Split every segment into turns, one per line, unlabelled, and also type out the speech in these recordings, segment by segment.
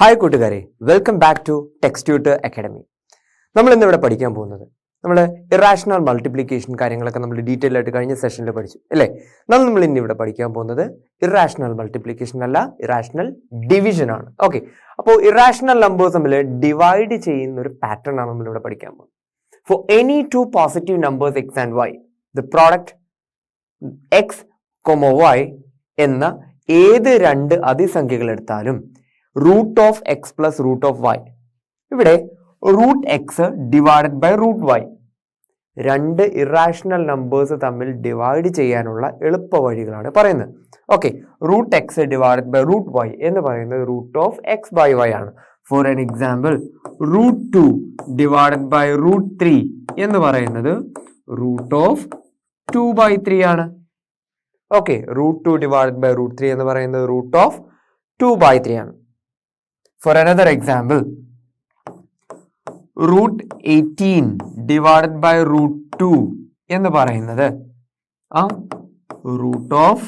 Hi കൂട്ടുകാരെ, welcome back to Text Tutor Academy. നമ്മൾ ഇന്നിവിടെ പഠിക്കാൻ പോകുന്നത് നമ്മൾ ഇറാഷണൽ മൾട്ടിപ്ലിക്കേഷൻ കാര്യങ്ങളൊക്കെ നമ്മൾ ഡീറ്റെയിൽ ആയിട്ട് കഴിഞ്ഞ സെഷനിൽ പഠിച്ചു അല്ലേ. നമ്മൾ ഇനി ഇവിടെ പഠിക്കാൻ പോകുന്നത് ഇറാഷണൽ മൾട്ടിപ്ലിക്കേഷൻ അല്ല, ഇറാഷണൽ ഡിവിഷൻ ആണ്. ഓക്കെ, അപ്പോൾ ഇറാഷണൽ നമ്പേഴ്സ് തമ്മിൽ ഡിവൈഡ് ചെയ്യുന്ന ഒരു പാറ്റേൺ ആണ് നമ്മൾ ഇവിടെ പഠിക്കാൻ പോകുന്നത്. For any two positive numbers x and y, the product x കൊമോ വൈ എന്ന ഏത് രണ്ട് അതിസംഖ്യകൾ എടുത്താലും root of x plus root of y, ഇവിടെ root x divided by root y, രണ്ട് ഇറാഷണൽ നമ്പേഴ്സ് തമ്മിൽ ഡിവൈഡ് ചെയ്യാനുള്ള എളുപ്പ വഴികളാണ് പറയുന്നത്. Okay, root x divided by root y എന്ന് പറയുന്നത് root of x by y ആണ്. For an example, root two divided by root three എന്ന് പറയുന്നത് root of two by three ആണ്. Okay, root two divided by root three എന്ന് പറയുന്നത് root of two by three ആണ്. For another example, root 18 divided by root 2 എന്ന് പറയുന്നത് root of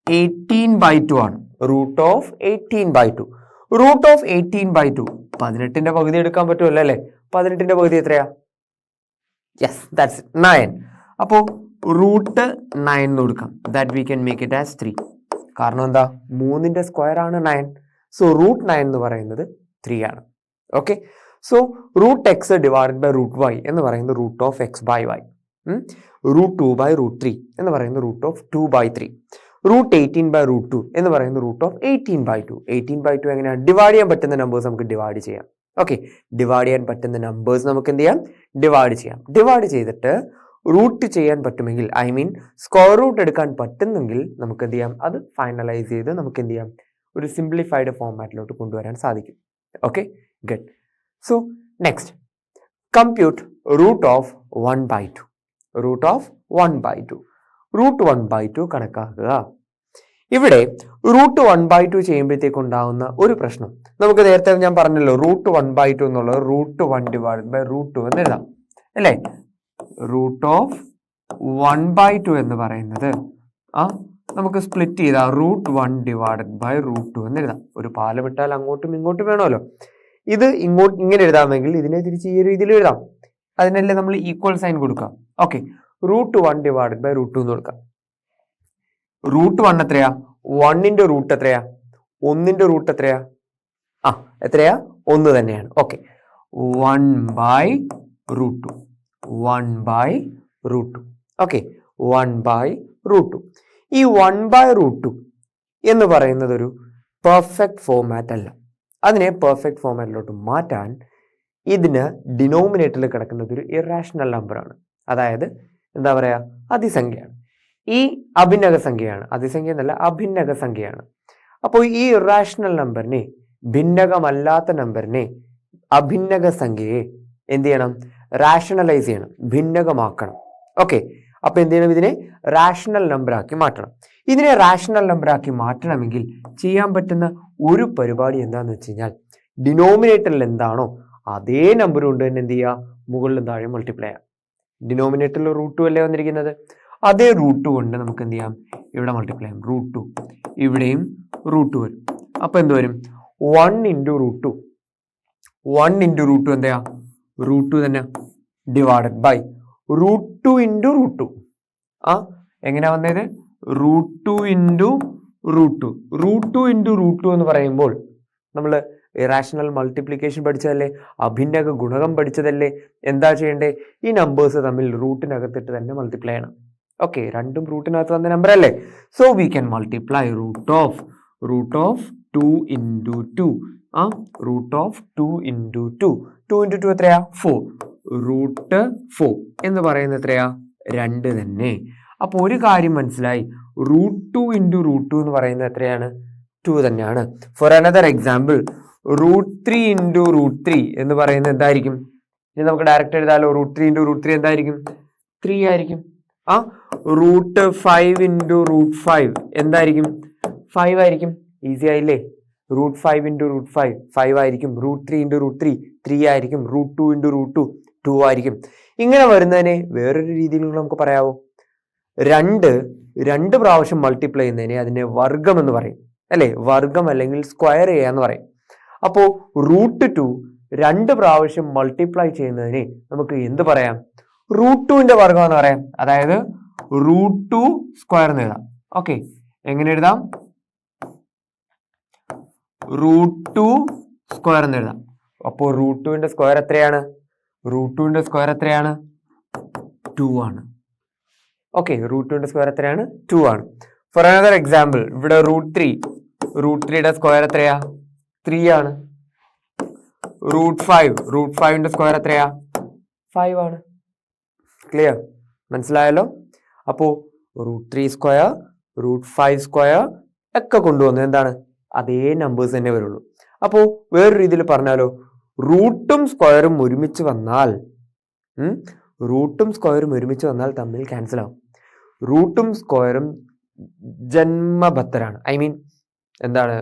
18 by 2 ആണ്. Root of 18 by 2. Root of 18 by 2 18ന്റെ പകുതി എടുക്കാൻ പറ്റുമല്ലോ അല്ലേ? 18ന്റെ പകുതി എത്രയാ? Yes, that's 9. അപ്പോൾ റൂട്ട് 9 എന്ന് കൊടുക്കാം. That we can make it as 3. കാരണം എന്താ? 3ന്റെ സ്ക്വയർ ആണ് 9. സോ റൂട്ട് 9 എന്ന് പറയുന്നത് 3 ആണ്. Okay, so root x divided by root y എന്ന് പറയുന്നത് root of x by y. Root 2 by root 3 എന്ന് പറയുന്നത് root of 2 by 3. Root 18 by root 2 എന്ന് പറയുന്നത് റൂട്ട് ഓഫ് 18 ബൈ 2. 18 ബൈ 2 എങ്ങനെയാണ്? ഡിവൈഡ് ചെയ്യാൻ പറ്റുന്ന നമ്പേഴ്സ് നമുക്ക് ഡിവൈഡ് ചെയ്യാം. ഓക്കെ, ഡിവൈഡ് ചെയ്യാൻ പറ്റുന്ന നമ്പേഴ്സ് നമുക്ക് എന്ത് ചെയ്യാം? ഡിവൈഡ് ചെയ്യാം. ഡിവൈഡ് ചെയ്തിട്ട് റൂട്ട് ചെയ്യാൻ പറ്റുമെങ്കിൽ, ഐ മീൻ സ്ക്വയർ റൂട്ട് എടുക്കാൻ പറ്റുന്നെങ്കിൽ നമുക്ക് എന്ത് ചെയ്യാം? അത് ഫൈനലൈസ് ചെയ്ത് നമുക്ക് എന്ത് ചെയ്യാം? ഒരു സിംപ്ലിഫൈഡ് ഫോർമാറ്റിലോട്ട് കൊണ്ടുവരാൻ സാധിക്കും. Okay, good. So next, compute root of 1 by 2. Root of 1 by 2. Root 1 by 2 കണക്കാക്കുക. ഇവിടെ റൂട്ട് 1 ബൈ 2 ചെയ്യുമ്പോഴത്തേക്ക് ഉണ്ടാകുന്ന ഒരു പ്രശ്നം, നമുക്ക് നേരത്തെ ഞാൻ പറഞ്ഞല്ലോ, റൂട്ട് 1 ബൈ 2 എന്നുള്ളത് റൂട്ട് 1 ഡിവൈഡ് ബൈ റൂട്ട് 2 എന്ന് എഴുതാം അല്ലേ? റൂട്ട് ഓഫ് 1 ബൈ 2 എന്ന് പറയുന്നത് നമുക്ക് സ്പ്ലിറ്റ് ചെയ്താൽ റൂട്ട് 1 ഡിവൈഡഡ് ബൈ റൂട്ട് 2 എന്ന് എഴുതാം. ഒരു പാല വിട്ടാൽ അങ്ങോട്ടും ഇങ്ങോട്ടും വേണമല്ലോ. ഇത് ഇങ്ങോട്ട് ഇങ്ങനെ എഴുതാമെങ്കിൽ ഇതിനെ തിരിച്ച് ഈ രീതിയിൽ എഴുതാം. അതിനല്ലേ നമ്മൾ ഈക്വൽ സൈൻ കൊടുക്കാം. Okay, root 1 divided by root 2 എന്ന് കൊടുക്കാം. റൂട്ട് 1 എത്രയാ? 1ന്റെ റൂട്ട് എത്രയാ? 1ന്റെ റൂട്ട് എത്രയാ? എത്രയാ? 1 തന്നെയാണ്. Okay, 1 by root 2. 1 by root 2. Okay, 1 by root 2. ഈ 1 ബൈ റൂട്ട് 2 എന്ന് പറയുന്നത് ഒരു പെർഫെക്റ്റ് ഫോർമാറ്റ് അല്ല. അതിനെ പെർഫെക്റ്റ് ഫോർമാറ്റിലോട്ട് മാറ്റാൻ ഇതിന് ഡിനോമിനേറ്ററിൽ കിടക്കുന്നത് ഒരു ഇറാഷണൽ നമ്പറാണ്. അതായത് എന്താ പറയുക? അതിസംഖ്യയാണ്. ഈ അഭിന്നക സംഖ്യയാണ്. അതിസംഖ്യ എന്നല്ല, അഭിന്നക സംഖ്യയാണ്. അപ്പോൾ ഈ ഇറാഷണൽ നമ്പറിനെ, ഭിന്നകമല്ലാത്ത നമ്പറിനെ, അഭിന്നക സംഖ്യയെ എന്ത് ചെയ്യണം? റാഷണലൈസ് ചെയ്യണം, ഭിന്നകമാക്കണം. ഓക്കെ, അപ്പൊ എന്ത് ചെയ്യണം? ഇതിനെ റാഷണൽ നമ്പറാക്കി മാറ്റണം. ഇതിനെ റാഷണൽ നമ്പറാക്കി മാറ്റണമെങ്കിൽ ചെയ്യാൻ പറ്റുന്ന ഒരു പരിപാടി എന്താന്ന് വെച്ച് കഴിഞ്ഞാൽ, ഡിനോമിനേറ്ററിൽ എന്താണോ അതേ നമ്പർ കൊണ്ട് തന്നെ എന്ത് ചെയ്യുക? മുകളിലും താഴെ മൾട്ടിപ്ലൈ ചെയ്യാം. ഡിനോമിനേറ്ററിൽ റൂട്ട് 2 അല്ലേ വന്നിരിക്കുന്നത്? അതേ റൂട്ട് കൊണ്ട് നമുക്ക് എന്ത് ചെയ്യാം? ഇവിടെ മൾട്ടിപ്ലൈ ചെയ്യാം. റൂട്ട് 2 ഇവിടെയും റൂട്ട് 2 വരും. അപ്പൊ എന്ത് വരും? 1 ഇൻറ്റു റൂട്ട് 2. 1 ഇൻറ്റു റൂട്ട് 2 എന്താ? റൂട്ട് 2 തന്നെ divided by root 2 into root 2. എങ്ങനെയാ വന്നത്? Root 2 into root 2. Root 2 into root 2 എന്ന് പറയുമ്പോൾ നമ്മൾ ഇറാഷണൽ മൾട്ടിപ്ലിക്കേഷൻ പഠിച്ചതല്ലേ? അഭിന്നക ഗുണകം പഠിച്ചതല്ലേ? എന്താ ചെയ്യണ്ടേ? ഈ നമ്പേഴ്സ് തമ്മിൽ റൂട്ടിനകത്തിട്ട് തന്നെ മൾട്ടിപ്ലൈ ചെയ്യണം. ഓക്കെ, രണ്ടും റൂട്ടിനകത്ത് വന്ന നമ്പർ അല്ലേ? So we can multiply root of 2 into 2. Root of 2 into 2. 2 into 2 എത്രയാ? 4. റൂട്ട് 4 എന്ന് പറയുന്നത് എത്രയാ? 2 തന്നെ. അപ്പൊ ഒരു കാര്യം മനസ്സിലായി, റൂട്ട് 2 ഇൻറ്റു റൂട്ട് 2 എന്ന് പറയുന്നത് എത്രയാണ്? 2 തന്നെയാണ്. For another example, root 3 into root 3 എന്ന് പറയുന്നത് എന്തായിരിക്കും? ഇനി നമുക്ക് ഡയറക്റ്റ് എഴുതാലോ. റൂട്ട് 3 ഇൻറ്റു റൂട്ട് 3 എന്തായിരിക്കും? 3 ആയിരിക്കും. റൂട്ട് 5 ഇൻറ്റു റൂട്ട് 5 എന്തായിരിക്കും? 5 ആയിരിക്കും. ഈസി ആയില്ലേ? റൂട്ട് 5 ഇൻറ്റു റൂട്ട് 5 ആയിരിക്കും. റൂട്ട് 3 ഇൻറ്റു റൂട്ട് 3 ആയിരിക്കും. റൂട്ട് 2 ഇൻറ്റു റൂട്ട് 2 ആയിരിക്കും. ഇങ്ങനെ വരുന്നതിനെ വേറൊരു രീതിയിൽ നമുക്ക് പറയാവോ? രണ്ട് പ്രാവശ്യം മൾട്ടിപ്ലൈ ചെയ്യുന്നതിനെ അതിനെ വർഗം എന്ന് പറയും. അല്ലേ? വർഗം അല്ലെങ്കിൽ സ്ക്വയർ ചെയ്യാന്ന് പറയും. അപ്പോൾ √2 2 പ്രാവശ്യം മൾട്ടിപ്ലൈ ചെയ്യുന്നതിന് നമുക്ക് എന്ത് പറയാം? √2ന്റെ വർഗം എന്ന് പറയാം. അതായത് √2 സ്ക്വയർ എന്ന് എഴുതാം. ഓക്കെ, എങ്ങനെ എഴുതാം? √2 സ്ക്വയർ എന്ന് എഴുതാം. അപ്പോൾ √2ന്റെ സ്ക്വയർ എത്രയാണ്? √2ന്റെ സ്ക്വയർ എത്രയാണ്? 2 ആണ്. ഓക്കെ, √2ന്റെ സ്ക്വയർ എത്രയാണ്? 2 ആണ്. ഫോർ അനദർ എക്സാമ്പിൾ, ഇവിടെ √3യുടെ സ്ക്വയർ എത്രയാ? 3 ആണ്. √5ന്റെ സ്ക്വയർ എത്രയാ? 5 ആണ്. ക്ലിയർ? മനസ്സിലായല്ലോ? അപ്പോൾ √3 സ്ക്വയർ, √5 സ്ക്വയർ ഒക്കെ കൊണ്ടുവന്നു എന്താണ്? അതേ നമ്പേഴ്സ് തന്നെ വരുള്ളൂ. അപ്പോൾ വേറൊരു രീതിയിൽ പറഞ്ഞാലോ, റൂട്ടും സ്ക്വയറും ഒരുമിച്ച് വന്നാൽ തമ്മിൽ ക്യാൻസൽ ആവും. റൂട്ടും സ്ക്വയറും ജന്മബദ്ധരാണ്. ഐ മീൻ എന്താണ്?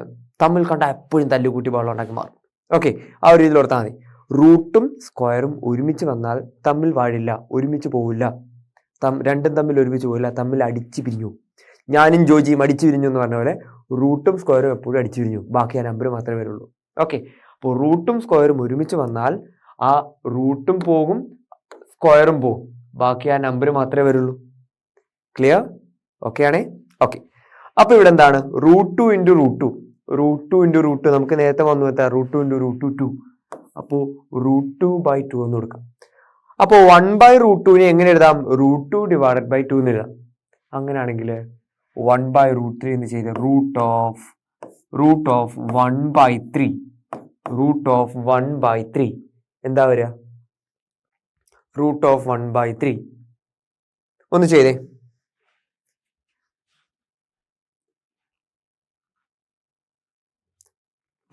തമ്മിൽ കണ്ട എപ്പോഴും തല്ലുകൂട്ടി ബഹളം ഉണ്ടാക്കി മാറും. ഓക്കെ, ആ ഒരു രീതിയിൽ ഓർത്താൽ മതി. റൂട്ടും സ്ക്വയറും ഒരുമിച്ച് വന്നാൽ തമ്മിൽ വാഴില്ല, ഒരുമിച്ച് പോവില്ല. രണ്ടും തമ്മിൽ ഒരുമിച്ച് പോവില്ല, തമ്മിൽ അടിച്ചു പിരിഞ്ഞു. ഞാനും ജോജിയും അടിച്ചു പിരിഞ്ഞു എന്ന് പറഞ്ഞ പോലെ റൂട്ടും സ്ക്വയറും എപ്പോഴും അടിച്ചു പിരിഞ്ഞു. ബാക്കി ആ നമ്പർ മാത്രമേ വരുള്ളൂ. ഓക്കെ, അപ്പോൾ റൂട്ടും സ്ക്വയറും ഒരുമിച്ച് വന്നാൽ ആ റൂട്ടും പോകും, സ്ക്വയറും പോകും. ബാക്കി ആ നമ്പർ മാത്രമേ വരുള്ളൂ. ക്ലിയർ? ഓക്കെ ആണേ? ഓക്കെ, അപ്പോൾ ഇവിടെ എന്താണ്? √2 × √2 നമുക്ക് നേരത്തെ വന്നു എത്താം. √2 × √2 അപ്പോൾ √2/2 എന്ന് കൊടുക്കാം. അപ്പോൾ 1/√2നെ എങ്ങനെ എഴുതാം? √2/2 എന്ന് എഴുതാം. അങ്ങനെയാണെങ്കിൽ 1/√3 എന്ന് ചെയ്ത് √1/3 എന്താ വരിക? √1/3 ഒന്ന് ചെയ്തേ.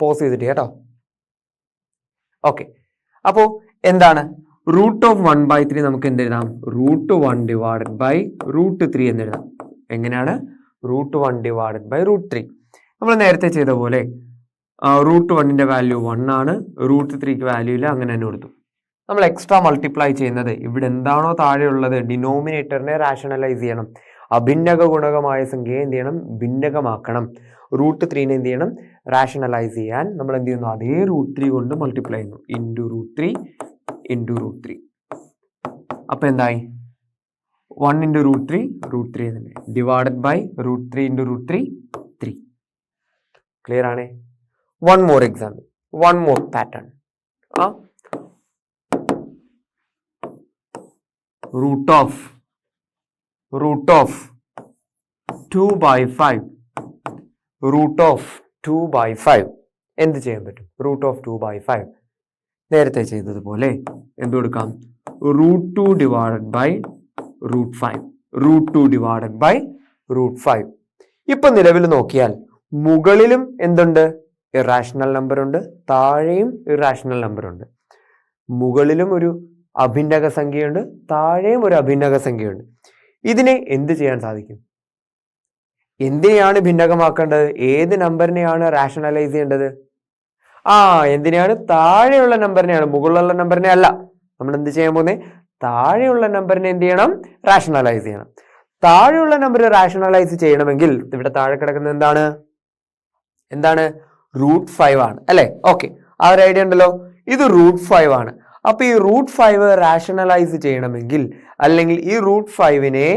പോസ് ചെയ്തിട്ട് കേട്ടോ. ഓക്കെ, അപ്പോൾ എന്താണ്? √1/3 നമുക്ക് എന്തെഴുതാം? √1/√3 എന്നെഴുതാം. എങ്ങനെയാണ്? √1/√3. നമ്മൾ നേരത്തെ ചെയ്ത പോലെ √1ന്റെ വാല്യൂ 1 ആണ്, √3ക്ക് വാല്യൂ ഇല്ല, അങ്ങനെ തന്നെ കൊടുത്തു. നമ്മൾ എക്സ്ട്രാ മൾട്ടിപ്ലൈ ചെയ്യുന്നത് ഇവിടെ എന്താണോ താഴെയുള്ളത് ഡിനോമിനേറ്ററിനെ റാഷണലൈസ് ചെയ്യണം. അഭിന്നക ഗുണകമായ സംഖ്യയെ എന്ത് ചെയ്യണം? ഭിന്നകമാക്കണം. √3നെ എന്ത് ചെയ്യണം? റാഷണലൈസ് ചെയ്യാൻ നമ്മൾ എന്ത് ചെയ്യുന്നു? അതേ √3 കൊണ്ട് മൾട്ടിപ്ലൈ ചെയ്യുന്നു. √3 അപ്പൊ എന്തായി? 1 × √3 തന്നെ ഡിവൈഡഡ് ബൈ √3 × √3 3. ക്ലിയർ ആണേ? One more example, one more pattern. root of 2/5 എന്ത് ചെയ്യാൻ പറ്റും? √2/5 നേരത്തെ ചെയ്തതുപോലെ എന്ത് കൊടുക്കാം? √2/5 ഇപ്പൊ നിലവിൽ നോക്കിയാൽ മുകളിലും എന്തുണ്ട്? ഇറാഷണൽ നമ്പർ ഉണ്ട്, താഴെയും ഇറാഷണൽ നമ്പർ ഉണ്ട്. മുകളിലും ഒരു അഭിന്നക സംഖ്യയുണ്ട്, താഴെയും ഒരു അഭിന്നക സംഖ്യയുണ്ട്. ഇതിനെ എന്ത് ചെയ്യാൻ സാധിക്കും? എന്തിനെയാണ് ഭിന്നകമാക്കേണ്ടത്? ഏത് നമ്പറിനെയാണ് റാഷണലൈസ് ചെയ്യേണ്ടത്? എന്തിനെയാണ്? താഴെയുള്ള നമ്പറിനെയാണ്, മുകളിലുള്ള നമ്പറിനെ അല്ല. നമ്മൾ എന്ത് ചെയ്യാൻ പോകുന്നത്? താഴെയുള്ള നമ്പറിനെ എന്ത് ചെയ്യണം? റാഷണലൈസ് ചെയ്യണം. താഴെയുള്ള നമ്പർ റാഷണലൈസ് ചെയ്യണമെങ്കിൽ ഇവിടെ താഴെ കിടക്കുന്നത് എന്താണ്? √5 ആണ് അല്ലെ? ഓക്കെ, ആ ഒരു ഐഡിയ ഉണ്ടല്ലോ. ഇത് √5 ആണ്. അപ്പൊ ഈ √5 റാഷണലൈസ് ചെയ്യണമെങ്കിൽ, അല്ലെങ്കിൽ ഈ √5നെ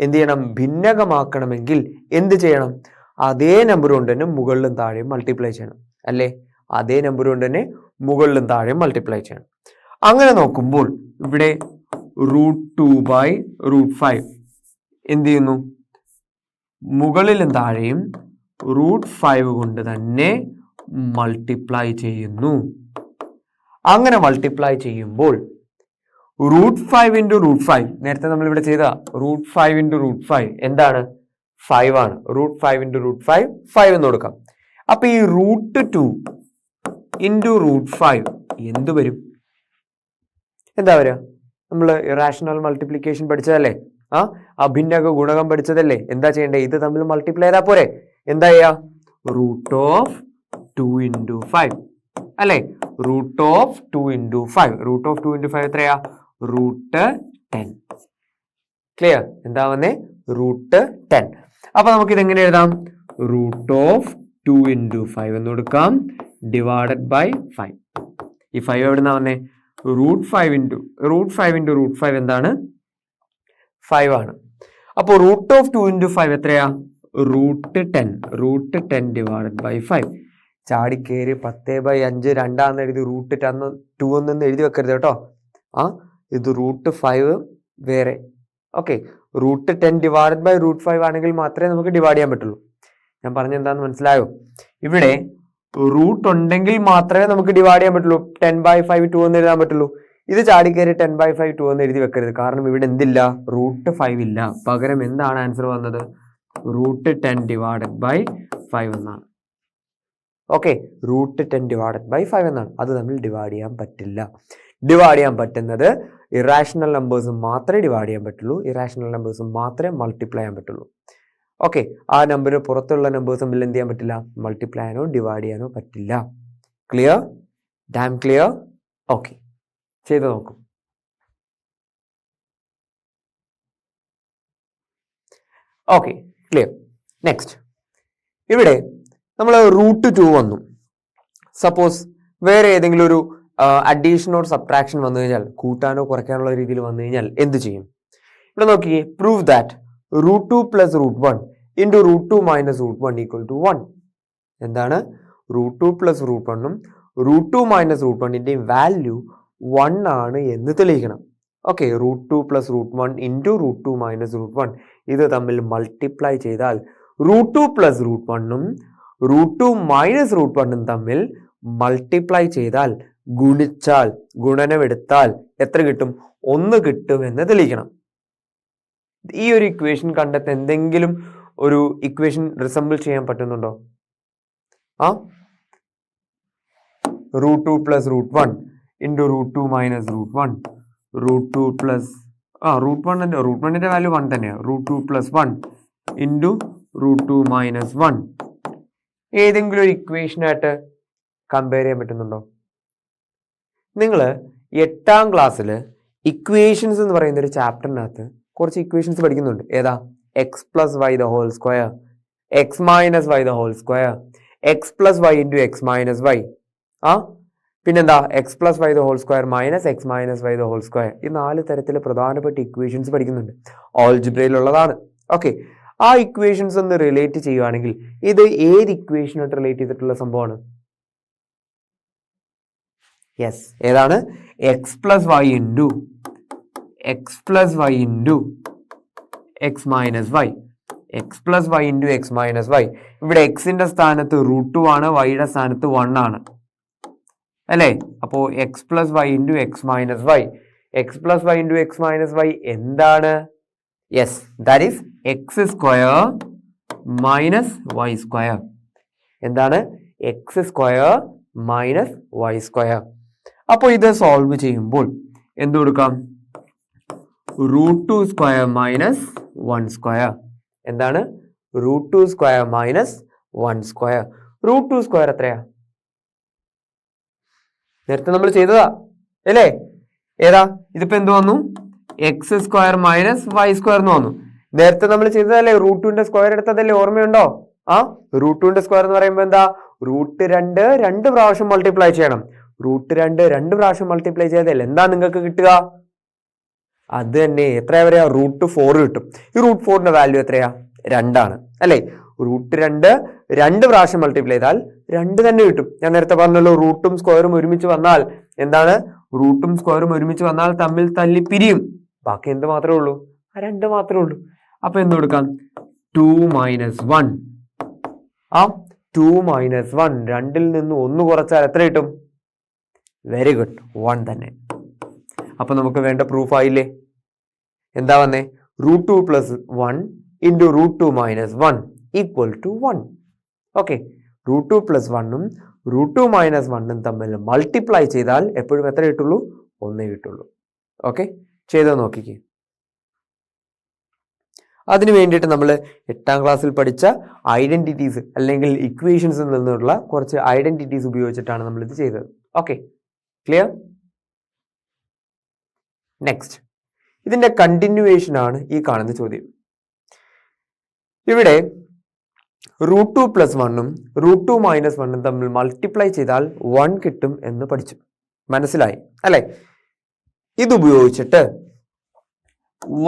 എന്ത് ചെയ്യണം? ഭിന്നകമാക്കണമെങ്കിൽ എന്ത് ചെയ്യണം? അതേ നമ്പർ കൊണ്ട് തന്നെ മുകളിലും താഴെയും മൾട്ടിപ്ലൈ ചെയ്യണം അല്ലേ? അതേ നമ്പർ കൊണ്ട് തന്നെ മുകളിലും താഴെയും മൾട്ടിപ്ലൈ ചെയ്യണം. അങ്ങനെ നോക്കുമ്പോൾ ഇവിടെ √2/5 എന്ത് ചെയ്യുന്നു? മുകളിലും താഴെയും √5 കൊണ്ട് തന്നെ മൾട്ടിപ്ലൈ ചെയ്യുന്നു. അങ്ങനെ മൾട്ടിപ്ലൈ ചെയ്യുമ്പോൾ √5 × √5 നേരത്തെ നമ്മൾ ഇവിടെ ചെയ്ത √5 × √5 എന്താണ്? 5 ആണ്. √5 × √5 5 എന്ന് കൊടുക്കാം. അപ്പൊ ഈ √2 × √5 എന്ത് വരും? എന്താ വരിക? നമ്മൾ ഇറാഷണൽ മൾട്ടിപ്ലിക്കേഷൻ പഠിച്ചതല്ലേ? അഭിന്നക ഗുണകം പഠിച്ചതല്ലേ? എന്താ ചെയ്യണ്ടേ? ഇത് തമ്മിൽ മൾട്ടിപ്ലൈ ചെയ്താൽ പോരെ? എന്താ ചെയ്യാ? √2 × 5 അല്ലെ? √2 × 5 √2 × 5 എത്രയാ? √10. ക്ലിയർ? എന്താ വന്നേ? √10. അപ്പൊ നമുക്ക് ഇത് എങ്ങനെ എഴുതാം? 2 into 5 എന്ന് കൊടുക്കാം ഡിവൈഡഡ് ബൈ 5. ഈ 5 എവിടെ നിന്നാ വന്നേ? റൂട്ട് 5 into റൂട്ട് 5 എന്താണ്? 5 ആണ്. അപ്പോൾ റൂട്ട് ഓഫ് 2 into 5 എത്രയാ? Root 10 divided by 5. ചാടിക്കേറി 10/5 2 എഴുതി റൂട്ട് 2 ഒന്നും എഴുതി വെക്കരുത് കേട്ടോ. ഇത് റൂട്ട് 5 വേറെ. Okay, root 10 divided by root 5 ആണെങ്കിൽ മാത്രമേ നമുക്ക് ഡിവൈഡ് ചെയ്യാൻ പറ്റുള്ളൂ. ഞാൻ പറഞ്ഞെന്താന്ന് മനസ്സിലായോ? ഇവിടെ റൂട്ട് ഉണ്ടെങ്കിൽ മാത്രമേ നമുക്ക് ഡിവൈഡ് ചെയ്യാൻ പറ്റുള്ളൂ. 10/5 2 എന്ന് എഴുതാൻ പറ്റുള്ളൂ. ഇത് ചാടിക്കയറി 10/5 2 എന്ന് എഴുതി വെക്കരുത്. കാരണം ഇവിടെ എന്തില്ല? റൂട്ട് 5 ഇല്ല. പകരം എന്താണ് ആൻസർ വന്നത്? റൂട്ട് 10 ഡിവൈഡഡ് ബൈ 5 എന്നാണ്. ഓക്കെ, റൂട്ട് 10 ഡിവൈഡഡ് ബൈ 5 എന്നാണ്. അത് തമ്മിൽ ഡിവൈഡ് ചെയ്യാൻ പറ്റില്ല. ഡിവൈഡ് ചെയ്യാൻ പറ്റുന്നത് ഇറാഷണൽ നമ്പേഴ്സ് മാത്രമേ ഡിവൈഡ് ചെയ്യാൻ പറ്റുള്ളൂ. ഇറാഷണൽ നമ്പേഴ്സ് മാത്രമേ മൾട്ടിപ്ലൈ ചെയ്യാൻ പറ്റുള്ളൂ. ഓക്കെ, ആ നമ്പറിന് പുറത്തുള്ള നമ്പേഴ്സ് തമ്മിൽ എന്ത് ചെയ്യാൻ പറ്റില്ല? മൾട്ടിപ്ലൈ ചെയ്യാനോ ഡിവൈഡ് ചെയ്യാനോ പറ്റില്ല. ക്ലിയർ? Dam clear? ഓക്കെ, ചെയ്ത് നോക്കും. Okay, clear. നെക്സ്റ്റ്, ഇവിടെ നമ്മൾ റൂട്ട് 2 വന്നു. സപ്പോസ് വേറെ ഏതെങ്കിലും ഒരു അഡീഷൻ ഓർ സബ്ട്രാക്ഷൻ വന്നു കഴിഞ്ഞാൽ, കൂട്ടാനോ കുറയ്ക്കാനുള്ള രീതിയിൽ വന്നു കഴിഞ്ഞാൽ എന്ത് ചെയ്യും? ഇവിടെ നോക്കിയേ, prove that root 2 plus root 1 into root 2 minus root 1 equal to 1. എന്താണ്? root 2 plus root 1 root 2 minus root 1 value 1 ആണ് എന്ന് തെളിയിക്കണം. Okay, root 2 plus root 1 into root 2 minus root 1 ഇത് തമ്മിൽ മൾട്ടിപ്ലൈ ചെയ്താൽ root 2 plus root 1 root 2 minus root 1 തമ്മിൽ multiply ചെയ്താൽ, ഗുണിച്ചാൽ, ഗുണനമെടുത്താൽ എത്ര കിട്ടും? 1 കിട്ടും എന്ന് തെളിയിക്കണം. ഈ ഒരു ഇക്വേഷൻ കണ്ടെത്തി എന്തെങ്കിലും ഒരു ഇക്വേഷൻ റിസംബിൾ ചെയ്യാൻ പറ്റുന്നുണ്ടോ? root 2 plus root 1 into root 2 minus root 1 root 2 plus root 1ന്റെ value 1 തന്നെയാണ്. root 2 plus 1 into root 2 minus 1 ഏതെങ്കിലും ഒരു ഇക്വേഷനായിട്ട് കമ്പയർ ചെയ്യാൻ പറ്റുന്നുണ്ടോ? നിങ്ങൾ 8ാം ക്ലാസ്സിൽ ഇക്വേഷൻസ് എന്ന് പറയുന്ന ഒരു ചാപ്റ്ററിനകത്ത് കുറച്ച് ഇക്വേഷൻസ് പഠിക്കുന്നുണ്ട്. ഏതാ? X plus y the whole square, x minus y the whole square, x plus y into x minus y, പിന്നെന്താ? X plus y the whole square minus x minus y the whole square. ഈ 4 തരത്തിലെ പ്രധാനപ്പെട്ട equations പഠിക്കുന്നുണ്ട്. ഓൾജിബ്രയിലുള്ളതാണ്. Okay, ആ equations ഒന്ന് relate ചെയ്യുവാണെങ്കിൽ ഇത് ഏത് ഇക്വേഷനായിട്ട് റിലേറ്റ് ചെയ്തിട്ടുള്ള സംഭവമാണ്? യെസ്, ഏതാണ്? X plus y into x plus y into x minus y, x plus y into x minus y. ഇവിടെ എക്സിന്റെ സ്ഥാനത്ത് റൂട്ട് 2 ആണ്, വൈയുടെ സ്ഥാനത്ത് 1 ആണ് അല്ലേ? അപ്പോൾ x plus y into x minus y, x plus y into x minus y എന്താണ്? Yes, that is x square minus y square. എന്താണ്? X square minus y square. അപ്പോൾ ഇത് സോൾവ് ചെയ്യുമ്പോൾ എന്ത് കൊടുക്കാം? Root 2 square minus 1 square. എന്താണ്? Root 2 square minus 1 square. Root 2 square എത്രയാ? നേരത്തെ നമ്മൾ ചെയ്തതാ അല്ലേ? ഏതാ? ഇതിപ്പോ എന്ത് വന്നു? X square minus y square എന്ന് വന്നു. നേരത്തെ നമ്മൾ ചെയ്തതല്ലേ? Root 2ന്റെ square എടുത്തതല്ലേ? ഓർമ്മയുണ്ടോ? റൂട്ട് 2ന്റെ സ്ക്വയർ എന്ന് പറയുമ്പോൾ എന്താ? റൂട്ട് 2 രണ്ട് പ്രാവശ്യം മൾട്ടിപ്ലൈ ചെയ്യണം. റൂട്ട് 2 രണ്ട് പ്രാവശ്യം മൾട്ടിപ്ലൈ ചെയ്താൽ എന്താ നിങ്ങൾക്ക് കിട്ടുക? അത് തന്നെ. എത്രയാ വരെയാ? റൂട്ട് 4 കിട്ടും. ഈ റൂട്ട് 4ന്റെ വാല്യൂ എത്രയാ? 2 ആണ് അല്ലേ? റൂട്ട് 2 രണ്ട് പ്രാവശ്യം മൾട്ടിപ്ലൈ ചെയ്താൽ 2 തന്നെ കിട്ടും. ഞാൻ നേരത്തെ പറഞ്ഞല്ലോ, റൂട്ടും സ്ക്വയറും ഒരുമിച്ച് വന്നാൽ എന്താണ്? റൂട്ടും സ്ക്വയറും ഒരുമിച്ച് വന്നാൽ തമ്മിൽ തല്ലി പിരിയും. ബാക്കി എന്ത് മാത്രമേ ഉള്ളൂ? 2 മാത്രമേ ഉള്ളൂ. അപ്പൊ എന്ത് കൊടുക്കാം? 2 മൈനസ് 1. 2 മൈനസ് 1, 2ൽ നിന്ന് 1 കുറച്ചാൽ എത്ര കിട്ടും? വെരി ഗുഡ്, 1 തന്നെ. അപ്പൊ നമുക്ക് വേണ്ട പ്രൂഫ് ആയില്ലേ? എന്താ വന്നേ? Root 2 plus 1 into root 2 minus 1 equal to 1. Okay, root 2 plus 1ഉം റൂട്ട് 2 മൈനസ് 1ഉം തമ്മിൽ മൾട്ടിപ്ലൈ ചെയ്താൽ എപ്പോഴും എത്ര കിട്ടുള്ളൂ? 1 കിട്ടുള്ളൂ. ഓക്കെ, ചെയ്ത് നോക്കിക്കേ. അതിനു വേണ്ടിയിട്ട് നമ്മൾ 8ാം ക്ലാസ്സിൽ പഠിച്ച ഐഡന്റിറ്റീസ് അല്ലെങ്കിൽ ഇക്വേഷൻസിൽ നിന്നുള്ള കുറച്ച് ഐഡന്റിറ്റീസ് ഉപയോഗിച്ചിട്ടാണ് നമ്മൾ ഇത് ചെയ്തത്. Okay, clear? നെക്സ്റ്റ്, ഇതിന്റെ കണ്ടിന്യൂവേഷൻ ആണ് ഈ കാണുന്ന ചോദ്യം. ഇവിടെ √2 + 1 √2 - 1 തമ്മിൽ മൾട്ടിപ്ലൈ ചെയ്താൽ 1 കിട്ടും എന്ന് പഠിച്ചു. മനസ്സിലായി അല്ലെ? ഇതുപയോഗിച്ചിട്ട്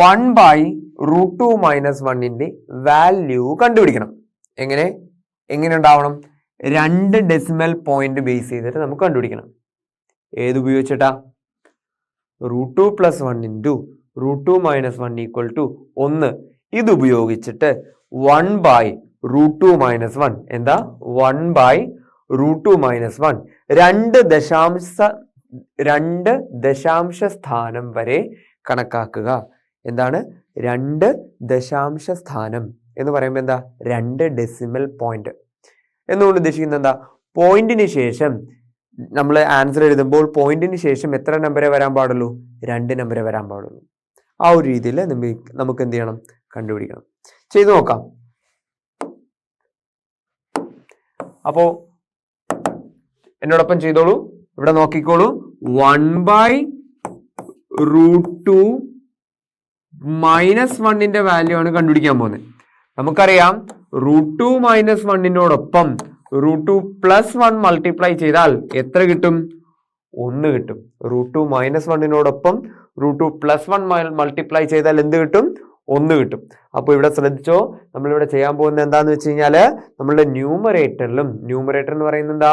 1/√2 - 1ന്റെ വാല്യൂ കണ്ടുപിടിക്കണം. എങ്ങനെ ഉണ്ടാവണം? 2 ഡെസിമൽ പോയിന്റ് ബേസ് ചെയ്തിട്ട് നമുക്ക് കണ്ടുപിടിക്കണം. ഏതുപയോഗിച്ചിട്ടാ? √2 + 1 × √2 - 1 = 1. ഇതുപയോഗിച്ചിട്ട് 1/√2 - 1 എന്താ? 1/√2 - 1 2 ദശാംശ സ്ഥാനം വരെ കണക്കാക്കുക. എന്താണ്? 2 ദശാംശ സ്ഥാനം എന്ന് പറയുമ്പോൾ എന്താ? 2 ഡെസിമൽ പോയിന്റ് എന്നുകൊണ്ട് ഉദ്ദേശിക്കുന്നത് എന്താ? പോയിന്റിന് ശേഷം നമ്മൾ ആൻസർ എഴുതുമ്പോൾ പോയിന്റിന് ശേഷം എത്ര നമ്പരെ വരാൻ പാടുള്ളൂ? 2 നമ്പരെ വരാൻ പാടുള്ളൂ. ആ ഒരു രീതിയിൽ നമുക്ക് എന്ത് ചെയ്യണം? കണ്ടുപിടിക്കണം. ചെയ്തു നോക്കാം. അപ്പോ എന്നോടൊപ്പം ചെയ്തോളൂ. ഇവിടെ നോക്കിക്കോളൂ. 1/√2 - 1ന്റെ വാല്യൂ ആണ് കണ്ടുപിടിക്കാൻ പോകുന്നത്. നമുക്കറിയാം √2 - 1നോടൊപ്പം √2 + 1 മൾട്ടിപ്ലൈ ചെയ്താൽ എത്ര കിട്ടും? 1 കിട്ടും. √2 - 1നോടൊപ്പം √2 + 1 മൾട്ടിപ്ലൈ ചെയ്താൽ എന്ത് കിട്ടും? 1 കിട്ടും. അപ്പോൾ ഇവിടെ ശ്രദ്ധിച്ചോ, നമ്മളിവിടെ ചെയ്യാൻ പോകുന്നത് എന്താന്ന് വെച്ച് കഴിഞ്ഞാല് നമ്മളുടെ ന്യൂമറേറ്റർ എന്ന് പറയുന്നത് എന്താ?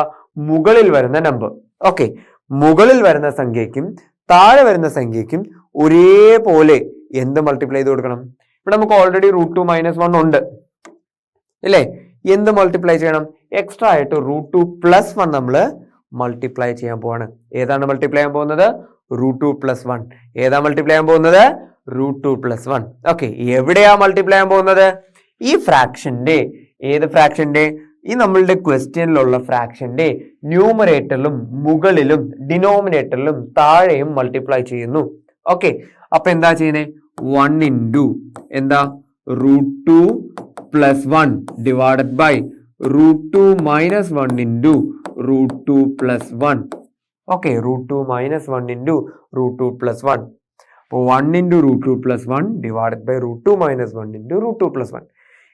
മുകളിൽ വരുന്ന നമ്പർ. ഓക്കെ, മുകളിൽ വരുന്ന സംഖ്യയ്ക്കും താഴെ വരുന്ന സംഖ്യയ്ക്കും ഒരേപോലെ എന്ത് മൾട്ടിപ്ലൈ ചെയ്ത് കൊടുക്കണം? ഇവിടെ നമുക്ക് ഓൾറെഡി √2 - 1 ഉണ്ട് അല്ലേ? എന്ത് മൾട്ടിപ്ലൈ ചെയ്യണം? എക്സ്ട്രാ ആയിട്ട് √2 + 1 നമ്മൾ മൾട്ടിപ്ലൈ ചെയ്യാൻ പോവാണ്. ഏതാണ് മൾട്ടിപ്ലൈ ചെയ്യാൻ പോകുന്നത്? √2 + 1. ഏതാ മൾട്ടിപ്ലൈ ചെയ്യാൻ പോകുന്നത്? √2 + 1. ഓക്കെ, എവിടെയാ മൾട്ടിപ്ലൈ ചെയ്യാൻ പോകുന്നത്? ഈ ഫ്രാക്ഷന്റെ, ഏത് ഫ്രാക്ഷന്റെ? ഈ നമ്മളുടെ ക്വസ്റ്റ്യനിലുള്ള ഫ്രാക്ഷന്റെ ന്യൂമറേറ്ററിലും മുകളിലും ഡിനോമിനേറ്ററിലും താഴെയും മൾട്ടിപ്ലൈ ചെയ്യുന്നു. ഓക്കെ, അപ്പൊ എന്താ ചെയ്യുന്നത്? 1 × എന്താ? √2 + 1 ഡിവൈഡഡ് ബൈ √2 - 1 × √2 + 1. ഓക്കെ, √2 - 1 × √2 + 1. അപ്പോൾ 1 × √2 + 1 ഡിവൈഡഡ് ബൈ √2 - 1 × √2 + 1.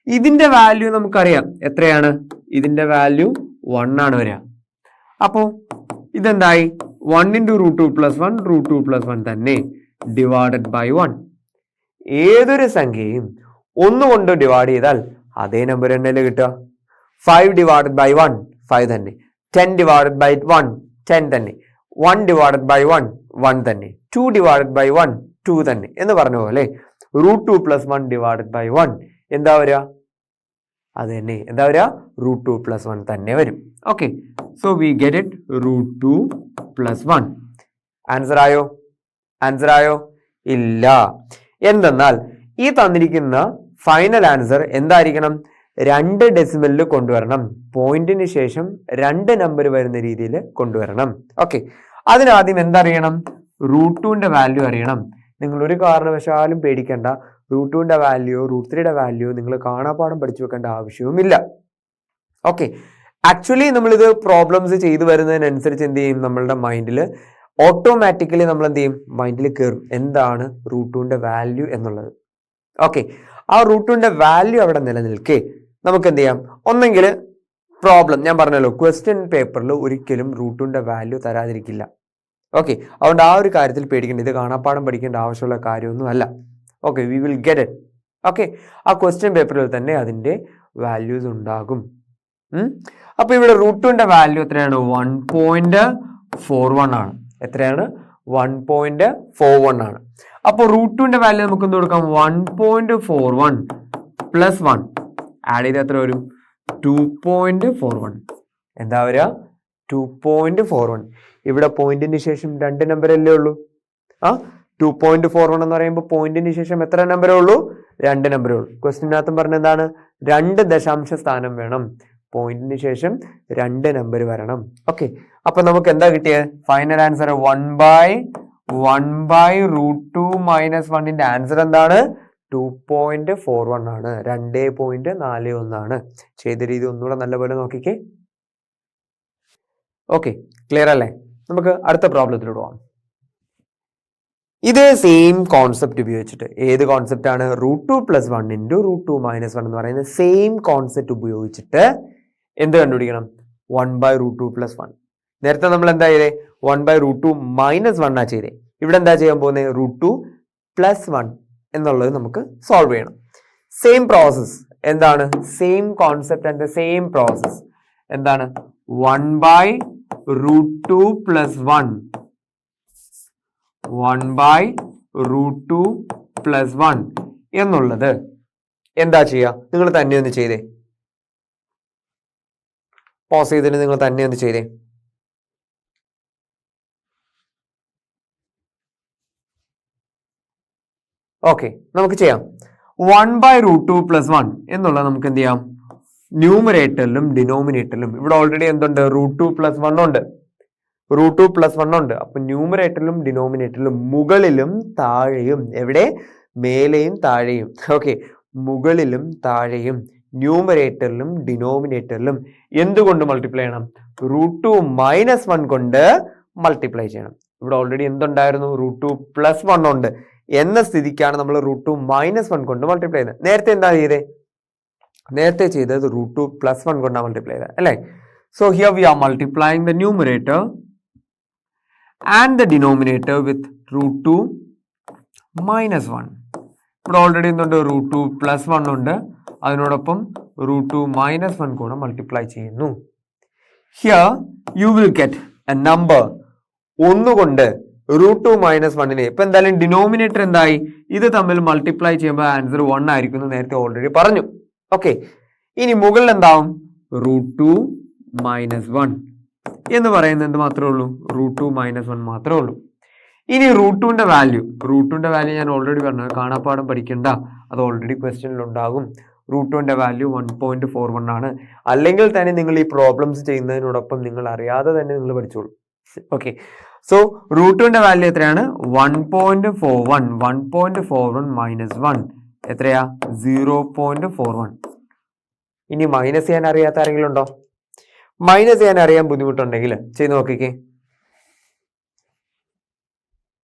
ഇതിന്റെ വാല്യൂ നമുക്കറിയാം. എത്രയാണ്? ഇതിന്റെ വാല്യൂ 1 ആണ് വരിക. അപ്പോ ഇതെന്തായി? 1 × √2 + 1 √2 + 1 തന്നെ ഡിവൈഡഡ് ബൈ 1. ഏതൊരു സംഖ്യയും 1 കൊണ്ട് ഡിവൈഡ് ചെയ്താൽ അതേ നമ്പർ തന്നെയല്ലേ കിട്ടുക? 5 ഡിവൈഡഡ് ബൈ 1 5 തന്നെ. 10 ഡിവൈഡഡ് ബൈ 1 10 തന്നെ. 1 ഡിവൈഡഡ് ബൈ 1 1 തന്നെ. 2 ഡിവൈഡഡ് ബൈ 1 2 തന്നെ എന്ന് പറഞ്ഞ പോലെ √2 + 1 ഡിവൈഡഡ് ബൈ 1 എന്താ വരിക? അത് തന്നെ. എന്താ വരിക? √2 + 1 തന്നെ വരും. Okay, so we get it √2 + 1. Answer ആയോ? ഇല്ല. എന്തെന്നാൽ ഈ തന്നിരിക്കുന്ന ഫൈനൽ ആൻസർ എന്തായിരിക്കണം? 2 ഡെസിമലിൽ കൊണ്ടുവരണം. പോയിന്റിന് ശേഷം 2 നമ്പർ വരുന്ന രീതിയിൽ കൊണ്ടുവരണം. ഓക്കെ, അതിനാദ്യം എന്തറിയണം? √2ന്റെ വാല്യൂ അറിയണം. നിങ്ങൾ ഒരു കാരണവശാലും പേടിക്കേണ്ട. √2ന്റെ വാല്യൂ √3യുടെ വാല്യൂ നിങ്ങൾ കാണാപ്പാഠം പഠിച്ചു വെക്കേണ്ട ആവശ്യവുമില്ല. ഓക്കെ, ആക്ച്വലി നമ്മളിത് പ്രോബ്ലംസ് ചെയ്തു വരുന്നതിനനുസരിച്ച് എന്ത് ചെയ്യും? നമ്മളുടെ മൈൻഡിൽ ഓട്ടോമാറ്റിക്കലി നമ്മൾ എന്ത് ചെയ്യും? മൈൻഡിൽ കയറും എന്താണ് √2ന്റെ വാല്യൂ എന്നുള്ളത്. ഓക്കെ, ആ √2ന്റെ വാല്യൂ അവിടെ നിലനിൽക്കേ നമുക്ക് എന്ത് ചെയ്യാം? ഒന്നെങ്കിൽ പ്രോബ്ലം, ഞാൻ പറഞ്ഞല്ലോ ക്വസ്റ്റ്യൻ പേപ്പറിൽ ഒരിക്കലും √2ന്റെ വാല്യൂ തരാതിരിക്കില്ല. ഓക്കെ, അതുകൊണ്ട് ആ ഒരു കാര്യത്തിൽ പേടിക്കേണ്ട. ഇത് കാണാപ്പാഠം പഠിക്കേണ്ട ആവശ്യമുള്ള കാര്യമൊന്നും അല്ല. Okay, we will get it. Okay, ആ ക്വസ്റ്റ്യൻ പേപ്പറിൽ തന്നെ അതിന്റെ വാല്യൂസ് ഉണ്ടാകും. അപ്പൊ ഇവിടെ √2ന്റെ വാല്യൂ എത്രയാണ്? 1.41 ആണ്. എത്രയാണ്? 1.41 ആണ്. അപ്പൊ √2ന്റെ വാല്യൂ നമുക്ക് എന്ത് കൊടുക്കാം? 1.41 + 1 ആഡ് ചെയ്ത് എത്ര വരും? 2.41. എന്താ വരിക? 2.41. ഇവിടെ പോയിന്റിന് ശേഷം 2 നമ്പറല്ലേ ഉള്ളൂ. 2.41 എന്ന് പറയുമ്പോൾ പോയിന്റിന് ശേഷം എത്ര നമ്പറേ ഉള്ളൂ? 2 നമ്പറേ ഉള്ളൂ. ക്വസ്റ്റ്യനകത്തും പറഞ്ഞ എന്താണ്? 2 ദശാംശ സ്ഥാനം വേണം. പോയിന്റിന് ശേഷം 2 നമ്പർ വരണം. ഓക്കെ, അപ്പൊ നമുക്ക് എന്താ കിട്ടിയത്? ഫൈനൽ ആൻസർ 1/√2 - 1ന്റെ ആൻസർ എന്താണ്? 2.41 ആണ്. 2.41 ആണ്. ചെയ്ത രീതി ഒന്നുകൂടെ നല്ലപോലെ നോക്കിക്കേ. ഓക്കെ, ക്ലിയർ അല്ലേ? നമുക്ക് അടുത്ത പ്രോബ്ലത്തിലൂടെ പോകാം. ഇതേ സെയിം കോൺസെപ്റ്റ് ഉപയോഗിച്ചിട്ട്, ഏത് കോൺസെപ്റ്റ് ആണ്? √2 + 1 × √2 - 1 എന്ന് പറയുന്ന സെയിം കോൺസെപ്റ്റ് ഉപയോഗിച്ചിട്ട് എന്ത് കണ്ടുപിടിക്കണം? 1/√2 + 1. നേരത്തെ നമ്മൾ എന്താ ചെയ്തേ? 1/√2 - 1 ആ ചെയ്തേ. ഇവിടെ എന്താ ചെയ്യാൻ പോകുന്നത്? √2 + 1 എന്നുള്ളത് നമുക്ക് സോൾവ് ചെയ്യണം. സെയിം പ്രോസസ് എന്താണ്? Same concept and same process എന്താണ്? 1/√2 + 1 1/√2 + 1 എന്നുള്ളത് എന്താ ചെയ്യുക? നിങ്ങൾ തന്നെ ഒന്ന് ചെയ്തേ. പോസ് ചെയ്തിട്ട് നിങ്ങൾ തന്നെ ഒന്ന് ചെയ്തേ. ഓക്കെ, നമുക്ക് ചെയ്യാം. 1/√2 + 1 എന്നുള്ളത് നമുക്ക് എന്ത് ചെയ്യാം? ന്യൂമറേറ്ററിലും ഡിനോമിനേറ്ററിലും ഇവിടെ ഓൾറെഡി എന്തുണ്ട്? √2 + 1 ഉണ്ട്, √2 + 1 ഉണ്ട്. അപ്പൊ ന്യൂമറേറ്ററിലും ഡിനോമിനേറ്ററിലും മുകളിലും താഴെയും, എവിടെ? മേലെയും താഴെയും. ഓക്കെ, മുകളിലും താഴെയും ന്യൂമറേറ്ററിലും ഡിനോമിനേറ്ററിലും എന്തുകൊണ്ട് മൾട്ടിപ്ലൈ ചെയ്യണം? √2 - 1 കൊണ്ട് മൾട്ടിപ്ലൈ ചെയ്യണം. ഇവിടെ ഓൾറെഡി എന്തുണ്ടായിരുന്നു? √2 + 1 ഉണ്ട് എന്ന സ്ഥിതിക്കാണ് നമ്മൾ √2 - 1 കൊണ്ട് മൾട്ടിപ്ലൈ ചെയ്യുന്നത്. നേരത്തെ എന്താ ചെയ്തേ? നേരത്തെ ചെയ്തത് √2 + 1 കൊണ്ടാണ് മൾട്ടിപ്ലൈ ചെയ്തത് അല്ലേ? So here we are multiplying the numerator and the denominator with √2 - 1. ഇവിടെ ഓൾറെഡി എന്തുണ്ട്? √2 + 1 ഉണ്ട്, അതിനോടൊപ്പം √2 - 1 കൂടെ മൾട്ടിപ്ലൈ ചെയ്യുന്നു. Here U will get a number. ഒന്നുകൊണ്ട് √2 - 1നെ ഇപ്പൊ എന്തായാലും ഡിനോമിനേറ്റർ എന്തായി? ഇത് തമ്മിൽ മൾട്ടിപ്ലൈ ചെയ്യുമ്പോൾ ആൻസർ 1 ആയിരിക്കും എന്ന് നേരത്തെ ഓൾറെഡി പറഞ്ഞു. ഓക്കെ, ഇനി മുകളിൽ എന്താവും? √2 - 1 എന്ന് പറയുന്നത് എന്ത് മാത്രമേ ഉള്ളൂ? √2 - 1 മാത്രമേ ഉള്ളൂ. ഇനി √2ന്റെ വാല്യൂ ഞാൻ ഓൾറെഡി പറഞ്ഞു, കാണാപ്പാടം പഠിക്കണ്ട, അത് ഓൾറെഡി ക്വസ്റ്റ്യനിൽ ഉണ്ടാകും. √2ന്റെ വാല്യൂ 1.41 ആണ്. അല്ലെങ്കിൽ തന്നെ നിങ്ങൾ ഈ പ്രോബ്ലംസ് ചെയ്യുന്നതിനോടൊപ്പം നിങ്ങൾ അറിയാതെ തന്നെ നിങ്ങൾ പഠിച്ചോളൂ. ഓക്കെ, സോ √2ന്റെ വാല്യൂ എത്രയാണ്? 1.41. 1.41 - 1 എത്രയാ? 0.41. ഇനി മൈനസ് ചെയ്യാൻ അറിയാത്ത ആരെങ്കിലും ഉണ്ടോ? മൈനസ് ചെയ്യാൻ അറിയാൻ ബുദ്ധിമുട്ടുണ്ടെങ്കിൽ ചെയ്ത് നോക്കിക്കേ.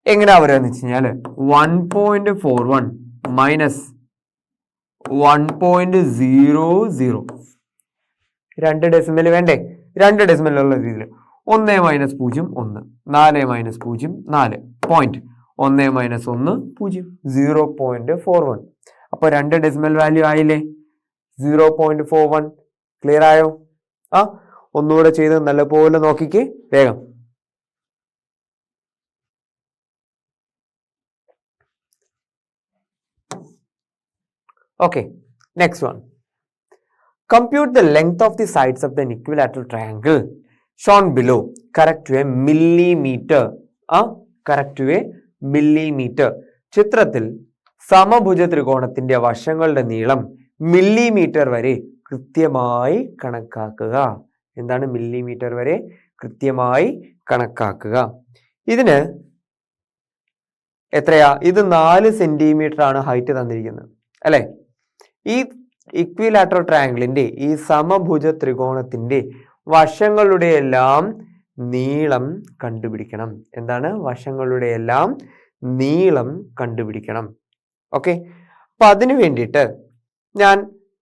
എങ്ങനെയാ പറയുക വെച്ച് കഴിഞ്ഞാല് 1.41 മൈനസ് 1.00. 2 ഡെസിമൽ വേണ്ടേ? 2 ഡെസിമലുള്ള രീതിയിൽ 1 - 0 1, 4 - 0 4, പോയിന്റ് 1 - 1 0, 0.41. അപ്പൊ 2 ഡെസിമൽ വാല്യൂ ആയില്ലേ? 0.41. ക്ലിയർ ആയോ? ഒന്നുകൂടെ ചെയ്ത് നല്ലപോലെ നോക്കിക്കേ വേഗം. Okay, next one. Compute the length of the sides of an equilateral triangle shown below. Correct to a millimeter. Correct to a millimeter. ചിത്രത്തിൽ സമഭുജ ത്രികോണത്തിന്റെ വശങ്ങളുടെ നീളം മില്ലിമീറ്റർ വരെ കൃത്യമായി കണക്കാക്കുക. എന്താണ് മില്ലിമീറ്റർ വരെ കൃത്യമായി കണക്കാക്കുക? ഇതിന് എത്രയാ? ഇത് 4 സെന്റിമീറ്റർ ആണ് ഹൈറ്റ് തന്നിരിക്കുന്നത് അല്ലെ? ഈ ഇക്വിലാറ്ററൽ ട്രയാങ്കിളിന്റെ, ഈ സമഭുജ ത്രികോണത്തിന്റെ വശങ്ങളുടെ എല്ലാം നീളം കണ്ടുപിടിക്കണം. എന്താണ്? വശങ്ങളുടെ എല്ലാം നീളം കണ്ടുപിടിക്കണം. ഓക്കെ, അപ്പൊ അതിനു വേണ്ടിയിട്ട് ഞാൻ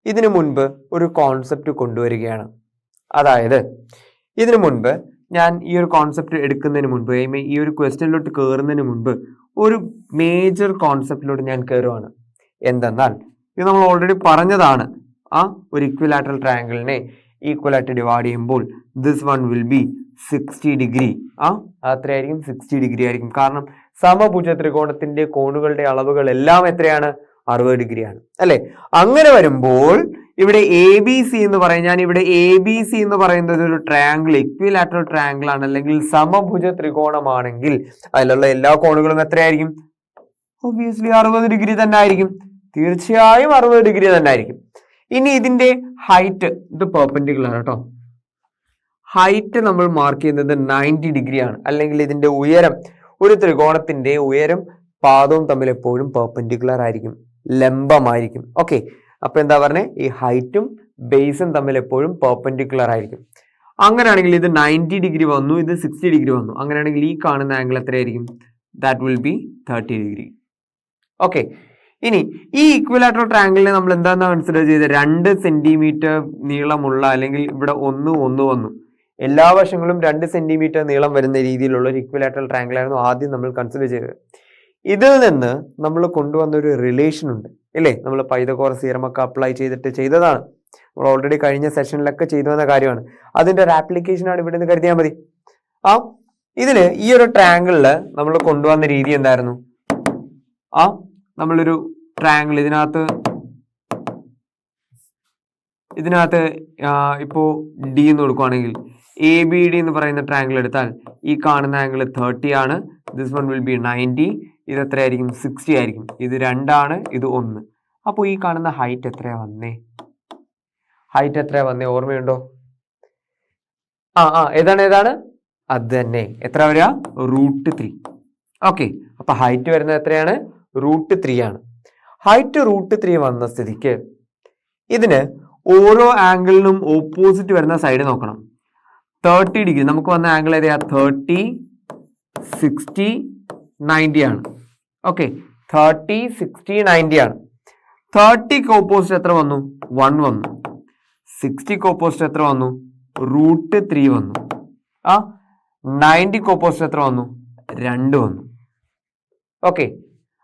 ഇതിനു മുൻപ് ഒരു കോൺസെപ്റ്റ് കൊണ്ടുവരികയാണ്. അതായത് ഇതിനു മുൻപ് ഞാൻ ഈ ഒരു കോൺസെപ്റ്റ് എടുക്കുന്നതിന് മുൻപ്, ഈ ഒരു ക്വസ്റ്റ്യനിലോട്ട് കയറുന്നതിന് മുൻപ് ഒരു മേജർ കോൺസെപ്റ്റിലോട്ട് ഞാൻ കയറുവാണ്. എന്തെന്നാൽ ഇത് നമ്മൾ ഓൾറെഡി പറഞ്ഞതാണ്. ഒരു ഇക്വിലാറ്ററൽ ട്രയാങ്കിളിനെ ഈക്വലായിട്ട് ഡിവൈഡ് ചെയ്യുമ്പോൾ this one will be 60 degree. അത്രയായിരിക്കും, 60 ഡിഗ്രി ആയിരിക്കും. കാരണം സമഭുജ ത്രികോണത്തിന്റെ കോണുകളുടെ അളവുകൾ എല്ലാം എത്രയാണ്? 60 ഡിഗ്രിയാണ് അല്ലെ? അങ്ങനെ വരുമ്പോൾ ഇവിടെ ABC എന്ന് പറയും, ഞാൻ ഇവിടെ ABC എന്ന് പറയുന്നത് ഒരു ട്രയാങ്കിൾ, ഇക്വിലാറ്ററൽ ട്രയാങ്കിൾ ആണ്, അല്ലെങ്കിൽ സമഭുജ ത്രികോണമാണെങ്കിൽ അതിലുള്ള എല്ലാ കോണുകളും എത്രയായിരിക്കും? ഒബ്വിയസ്ലി 60 ഡിഗ്രി തന്നെ ആയിരിക്കും. തീർച്ചയായും 60 ഡിഗ്രി തന്നെ ആയിരിക്കും. ഇനി ഇതിന്റെ ഹൈറ്റ്, ഇത് പെർപെൻഡിക്കുലർ കേട്ടോ, ഹൈറ്റ് നമ്മൾ മാർക്ക് ചെയ്യുന്നത് 90 ഡിഗ്രി ആണ്. അല്ലെങ്കിൽ ഇതിന്റെ ഉയരം, ഒരു ത്രികോണത്തിന്റെ ഉയരം പാദവും തമ്മിൽ എപ്പോഴും പെർപെൻഡിക്കുലർ ആയിരിക്കും, ലംബമായിരിക്കും. ഓക്കെ, അപ്പൊ എന്താ പറഞ്ഞേ? ഈ ഹൈറ്റും ബേസും തമ്മിൽ എപ്പോഴും പെർപെൻഡിക്കുലർ ആയിരിക്കും. അങ്ങനെയാണെങ്കിൽ ഇത് 90 ഡിഗ്രി വന്നു, ഇത് 60 ഡിഗ്രി വന്നു. അങ്ങനെയാണെങ്കിൽ ഈ കാണുന്ന ആംഗിൾ എത്രയായിരിക്കും? That will be 30 degree. Okay, ഇനി ഈ ഇക്വിലാറ്ററൽ ട്രയാങ്കിളിനെ നമ്മൾ എന്താണെന്ന് കൺസിഡർ ചെയ്തത് 2 സെന്റിമീറ്റർ നീളമുള്ള, അല്ലെങ്കിൽ ഇവിടെ 1 എല്ലാ വശങ്ങളും 2 സെന്റിമീറ്റർ നീളം വരുന്ന രീതിയിലുള്ള ഒരു ഇക്വിലാറ്ററൽ ട്രയാങ്കിൾ ആയിരുന്നു ആദ്യം നമ്മൾ കൺസിഡർ ചെയ്തത്. ഇതിൽ നിന്ന് നമ്മൾ കൊണ്ടുവന്ന ഒരു റിലേഷൻ ഉണ്ട് അല്ലേ, നമ്മൾ പൈതഗോറസ് തിയറം ഒക്കെ അപ്ലൈ ചെയ്തതാണ്. നമ്മൾ ഓൾറെഡി കഴിഞ്ഞ സെഷനിലൊക്കെ ചെയ്തു വന്ന കാര്യമാണ്. അതിന്റെ ഒരു ആപ്ലിക്കേഷൻ ആണ് ഇവിടെ നിന്ന് കരുതിയാൽ മതി. ഇതില് ഈ ഒരു ട്രയാങ്കിളില് നമ്മൾ കൊണ്ടുവന്ന രീതി എന്തായിരുന്നു? നമ്മളൊരു ട്രയാങ്കിൾ ഇതിനകത്ത് ഇപ്പോ ഡി എന്ന് കൊടുക്കുവാണെങ്കിൽ ABD എന്ന് പറയുന്ന ട്രയാങ്കിൾ എടുത്താൽ ഈ കാണുന്ന ആംഗിൾ 30 ആണ്. This one will B 90. ഇത് എത്രയായിരിക്കും? 60 ആയിരിക്കും. ഇത് 2 ആണ്, ഇത് 1. അപ്പോൾ ഈ കാണുന്ന ഹൈറ്റ് എത്രയാ വന്നേ? ഓർമ്മയുണ്ടോ? ഏതാണ്? അത് തന്നെ. എത്ര വരിക? √3. ഓക്കെ, അപ്പൊ ഹൈറ്റ് വരുന്നത് എത്രയാണ്? √3 ആണ്. ഹൈറ്റ് √3 വന്ന സ്ഥിതിക്ക് ഇതിന് ഓരോ ആംഗിളിനും ഓപ്പോസിറ്റ് വരുന്ന സൈഡ് നോക്കണം. 30 ഡിഗ്രി നമുക്ക് വന്ന ആംഗിൾ ഏതാ? 30, 60, 90 ആണ്. ഓക്കെ, 30, 60, 90 ആണ്. 30ക്ക് ഓപ്പോസിറ്റ് എത്ര വന്നു? 1 വന്നു. 60ക്ക് ഓപ്പോസിറ്റ് എത്ര വന്നു? √3 വന്നു. 90ക്ക് ഓപ്പോസിറ്റ് എത്ര വന്നു? 2 വന്നു. ഓക്കെ,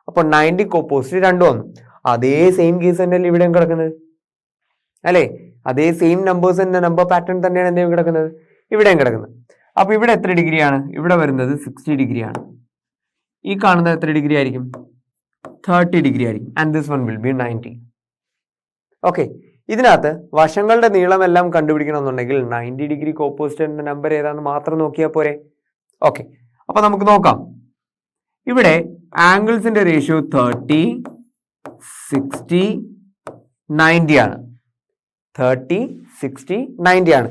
അപ്പൊ 90ക്ക് ഓപ്പോസിറ്റ് 2 വന്നു. അതേ സെയിം കേസ് തന്നെയല്ലേ ഇവിടെയും കിടക്കുന്നത് അല്ലേ? അതേ സെയിം നമ്പേഴ്സ് തന്നെ, നമ്പർ പാറ്റേൺ തന്നെയാണ് എന്തെങ്കിലും കിടക്കുന്നത്, ഇവിടെയും കിടക്കുന്നത്. അപ്പൊ ഇവിടെ എത്ര ഡിഗ്രിയാണ്? ഇവിടെ വരുന്നത് 60 ഡിഗ്രിയാണ്. ഈ കാണുന്നത് എത്ര ഡിഗ്രി ആയിരിക്കും? 30 ഡിഗ്രി ആയിരിക്കും. And this one will B 90. Okay, ഇതിനകത്ത് വശങ്ങളുടെ നീളമെല്ലാം കണ്ടുപിടിക്കണമെന്നുണ്ടെങ്കിൽ 90 ഡിഗ്രിക്ക് ഓപ്പോസിറ്റ് എന്ന നമ്പർ ഏതാണെന്ന് മാത്രം നോക്കിയാൽ പോരെ. ഓക്കെ, അപ്പൊ നമുക്ക് നോക്കാം. ഇവിടെ ആംഗിൾസിന്റെ റേഷ്യോ 30, 60, 90 ആണ്. 30, 60, 90 ആണ്.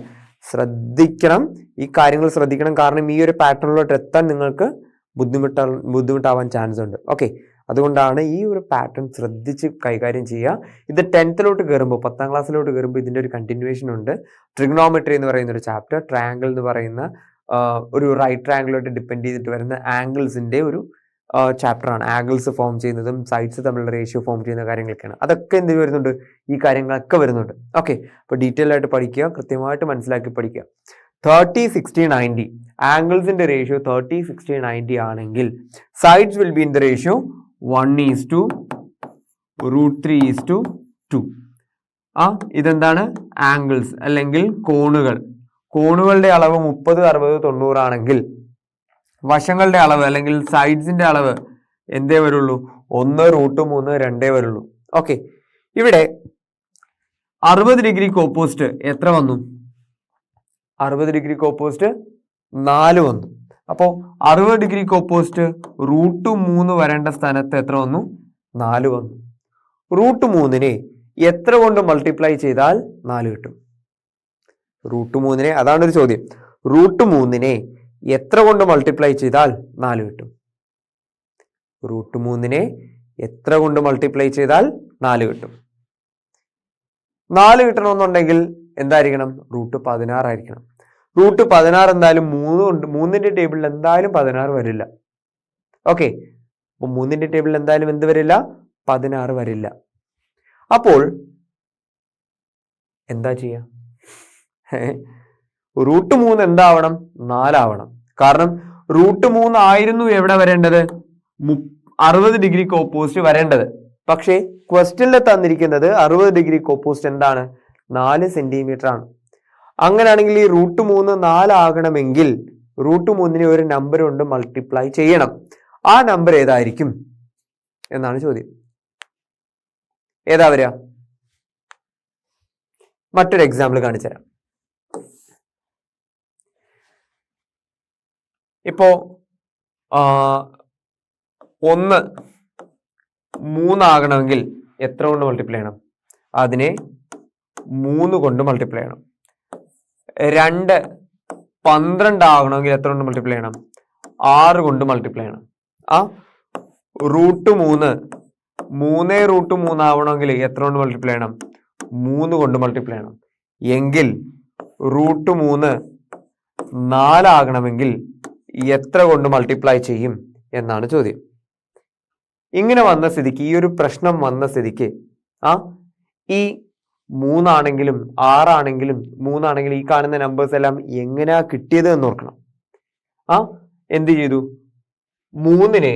ശ്രദ്ധിക്കണം, ഈ കാര്യങ്ങൾ ശ്രദ്ധിക്കണം. കാരണം ഈ ഒരു പാറ്റേണിലോട്ട് എത്താൻ നിങ്ങൾക്ക് ബുദ്ധിമുട്ടാവാൻ ചാൻസ് ഉണ്ട്. ഓക്കെ, അതുകൊണ്ടാണ് ഈ ഒരു പാറ്റേൺ ശ്രദ്ധിച്ച് കൈകാര്യം ചെയ്യുക. ഇത് 10th കയറുമ്പോൾ, 10ാം ക്ലാസ്സിലോട്ട് കയറുമ്പോൾ ഇതിന്റെ ഒരു കണ്ടിന്യൂവേഷൻ ഉണ്ട്. ട്രിഗ്നോമെട്രി എന്ന് പറയുന്ന ഒരു ചാപ്റ്റർ, ട്രയാങ്കിൾ എന്ന് പറയുന്ന ഒരു റൈറ്റ് ട്രയാങ്കിളോട്ട് ഡിപ്പെൻഡ് ചെയ്തിട്ട് വരുന്ന ആംഗിൾസിന്റെ ഒരു ചാപ്റ്റർ ആണ്. ആംഗിൾസ് ഫോം ചെയ്യുന്നതും സൈഡ്സ് തമ്മിലുള്ള റേഷ്യോ ഫോം ചെയ്യുന്ന കാര്യങ്ങളൊക്കെയാണ്. അതൊക്കെ എന്ത് വരുന്നുണ്ട്? ഈ കാര്യങ്ങളൊക്കെ വരുന്നുണ്ട്. ഓക്കെ, അപ്പോൾ ഡീറ്റെയിൽ ആയിട്ട് പഠിക്കുക, കൃത്യമായിട്ട് മനസ്സിലാക്കി പഠിക്കുക. 30, 60, 90 ആംഗിൾസിന്റെ റേഷ്യോ 30, 60, 90 ആണെങ്കിൽ sides will be in the ratio 1:√3:2. ഇതെന്താണ്? ആംഗിൾസ് അല്ലെങ്കിൽ കോണുകൾ. കോണുകളുടെ അളവ് 30, 60, 90 ആണെങ്കിൽ വശങ്ങളുടെ അളവ് അല്ലെങ്കിൽ സൈഡ്സിന്റെ അളവ് എന്തേ വരുള്ളൂ? 1√3, 2 വരുള്ളൂ. ഓക്കെ, ഇവിടെ 60 ഡിഗ്രിക്ക് ഓപ്പോസിറ്റ് എത്ര വന്നു? 60 ഡിഗ്രിക്ക് ഓപ്പോസിറ്റ് 4 വന്നു. അപ്പോൾ 60 ഡിഗ്രിക്ക് ഓപ്പോസിറ്റ് √3 വരേണ്ട സ്ഥാനത്ത് എത്ര വന്നു? 4 വന്നു. √3നെ എത്ര കൊണ്ട് മൾട്ടിപ്ലൈ ചെയ്താൽ 4 കിട്ടും? √3നെ, അതാണ് ഒരു ചോദ്യം. √3നെ എത്ര കൊണ്ട് മൾട്ടിപ്ലൈ ചെയ്താൽ 4 കിട്ടും? √3നെ എത്ര കൊണ്ട് മൾട്ടിപ്ലൈ ചെയ്താൽ 4 കിട്ടും? 4 കിട്ടണമെന്നുണ്ടെങ്കിൽ എന്തായിരിക്കണം? √16 ആയിരിക്കണം. √16 എന്തായാലും 3ന്റെ ടേബിളിൽ എന്തായാലും 16 വരില്ല. ഓക്കെ, അപ്പൊ 3ന്റെ ടേബിളിൽ എന്തായാലും എന്ത് വരില്ല? 16 വരില്ല. അപ്പോൾ എന്താ ചെയ്യാ? √3 എന്താവണം? 4 ആവണം. കാരണം √3 ആയിരുന്നു എവിടെ വരേണ്ടത്? 60 ഡിഗ്രിക്ക് ഓപ്പോസിറ്റ് വരേണ്ടത്. പക്ഷേ ക്വസ്റ്റ്യനിൽ തന്നിരിക്കുന്നത് 60 ഡിഗ്രിക്ക് ഓപ്പോസിറ്റ് എന്താണ്? 4 സെന്റിമീറ്റർ ആണ്. അങ്ങനെയാണെങ്കിൽ ഈ √3 4 ആകണമെങ്കിൽ √3നെ ഒരു നമ്പർ കൊണ്ട് മൾട്ടിപ്ലൈ ചെയ്യണം. ആ നമ്പർ ഏതായിരിക്കും എന്നാണ് ചോദ്യം. ഏതാ വരിക? മറ്റൊരു എക്സാമ്പിൾ കാണിച്ചു തരാം. ഇപ്പോ 1 3 ആകണമെങ്കിൽ എത്ര കൊണ്ട് മൾട്ടിപ്ലൈ ചെയ്യണം? അതിനെ 3 കൊണ്ട് മൾട്ടിപ്ലൈ ചെയ്യണം. 2 12 ആകണമെങ്കിൽ എത്ര കൊണ്ട് മൾട്ടിപ്ലൈ ചെയ്യണം? 6 കൊണ്ട് മൾട്ടിപ്ലൈ ചെയ്യണം. √3 3√3 ആവണമെങ്കിൽ എത്ര കൊണ്ട് മൾട്ടിപ്ലൈ ചെയ്യണം? 3 കൊണ്ട് മൾട്ടിപ്ലൈ ചെയ്യണം. എങ്കിൽ √3 4 ആകണമെങ്കിൽ എത്ര കൊണ്ട് മൾട്ടിപ്ലൈ ചെയ്യും എന്നാണ് ചോദ്യം. ഇങ്ങനെ വന്ന സ്ഥിതിക്ക്, ഈ ഒരു പ്രശ്നം വന്ന സ്ഥിതിക്ക് ഈ 3 ആണെങ്കിലും 6 ആണെങ്കിലും 3 ആണെങ്കിലും ഈ കാണുന്ന നമ്പേഴ്സ് എല്ലാം എങ്ങനെയാ കിട്ടിയത് എന്ന് ഓർക്കണം. എന്ത് ചെയ്തു? 3നെ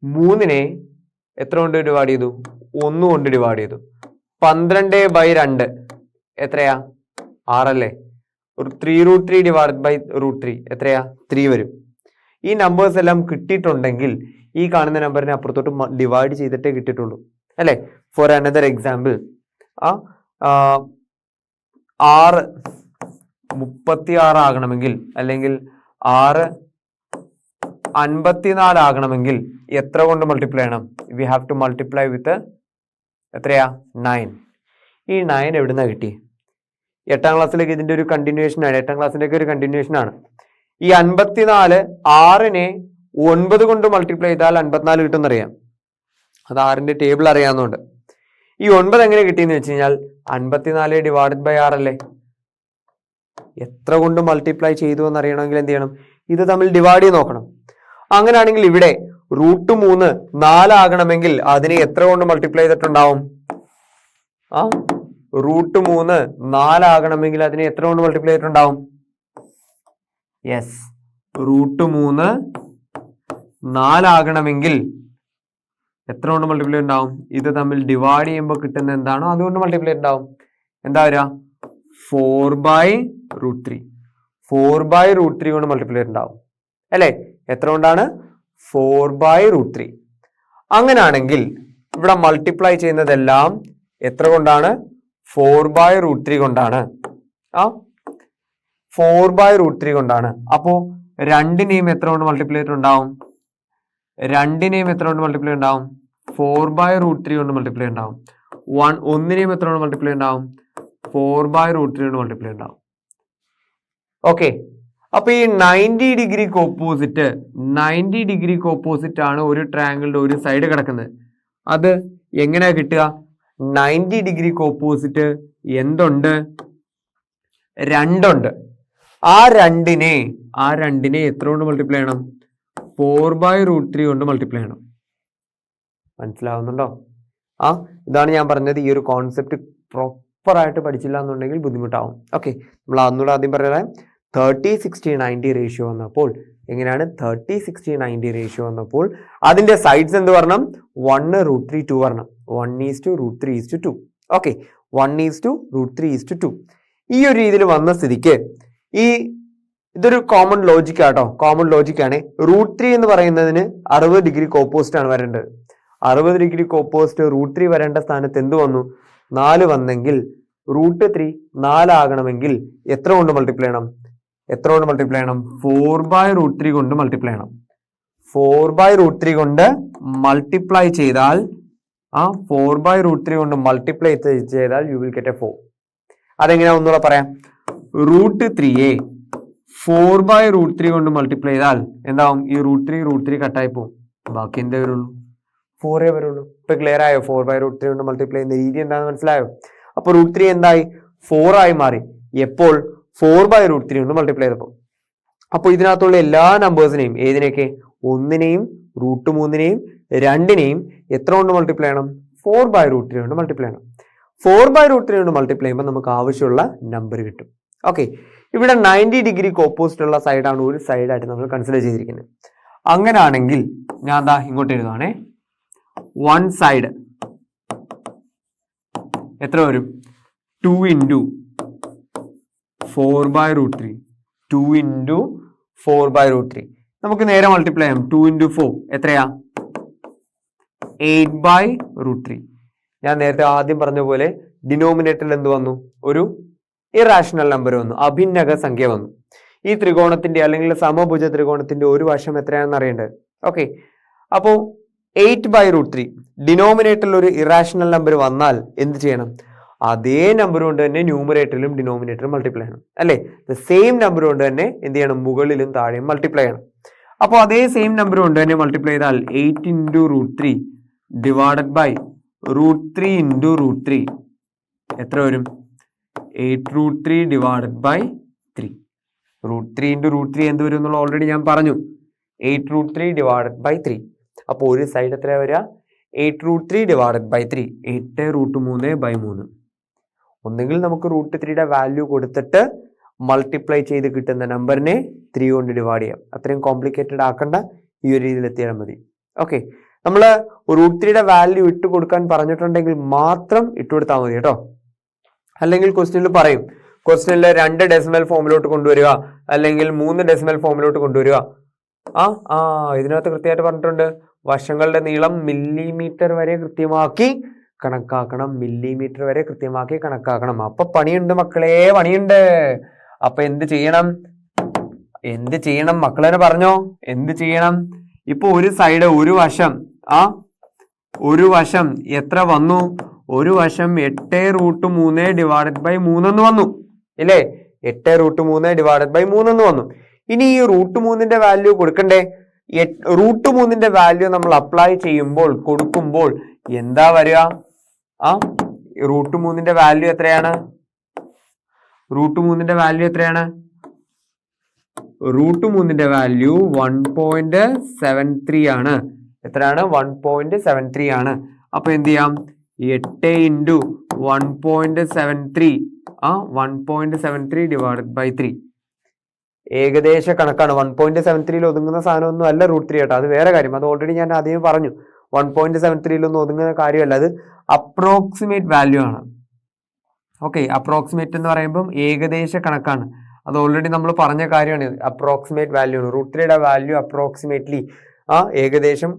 3നെ എത്ര കൊണ്ട് ഡിവൈഡ് ചെയ്തു? 1 കൊണ്ട് ഡിവൈഡ് ചെയ്തു. 12/2 എത്രയാ? 6 അല്ലേ? 3√3 ഡിവൈഡ് ബൈ √3 എത്രയാ? 3 വരും. ഈ നമ്പേഴ്സ് എല്ലാം കിട്ടിയിട്ടുണ്ടെങ്കിൽ ഈ കാണുന്ന നമ്പറിനെ അപ്പുറത്തോട്ട് ഡിവൈഡ് ചെയ്തിട്ടേ കിട്ടിയിട്ടുള്ളൂ അല്ലേ? ഫോർ അനദർ എക്സാമ്പിൾ, 6 36 ആകണമെങ്കിൽ, അല്ലെങ്കിൽ 6 54 ആകണമെങ്കിൽ എത്ര കൊണ്ട് മൾട്ടിപ്ലൈ ചെയ്യണം? We have to multiply with എത്രയാ? 9. ഈ 9 എവിടുന്നാ കിട്ടി? 8ാം ക്ലാസ്സിലേക്ക് ഇതിന്റെ ഒരു കണ്ടിന്യൂഷൻ ആണ്. 8ാം ക്ലാസ്സിലേക്ക് ഒരു കണ്ടിന്യൂഷൻ ആണ്. ഈ 54 6നെ 9 കൊണ്ട് മൾട്ടിപ്ലൈ ചെയ്താൽ 54 കിട്ടുമെന്നറിയാം. അത് 6ന്റെ ടേബിൾ അറിയാവുന്നതുകൊണ്ട്. ഈ 9 എങ്ങനെ കിട്ടിയെന്ന് വെച്ച് കഴിഞ്ഞാൽ 54 ഡിവൈഡഡ് ബൈ 6 അല്ലേ? എത്ര കൊണ്ട് മൾട്ടിപ്ലൈ ചെയ്തു എന്നറിയണമെങ്കിൽ എന്ത് ചെയ്യണം? ഇത് തമ്മിൽ ഡിവൈഡ് ചെയ്ത് നോക്കണം. അങ്ങനെയാണെങ്കിൽ ഇവിടെ √3 4 ആകണമെങ്കിൽ അതിനെ എത്ര കൊണ്ട് മൾട്ടിപ്ലൈ ചെയ്തിട്ടുണ്ടാവും? √3 4 ആകണമെങ്കിൽ അതിനെ എത്ര കൊണ്ട് മൾട്ടിപ്ലൈ ചെയ്തിട്ടുണ്ടാവും? യെസ്, √3 4 ആകണമെങ്കിൽ എത്ര കൊണ്ട് മൾട്ടിപ്ലൈ ഉണ്ടാവും? ഇത് തമ്മിൽ ഡിവൈഡ് ചെയ്യുമ്പോൾ കിട്ടുന്ന എന്താണോ അതുകൊണ്ട് മൾട്ടിപ്ലൈ ഉണ്ടാവും. എന്താ വരിക? 4/√3. 4/√3 കൊണ്ട് മൾട്ടിപ്ലൈ ഉണ്ടാവും അല്ലേ? എത്ര കൊണ്ടാണ്? 4/√3. അങ്ങനാണെങ്കിൽ ഇവിടെ മൾട്ടിപ്ലൈ ചെയ്യുന്നതെല്ലാം എത്ര കൊണ്ടാണ്? 4/√3 കൊണ്ടാണ്. 4/√3 കൊണ്ടാണ്. അപ്പോ 2നെയും എത്ര കൊണ്ട് മൾട്ടിപ്ലൈ ചെയ്തിട്ടുണ്ടാവും? 2നെയും എത്ര കൊണ്ട് മൾട്ടിപ്ലൈ ഉണ്ടാവും? 4/√3 കൊണ്ട് മൾട്ടിപ്ലൈ ഉണ്ടാവും. 1നെയും എത്ര കൊണ്ട് മൾട്ടിപ്ലൈ ഉണ്ടാവും? 4/√3 കൊണ്ട് മൾട്ടിപ്ലൈ ഉണ്ടാവും. ഓക്കെ, അപ്പൊ ഈ 90 ഡിഗ്രിക്ക് ഓപ്പോസിറ്റ് ആണ് ഒരു ട്രയാങ്കിളിന്റെ ഒരു സൈഡ് കിടക്കുന്നത്. അത് എങ്ങനെയാ കിട്ടുക? 90 ഡിഗ്രിക്ക് ഓപ്പോസിറ്റ് എന്തുണ്ട്? 2 ഉണ്ട്. ആ രണ്ടിനെ എത്ര കൊണ്ട് മൾട്ടിപ്ലൈ ചെയ്യണം? 4/√3 കൊണ്ട് മൾട്ടിപ്ലൈ ചെയ്യണം. മനസ്സിലാവുന്നുണ്ടോ? ഇതാണ് ഞാൻ പറഞ്ഞത്. ഈ ഒരു കോൺസെപ്റ്റ് പ്രോപ്പർ ആയിട്ട് പഠിച്ചില്ല എന്നുണ്ടെങ്കിൽ ബുദ്ധിമുട്ടാവും. ഓക്കെ, നമ്മൾ അന്നൂടെ ആദ്യം പറഞ്ഞത് 30-60-90 റേഷ്യോ വന്നപ്പോൾ എങ്ങനെയാണ്? 30-60-90 റേഷ്യോ വന്നപ്പോൾ അതിന്റെ സൈഡ്സ് എന്ത് വരണം? 1/√3 വരണം. 1:√3:2. ഓക്കെ, 1:√3:2. ഈ ഒരു രീതിയിൽ വന്ന സ്ഥിതിക്ക് ഇതൊരു കോമൺ ലോജിക് ആട്ടോ. കോമൺ ലോജിക് ആണ്. √3 എന്ന് പറയുന്നതിന് 60 ഡിഗ്രിക്ക് ഓപ്പോസിറ്റ് ആണ് വരേണ്ടത്. 60 ഡിഗ്രിക്ക് ഓപ്പോസിറ്റ് √3 വരേണ്ട സ്ഥാനത്ത് എന്ത് വന്നു? 4 വന്നെങ്കിൽ √3 4 ആകണമെങ്കിൽ എത്ര കൊണ്ട് മൾട്ടിപ്ലൈ ചെയ്യണം? 4/√3 കൊണ്ട് മൾട്ടിപ്ലൈ ചെയ്യണം. 4/√3 കൊണ്ട് മൾട്ടിപ്ലൈ ചെയ്താൽ 4/√3 കൊണ്ട് മൾട്ടിപ്ലൈ ചെയ്താൽ യു വിൽ ഗെറ്റ് എ 4. അതെങ്ങനെയാ ഒന്നുകൂടെ പറയാം. √3യെ 4/√3 കൊണ്ട് മൾട്ടിപ്ലൈ ചെയ്താൽ എന്താവും? ഈ √3 കട്ടായി പോകും. ബാക്കി എന്തേ വരുള്ളൂ? 4 വരുള്ളൂ. ഇപ്പൊ ക്ലിയർ ആയോ? 4/√3 കൊണ്ട് മൾട്ടിപ്ലൈ ചെയ്യുന്ന രീതി എന്താണെന്ന് മനസ്സിലായോ? അപ്പൊ √3 എന്തായി? 4 ആയി മാറി. എപ്പോൾ? 4/√3 കൊണ്ട് മൾട്ടിപ്ലൈ ചെയ്തപ്പോൾ. അപ്പോൾ ഇതിനകത്തുള്ള എല്ലാ നമ്പേഴ്സിനെയും, ഏതിനെയൊക്കെ? 1നെയും √3നെയും 2നെയും എത്ര കൊണ്ട് മൾട്ടിപ്ലൈ ചെയ്യണം? 4/√3 കൊണ്ട് മൾട്ടിപ്ലൈ ചെയ്യണം. 4/√3 കൊണ്ട് മൾട്ടിപ്ലൈ ചെയ്യുമ്പോൾ നമുക്ക് ആവശ്യമുള്ള നമ്പർ കിട്ടും. ഓക്കെ, ഇവിടെ 90 ഡിഗ്രിക്ക് ഓപ്പോസിറ്റ് ഉള്ള സൈഡാണ് ഒരു സൈഡായിട്ട് നമ്മൾ കൺസിഡർ ചെയ്തിരിക്കുന്നത്. അങ്ങനാണെങ്കിൽ ഞാൻ ഇങ്ങോട്ട് എഴുതുവാണേ. 1 സൈഡ് എത്ര വരും? 2 × 4/√3. 2 × 4/√3. നമുക്ക് നേരെ മൾട്ടിപ്ലൈ ചെയ്യാം. 2 × 4 എത്രയാ? 8/√3. ഞാൻ നേരത്തെ ആദ്യം പറഞ്ഞ പോലെ ഡിനോമിനേറ്ററിൽ എന്ത് വന്നു? ഒരു ഇറാഷണൽ നമ്പർ വന്നു, അഭിന്നക സംഖ്യ വന്നു. ഈ ത്രികോണത്തിന്റെ അല്ലെങ്കിൽ സമഭുജ ത്രികോണത്തിന്റെ ഒരു വശം എത്രയാണെന്ന് അറിയേണ്ടത്. ഓക്കെ, അപ്പോൾ 8/√3 ഡിനോമിനേറ്ററിൽ ഒരു ഇറാഷണൽ നമ്പർ വന്നാൽ എന്ത് ചെയ്യണം? അതേ നമ്പർ കൊണ്ട് തന്നെ ന്യൂമറേറ്ററിലും ഡിനോമിനേറ്ററും മൾട്ടിപ്ലൈ ചെയ്യണം അല്ലേ? സെയിം നമ്പർ കൊണ്ട് തന്നെ എന്ത് ചെയ്യണം? മുകളിലും താഴെയും മൾട്ടിപ്ലൈ ചെയ്യണം. അപ്പോൾ അതേ സെയിം നമ്പർ കൊണ്ട് തന്നെ മൾട്ടിപ്ലൈ ചെയ്താൽ 8 ഇൻറ്റു √3 ഡിവൈഡഡ് ബൈ √3 ഇൻറ്റു √3 എത്ര വരും? 8√3 ഡിവൈഡഡ് ബൈ 3. √3 ഇൻറ്റു √3 എന്ത് വരും എന്നുള്ള ഓൾറെഡി ഞാൻ പറഞ്ഞു. 8√3 ഡിവൈഡഡ് ബൈ 3. അപ്പോൾ ഒരു സൈഡ് എത്രയാണ് വരിക? 8√3 ഡിവൈഡഡ് ബൈ 3. 8√3/3. ഒന്നുകിൽ നമുക്ക് √3യുടെ വാല്യൂ കൊടുത്തിട്ട് മൾട്ടിപ്ലൈ ചെയ്ത് കിട്ടുന്ന നമ്പറിനെ 3 കൊണ്ട് ഡിവൈഡ് ചെയ്യാം. അത്രയും കോംപ്ലിക്കേറ്റഡ് ആക്കണ്ട, ഈ ഒരു രീതിയിൽ എത്തിയാൽ മതി. ഓക്കെ, നമ്മൾ √3യുടെ വാല്യൂ ഇട്ട് കൊടുക്കാൻ പറഞ്ഞിട്ടുണ്ടെങ്കിൽ മാത്രം ഇട്ട് കൊടുത്താൽ മതി കേട്ടോ. അല്ലെങ്കിൽ ക്വസ്റ്റ്യനിൽ പറയും, ക്വസ്റ്റ്യനിൽ 2 ഡെസിമൽ ഫോമിലോട്ട് കൊണ്ടുവരിക, അല്ലെങ്കിൽ 3 ഡെസിമൽ ഫോമിലോട്ട് കൊണ്ടുവരിക. ഇതിനകത്ത് കൃത്യമായിട്ട് പറഞ്ഞിട്ടുണ്ട്, വശങ്ങളുടെ നീളം മില്ലിമീറ്റർ വരെ കൃത്യമാക്കി കണക്കാക്കണം. മില്ലിമീറ്റർ വരെ കൃത്യമാക്കി കണക്കാക്കണം. അപ്പൊ പണിയുണ്ട് മക്കളെ, പണിയുണ്ട്. അപ്പൊ എന്ത് ചെയ്യണം? മക്കളെ പറഞ്ഞോ, എന്ത് ചെയ്യണം? ഇപ്പൊ ഒരു സൈഡ്, ഒരു വശം എത്ര വന്നു? ഒരു വശം 8√3 ഡിവൈഡഡ് ബൈ 3 എന്ന് വന്നു ഇല്ലേ? 8√3 ഡിവൈഡഡ് ബൈ 3 എന്ന് വന്നു. ഇനി ഈ √3ന്റെ വാല്യൂ കൊടുക്കണ്ടേ? √3ന്റെ വാല്യൂ നമ്മൾ അപ്ലൈ ചെയ്യുമ്പോൾ, കൊടുക്കുമ്പോൾ എന്താ വരിക? √3ന്റെ വാല്യൂ എത്രയാണ്? √3ന്റെ വാല്യൂ 1.73 ആണ്. എത്രയാണ്? 1.73 ആണ്. അപ്പൊ എന്ത് ചെയ്യാം? 8 ഇൻറ്റു 1.73 1.73 ഡിവൈഡഡ് ബൈ 3. ഏകദേശ കണക്കാണ്. 1.73 ഒതുങ്ങുന്ന സാധനമൊന്നും അല്ല √3 കേട്ടോ, അത് വേറെ കാര്യം. അത് ഓൾറെഡി ഞാൻ ആദ്യം പറഞ്ഞു. 1.73 ഒതുങ്ങുന്ന കാര്യമല്ല, അത് അപ്രോക്സിമേറ്റ് വാല്യൂ ആണ്. ഓക്കെ, അപ്രോക്സിമേറ്റ് എന്ന് പറയുമ്പം ഏകദേശ കണക്കാണ്. അത് ഓൾറെഡി നമ്മൾ പറഞ്ഞ കാര്യമാണ്. അപ്രോക്സിമേറ്റ് വാല്യൂ ആണ്. √3യുടെ വാല്യൂ അപ്രോക്സിമേറ്റ്ലി ഏകദേശം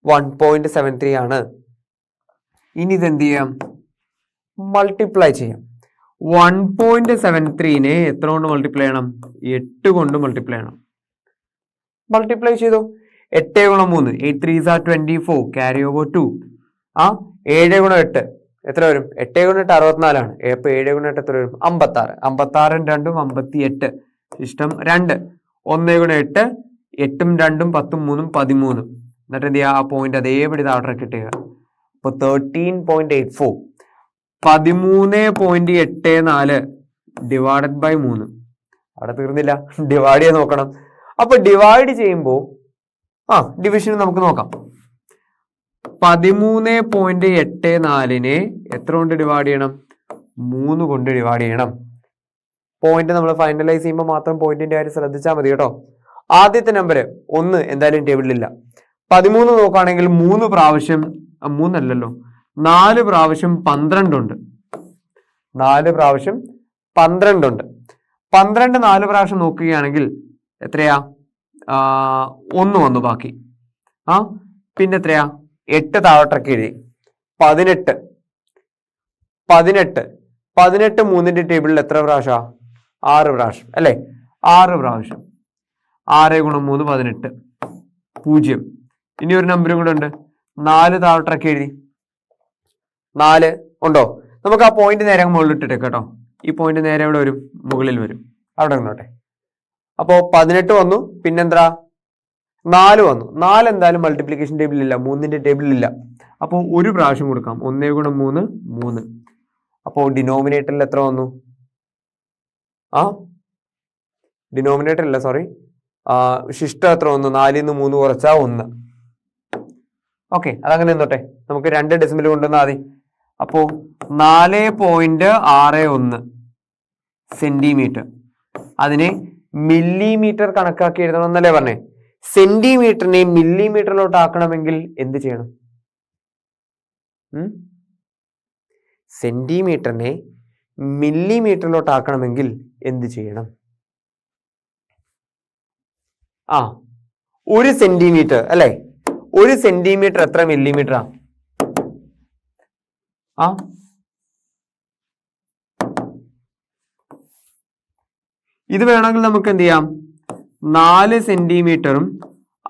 1.73 ആണ്. ഇനി ഇതെന്ത് ചെയ്യാം? മൾട്ടിപ്ലൈ ചെയ്യാം. 1.73നെ എത്ര കൊണ്ട് മൾട്ടിപ്ലൈ ചെയ്യണം? 8 കൊണ്ട് മൾട്ടിപ്ലൈ ചെയ്യണം. മൾട്ടിപ്ലൈ ചെയ്തു. 8 ഗുണം 3, 8 3s are 24, ക്യാരി ഓവർ 2. 7 ഗുണം 8 എത്ര വരും? 8 ഗുണം 8 64 ആണ്. അപ്പൊ 7 ഗുണം 8 എത്ര വരും? 56. 56 2 58 ഇഷ്ടം 2. 1 ഗുണം 8, 8 2 10 3 13. എന്നിട്ട് എന്ത് ചെയ്യുക? ആ പോയിന്റ് അതേപടി താഴെ കിട്ടുക. അപ്പൊ 13.84 13.84 ഡിവൈഡഡ് ബൈ 3. അവിടെ തീർന്നില്ല, ഡിവൈഡ് ചെയ്ത് നോക്കണം. അപ്പൊ ഡിവൈഡ് ചെയ്യുമ്പോൾ ഡിവിഷൻ നമുക്ക് നോക്കാം. 13.84നെ എത്ര കൊണ്ട് ഡിവൈഡ് ചെയ്യണം? 3 കൊണ്ട് ഡിവൈഡ് ചെയ്യണം. പോയിന്റ് നമ്മൾ ഫൈനലൈസ് ചെയ്യുമ്പോൾ മാത്രം പോയിന്റിന്റെ കാര്യം ശ്രദ്ധിച്ചാൽ മതി കേട്ടോ. ആദ്യത്തെ നമ്പർ 1 എന്തായാലും ടേബിളിലില്ല. 13 നോക്കുകയാണെങ്കിൽ 3 പ്രാവശ്യം 3 അല്ലല്ലോ, 4 പ്രാവശ്യം 12 ഉണ്ട്. 4 പ്രാവശ്യം 12 ഉണ്ട്. 12 4 പ്രാവശ്യം നോക്കുകയാണെങ്കിൽ എത്രയാ? 1 വന്നു ബാക്കി. പിന്നെ എത്രയാ? 8 താഴോട്ടൊക്കെ എഴുതി. 18 3ന്റെ ടേബിളിൽ എത്ര പ്രാവശ്യം? 6 പ്രാവശ്യം അല്ലേ? 6 പ്രാവശ്യം. 6 ഗുണം 3 18 0. ഇനി ഒരു നമ്പറും കൂടെ ഉണ്ട്. 4 താഴോട്ടൊക്കെ എഴുതി. 4 ഉണ്ടോ? നമുക്ക് ആ പോയിന്റ് നേരെ മുകളിൽ ഇട്ടിട്ടേ കേട്ടോ. ഈ പോയിന്റ് നേരെ എവിടെ വരും? മുകളിൽ വരും. അവിടെ നിന്നോട്ടെ. അപ്പോ 18 വന്നു. പിന്നെന്താ? 4 വന്നു. 4 എന്തായാലും മൾട്ടിപ്ലിക്കേഷൻ ടേബിളിലില്ല, 3ന്റെ ടേബിളിലില്ല. അപ്പോൾ ഒരു പ്രാവശ്യം കൊടുക്കാം. 1 ഗുണം 3 3. അപ്പോൾ ഡിനോമിനേറ്ററിൽ എത്ര വന്നു? ഡിനോമിനേറ്റർ അല്ല, സോറി, ശിഷ്ടം എത്ര വന്നു? 4ൽ നിന്ന് 3 കുറച്ചാ 1. ഓക്കെ, അതങ്ങനെ നിന്നോട്ടെ. നമുക്ക് 2 ഡെസിമൽ കൊണ്ടുവന്നാൽ മതി. അപ്പോ 4.61 സെന്റിമീറ്റർ. അതിനെ മില്ലിമീറ്റർ കണക്കാക്കി എഴുതണം എന്നല്ലേ പറഞ്ഞേ? സെന്റിമീറ്ററിനെ മില്ലിമീറ്ററിലോട്ട് ആക്കണമെങ്കിൽ എന്ത് ചെയ്യണം? സെന്റിമീറ്ററിനെ മില്ലിമീറ്ററിലോട്ട് ആക്കണമെങ്കിൽ എന്ത് ചെയ്യണം? 1 സെന്റിമീറ്റർ അല്ലെ? 1 സെന്റിമീറ്റർ എത്ര മില്ലിമീറ്ററാ? ഇത് വേണമെങ്കിൽ നമുക്ക് എന്ത് ചെയ്യാം? 4 സെന്റിമീറ്ററും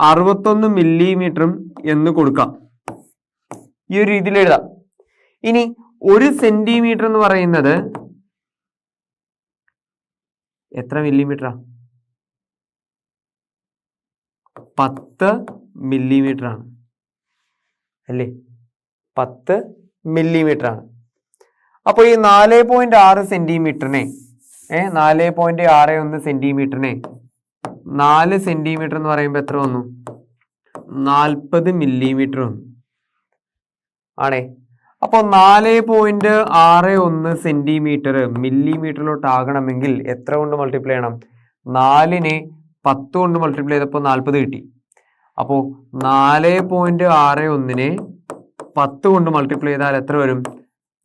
61 മില്ലിമീറ്ററും എന്ന് കൊടുക്കാം. ഈ ഒരു രീതിയിൽ എഴുതാം. ഇനി 1 സെന്റിമീറ്റർ എന്ന് പറയുന്നത് എത്ര മില്ലിമീറ്ററാ? 10 മില്ലിമീറ്റർ ആണ് അല്ലേ? 10 മില്ലിമീറ്റർ ആണ്. അപ്പോൾ ഈ 4.6 സെന്റിമീറ്ററിനെ 4.61 സെന്റിമീറ്ററിനെ 4 സെന്റിമീറ്റർ എന്ന് പറയുമ്പോൾ എത്ര വന്നു? 40 മില്ലിമീറ്റർ വന്നു ആണേ. അപ്പോൾ 4.61 സെന്റിമീറ്റർ മില്ലിമീറ്ററിലോട്ട് ആകണമെങ്കിൽ എത്ര കൊണ്ട് മൾട്ടിപ്ലൈ ചെയ്യണം? 4നെ 10 കൊണ്ട് മൾട്ടിപ്ലൈ ചെയ്തപ്പോൾ 40 കിട്ടി. അപ്പോൾ 4.61നെ 10 കൊണ്ട് മൾട്ടിപ്ലൈ ചെയ്താൽ എത്ര വരും?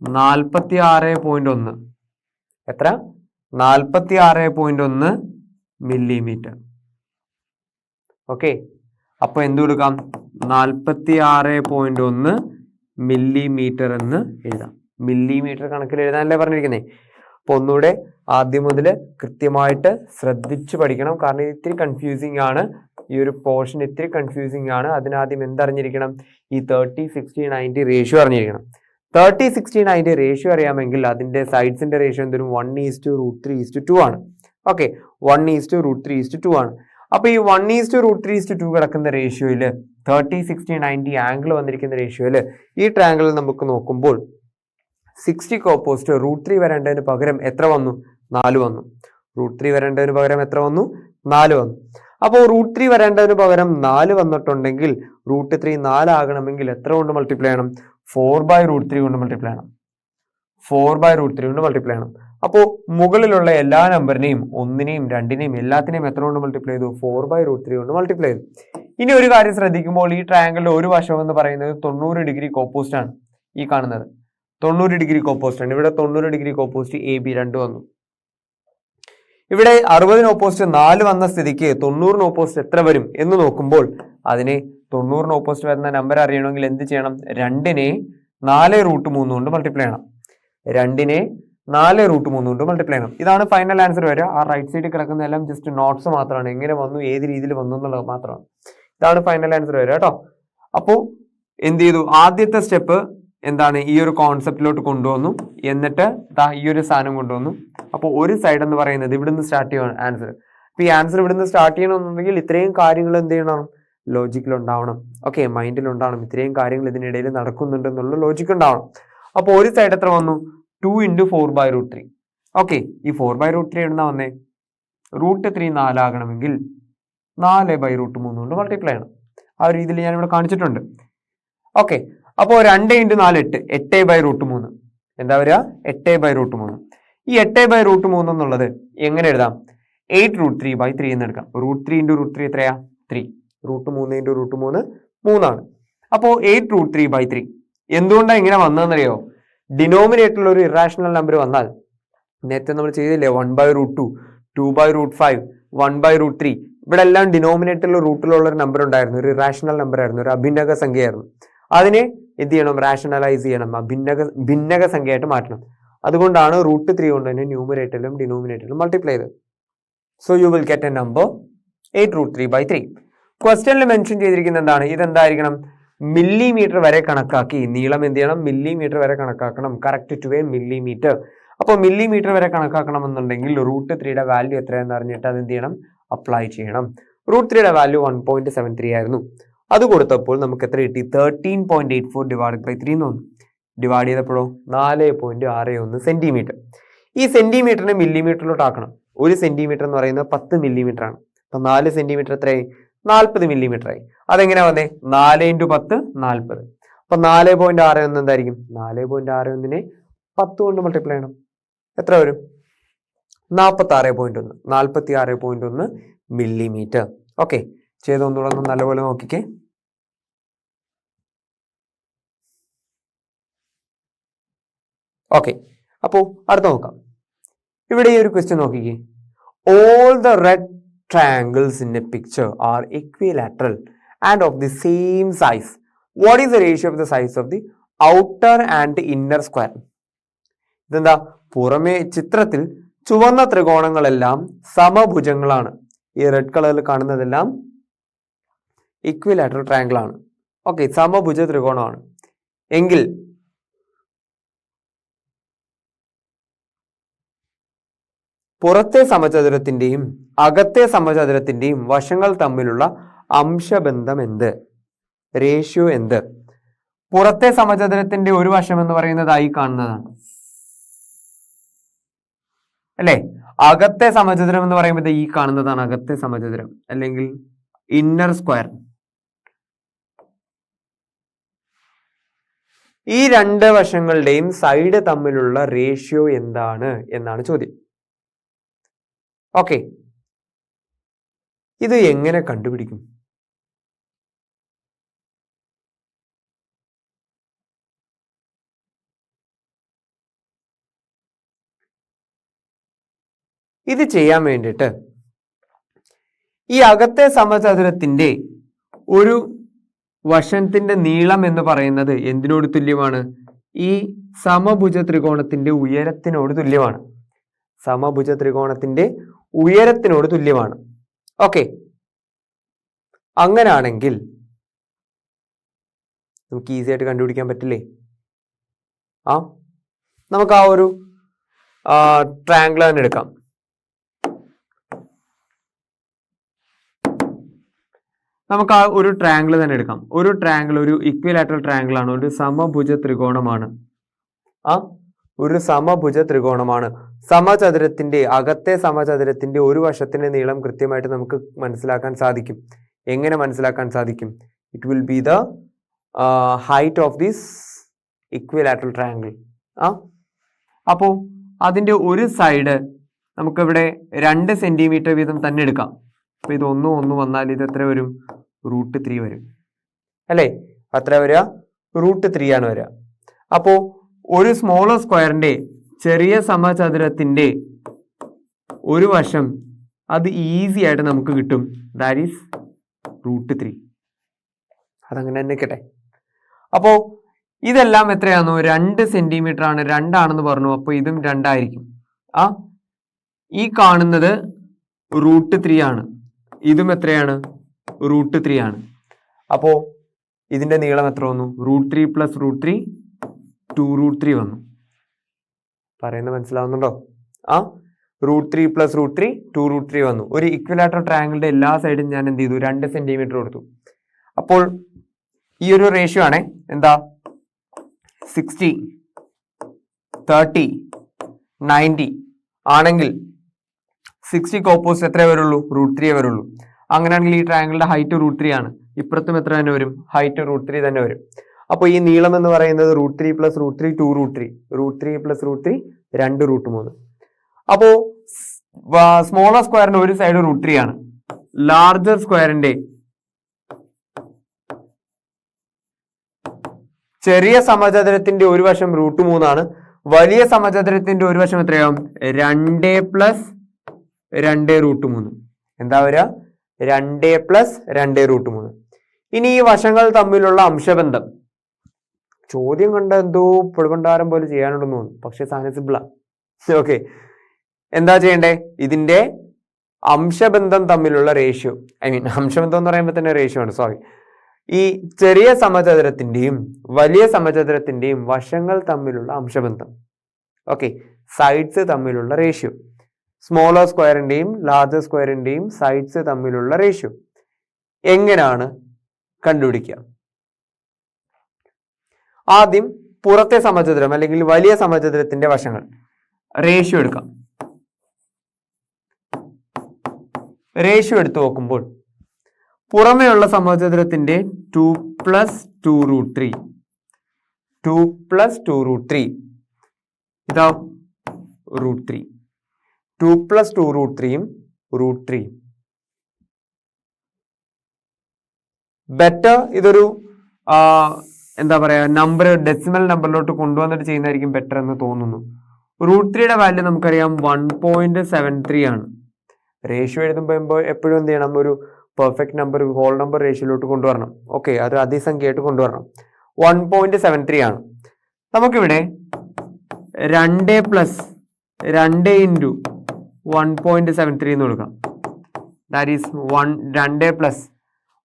46.1. എത്ര? 46.1 മില്ലിമീറ്റർ. ഓക്കെ, അപ്പൊ എന്ത് കൊടുക്കാം? 46.1 മില്ലിമീറ്റർ എന്ന് എഴുതാം. മില്ലിമീറ്റർ കണക്കിൽ എഴുതാനല്ലേ പറഞ്ഞിരിക്കുന്നത്. അപ്പൊ ഒന്നുകൂടെ ആദ്യം മുതൽ കൃത്യമായിട്ട് ശ്രദ്ധിച്ചു പഠിക്കണം. കാരണം ഇത് ഇത്തിരി കൺഫ്യൂസിങ് ആണ്. ഈ ഒരു പോർഷൻ ഇത്തിരി കൺഫ്യൂസിങ് ആണ്. അതിനാദ്യം എന്തറിഞ്ഞിരിക്കണം? ഈ 30-60-90 റേഷ്യോ അറിഞ്ഞിരിക്കണം. 30-60-90 റേഷ്യോ അറിയാമെങ്കിൽ അതിന്റെ സൈഡ്സിന്റെ റേഷ്യോ എന്തൊരു 1:√3:2 ആണ്. ഓക്കെ, 1:√3:2 ആണ്. അപ്പൊ ഈ 1:√3:2 കിടക്കുന്ന റേഷ്യോയില് 30-60-90 ആംഗിൾ വന്നിരിക്കുന്ന റേഷ്യോയില് ഈ ട്രയാംഗിൾ നമുക്ക് നോക്കുമ്പോൾ 60 ഓപ്പോസിറ്റ് √3 വരേണ്ടതിന് പകരം എത്ര വന്നു? 4 വന്നു. √3 വരേണ്ടതിന് പകരം എത്ര വന്നു? 4 വന്നു. അപ്പോൾ √3 വരേണ്ടതിന് പകരം 4 വന്നിട്ടുണ്ടെങ്കിൽ √3 4 ആകണമെങ്കിൽ എത്ര കൊണ്ട് മൾട്ടിപ്ലൈ ചെയ്യണം? 4/√3 കൊണ്ട് മൾട്ടിപ്ലൈ ചെയ്യണം. 4/√3 കൊണ്ട് മൾട്ടിപ്ലൈ ചെയ്യണം. അപ്പോൾ മുകളിലുള്ള എല്ലാ നമ്പറിനെയും 1നെയും 2നെയും എല്ലാത്തിനെയും എത്ര കൊണ്ട് മൾട്ടിപ്ലൈ ചെയ്തു? 4/√3 കൊണ്ട് മൾട്ടിപ്ലൈ ചെയ്തു. ഇനി ഒരു കാര്യം ശ്രദ്ധിക്കുമ്പോൾ ഈ ട്രയാംഗിളിന്റെ ഒരു വശം എന്ന് പറയുന്നത് 90 ഡിഗ്രിക്ക് ഓപ്പോസിറ്റ് ആണ്. ഈ കാണുന്നത് 90 ഡിഗ്രിക്ക് ഓപ്പോസിറ്റ് ആണ്. ഇവിടെ 90 ഡിഗ്രിക്ക് ഓപ്പോസിറ്റ് AB 2 വന്നു. ഇവിടെ 60 ഓപ്പോസിറ്റ് 4 വന്ന സ്ഥിതിക്ക് 90 ഓപ്പോസിറ്റ് എത്ര വരും എന്ന് നോക്കുമ്പോൾ അതിനെ 90 ഓപ്പോസിറ്റ് വരുന്ന നമ്പർ അറിയണമെങ്കിൽ എന്ത് ചെയ്യണം? 2നെ 4√3 കൊണ്ട് മൾട്ടിപ്ലൈ ചെയ്യണം. 2നെ 4√3 കൊണ്ട് മൾട്ടിപ്ലൈ ചെയ്യണം. ഇതാണ് ഫൈനൽ ആൻസർ വരിക. ആ റൈറ്റ് സൈഡിൽ കിടക്കുന്നതെല്ലാം ജസ്റ്റ് നോട്ട്സ് മാത്രമാണ്. എങ്ങനെ വന്നു, ഏത് രീതിയിൽ വന്നു എന്നുള്ളത് മാത്രമാണ്. ഇതാണ് ഫൈനൽ ആൻസർ വരിക കേട്ടോ. അപ്പോൾ എന്ത് ചെയ്തു? ആദ്യത്തെ സ്റ്റെപ്പ് എന്താണ്? ഈ ഒരു കോൺസെപ്റ്റിലോട്ട് കൊണ്ടുവന്നു. എന്നിട്ട് ഈ ഒരു സാധനം കൊണ്ടുവന്നു. അപ്പോൾ ഒരു സൈഡ് എന്ന് പറയുന്നത് ഇവിടുന്ന് സ്റ്റാർട്ട് ചെയ്യണം ആൻസർ. അപ്പൊ ഈ ആൻസർ ഇവിടുന്ന് സ്റ്റാർട്ട് ചെയ്യണമെന്നുണ്ടെങ്കിൽ ഇത്രയും കാര്യങ്ങൾ എന്ത് ചെയ്യണം? ലോജിക്കിൽ ഉണ്ടാവണം. ഓക്കെ, മൈൻഡിൽ ഉണ്ടാവണം. ഇത്രയും കാര്യങ്ങൾ ഇതിനിടയിൽ നടക്കുന്നുണ്ടെന്നുള്ള ലോജിക്ക് ഉണ്ടാവണം. അപ്പോൾ ഒരു സൈഡ് എത്ര വന്നു? 2 × 4/√3. ഓക്കെ, ഈ 4/√3 എവിടുന്നാ വന്നേ? √3 4 ആകണമെങ്കിൽ 4/√3 കൊണ്ട് മൾട്ടിപ്ലൈ ചെയ്യണം. ആ ഒരു രീതിയിൽ ഞാൻ ഇവിടെ കാണിച്ചിട്ടുണ്ട്. ഓക്കെ, അപ്പോൾ 2 × 4 8, 8/√3. എന്താ വരിക? 8/√3. ഈ 8/√3 എന്നുള്ളത് എങ്ങനെ എഴുതാം? 8√3/3 എന്ന് എടുക്കാം. √3 × √3 എത്രയാ? 3. √3 × √3 3 ആണ്. അപ്പോൾ 8√3/3. എന്തുകൊണ്ടാണ് ഇങ്ങനെ വന്നതെന്നറിയോ? ഡിനോമിനേറ്ററിൽ ഒരു ഇറാഷണൽ നമ്പർ വന്നാൽ നേരത്തെ നമ്മൾ ചെയ്തില്ലേ 1/√2, 2/√5, 1/√3. ഇവിടെ എല്ലാം ഡിനോമിനേറ്ററിൽ റൂട്ടിലുള്ള ഒരു നമ്പർ ഉണ്ടായിരുന്നു. ഒരു ഇറാഷണൽ നമ്പർ ആയിരുന്നു, ഒരു അഭിന്നക സംഖ്യയായിരുന്നു. അതിനെ എന്ത് ചെയ്യണം? റാഷണലൈസ് ചെയ്യണം, ഭിന്നക സംഖ്യയായിട്ട് മാറ്റണം. അതുകൊണ്ടാണ് √3 കൊണ്ട് തന്നെ ന്യൂമറേറ്ററിലും ഡിനോമിനേറ്ററിലും മൾട്ടിപ്ലൈ ചെയ്തത്. So you will get a number 8√3/3. ക്വസ്റ്റ്യനിൽ മെൻഷൻ ചെയ്തിരിക്കുന്ന എന്താണ്? ഇതെന്തായിരിക്കണം? മില്ലിമീറ്റർ വരെ കണക്കാക്കി. നീളം എന്ത് ചെയ്യണം? മില്ലിമീറ്റർ വരെ കണക്കാക്കണം. Correct to a millimetre. അപ്പോൾ മില്ലിമീറ്റർ വരെ കണക്കാക്കണം എന്നുണ്ടെങ്കിൽ √3യുടെ വാല്യൂ എത്രയാണെന്ന് അറിഞ്ഞിട്ട് അത് എന്ത് ചെയ്യണം? അപ്ലൈ ചെയ്യണം. √3യുടെ വാല്യൂ 1.73 ആയിരുന്നു. അത് കൊടുത്തപ്പോൾ നമുക്ക് എത്ര കിട്ടി? 13.84 ഡിവൈഡഡ് ബൈ 3 എന്ന് വന്നു. ഡിവൈഡ് ചെയ്തപ്പോഴോ 4.61 സെന്റിമീറ്റർ. ഈ സെന്റിമീറ്ററിനെ മില്ലിമീറ്ററിലോട്ട് ആക്കണം. 1 സെന്റിമീറ്റർ എന്ന് പറയുന്നത് 10 മില്ലിമീറ്റർ ആണ്. അപ്പൊ 4 സെന്റിമീറ്റർ എത്രയായി? 40 മില്ലിമീറ്റർ ആയി. അതെങ്ങനെ വന്നേ? 4 × 10 40. അപ്പൊ 4.61 എന്തായിരിക്കും? 4.61നെ 10 കൊണ്ട് മൾട്ടിപ്ലൈ ചെയ്യണം. എത്ര വരും? 46.1. 46.1 മില്ലിമീറ്റർ. ഓക്കെ, ചെയ്തൊന്നുകൂടെ നല്ലപോലെ നോക്കിക്കേ. ഓക്കെ, അപ്പോൾ അടുത്ത നോക്കാം. ഇവിടെ ഈ ഒരു ക്വസ്റ്റ്യൻ നോക്കിക്കേ. All the red triangles in a picture are equilateral and of the same size. What is the ratio of the size of the outer and inner square? ഇതെന്താ? പുറമേ ചിത്രത്തിൽ ചുവന്ന ത്രികോണങ്ങളെല്ലാം സമഭുജങ്ങളാണ്. ഈ റെഡ് കളറിൽ കാണുന്നതെല്ലാം ഇക്വിലാറ്ററൽ ട്രയാങ്കിൾ ആണ്. Okay, സമഭുജ ത്രികോണമാണ്. എങ്കിൽ പുറത്തെ സമചതുരത്തിന്റെയും അകത്തെ സമചതുരത്തിന്റെയും വശങ്ങൾ തമ്മിലുള്ള അംശബന്ധം എന്ത്? റേഷ്യോ എന്ത്? പുറത്തെ സമചതുരത്തിന്റെ ഒരു വശം എന്ന് പറയുന്നത് ആയി കാണുന്നതാണ് അല്ലെ? അകത്തെ സമചതുരം എന്ന് പറയുമ്പോൾ ഈ കാണുന്നതാണ് അകത്തെ സമചതുരം അല്ലെങ്കിൽ ഇന്നർ സ്ക്വയർ. ഈ രണ്ട് വശങ്ങളുടെയും സൈഡ് തമ്മിലുള്ള റേഷ്യോ എന്താണ് എന്നാണ് ചോദ്യം. ഓക്കെ, ഇത് എങ്ങനെ കണ്ടുപിടിക്കും? ഇത് ചെയ്യാൻ വേണ്ടിയിട്ട് ഈ അകത്തെ സമചതുരത്തിന്റെ ഒരു വശത്തിന്റെ നീളം എന്ന് പറയുന്നത് എന്തിനോട് തുല്യമാണ്? ഈ സമഭുജ ത്രികോണത്തിന്റെ ഉയരത്തിനോട് തുല്യമാണ്. സമഭുജ ത്രികോണത്തിന്റെ ഉയരത്തിനോട് തുല്യമാണ്. ഓക്കെ, അങ്ങനാണെങ്കിൽ നമുക്ക് ഈസി ആയിട്ട് കണ്ടുപിടിക്കാൻ പറ്റില്ലേ? നമുക്ക് ആ ഒരു ട്രയാങ്കിൾ തന്നെ എടുക്കാം. നമുക്ക് ആ ഒരു ട്രയാങ്കിൾ തന്നെ എടുക്കാം. ഒരു ട്രയാങ്കിൾ ഒരു ഇക്വിലാറ്ററൽ ട്രയാങ്കിൾ ആണ്, ഒരു സമഭുജ ത്രികോണമാണ്. ഒരു സമഭുജ ത്രികോണമാണ്. സമചതുരത്തിന്റെ അകത്തെ സമചതുരത്തിന്റെ ഒരു വശത്തിന്റെ നീളം കൃത്യമായിട്ട് നമുക്ക് മനസ്സിലാക്കാൻ സാധിക്കും. എങ്ങനെ മനസ്സിലാക്കാൻ സാധിക്കും? It will be the height of this equilateral triangle. അപ്പോ അതിന്റെ ഒരു സൈഡ് നമുക്കിവിടെ 2 സെന്റിമീറ്റർ വീതം തന്നെ എടുക്കാം. അപ്പൊ ഇത് 1 വന്നാൽ ഇത് എത്ര വരും? √3 വരും അല്ലെ? അത്ര വരിക √3 ആണ് വരിക. അപ്പോ ഒരു സ്മോളർ സ്ക്വയറിന്റെ ചെറിയ സമചതുരത്തിന്റെ ഒരു വശം അത് ഈസി ആയിട്ട് നമുക്ക് കിട്ടും. That is √3. അതങ്ങനെ തന്നെ നിൽക്കട്ടെ. അപ്പോ ഇതെല്ലാം എത്രയാണോ? 2 സെന്റിമീറ്റർ ആണ്. 2 ആണെന്ന് പറഞ്ഞു. അപ്പൊ ഇതും 2 ആയിരിക്കും. ഈ കാണുന്നത് √3 ആണ്. ഇതും എത്രയാണ്? √3 ആണ്. അപ്പോ ഇതിന്റെ നീളം എത്ര വന്നു? √3 + √3 2√3 വന്നു. പറയുന്നത് മനസ്സിലാവുന്നുണ്ടോ? √3 + √3 2√3 വന്നു. ഒരു ഇക്വിലാറ്ററൽ ട്രയാങ്കിളിന്റെ എല്ലാ സൈഡും ഞാൻ എന്ത് ചെയ്തു? 2 സെന്റിമീറ്റർ കൊടുത്തു. അപ്പോൾ ഈ ഒരു റേഷ്യോ ആണ് എന്താ? 60 30 90 ആണെങ്കിൽ 60 ഓപ്പോസിറ്റ് എത്ര വരുള്ളൂ? √3 വരുള്ളൂ. അങ്ങനെയാണെങ്കിൽ ഈ ട്രയാങ്കിളിന്റെ ഹൈറ്റ് √3 ആണ്. ഇപ്പുറത്തും എത്ര തന്നെ വരും? ഹൈറ്റ് √3 തന്നെ വരും. അപ്പോൾ ഈ നീളം എന്ന് പറയുന്നത് √3 + √3 2√3 √3 + √3 2√3. അപ്പോ സ്മോളർ സ്ക്വയറിന്റെ ഒരു സൈഡ് √3 ആണ്. ലാർജർ സ്ക്വയറിന്റെ ചെറിയ സമചതുരത്തിന്റെ ഒരു വശം √3 ആണ്. വലിയ സമചതുരത്തിന്റെ ഒരു വശം എത്രയാവും? 2 + 2√3. എന്താ വരിക? 2 + 2√3. ഇനി ഈ വശങ്ങൾ തമ്മിലുള്ള അംശബന്ധം ചോദ്യം കണ്ട എന്തോ പൊടുപണ്ടാരം പോലെ ചെയ്യാനുണ്ടെന്ന് തോന്നുന്നു. പക്ഷെ സാധനം സിമ്പിളാ. ഓക്കെ, എന്താ ചെയ്യണ്ടേ? ഇതിന്റെ അംശബന്ധം തമ്മിലുള്ള റേഷ്യോ, അംശബന്ധം എന്ന് പറയുമ്പോൾ തന്നെ റേഷ്യോ ആണ്. സോറി, ഈ ചെറിയ സമചതുരത്തിന്റെയും വലിയ സമചതുരത്തിന്റെയും വശങ്ങൾ തമ്മിലുള്ള അംശബന്ധം. ഓക്കെ, സൈഡ്സ് തമ്മിലുള്ള റേഷ്യോ. സ്മോളർ സ്ക്വയറിന്റെയും ലാർജർ സ്ക്വയറിന്റെയും സൈഡ്സ് തമ്മിലുള്ള റേഷ്യോ എങ്ങനെയാണ് കണ്ടുപിടിക്കുക? ആദ്യം പുറത്തെ സമചതുരം അല്ലെങ്കിൽ വലിയ സമചതുരത്തിന്റെ വശങ്ങൾ റേഷ്യോ എടുക്കാം. റേഷ്യോ എടുത്തു നോക്കുമ്പോൾ പുറമേയുള്ള സമചതുരത്തിന്റെ 2 + 2√3 2 + 2√3 ഇതാ √3 2 + 2√3 √3. ബെറ്റർ ഇതൊരു എന്താ പറയാ നമ്പർ ഡെസിമൽ നമ്പറിലോട്ട് കൊണ്ടുവന്നിട്ട് ചെയ്യുന്നതായിരിക്കും ബെറ്റർ എന്ന് തോന്നുന്നു. √3യുടെ വാല്യൂ നമുക്കറിയാം 1.73 ആണ്. റേഷ്യോ എഴുതുമ്പോൾ എപ്പോഴും എന്ത് ചെയ്യണം? ഒരു പെർഫെക്റ്റ് നമ്പർ ഹോൾ നമ്പർ റേഷ്യോയിലോട്ട് കൊണ്ടുവരണം. ഓക്കെ, അത് അതിസംഖ്യയായിട്ട് കൊണ്ടുവരണം. 1.73 ആണ്. നമുക്കിവിടെ 2 + 2 × 1.73 എന്ന് കൊടുക്കാം. ദാറ്റ് ഈസ് 2 +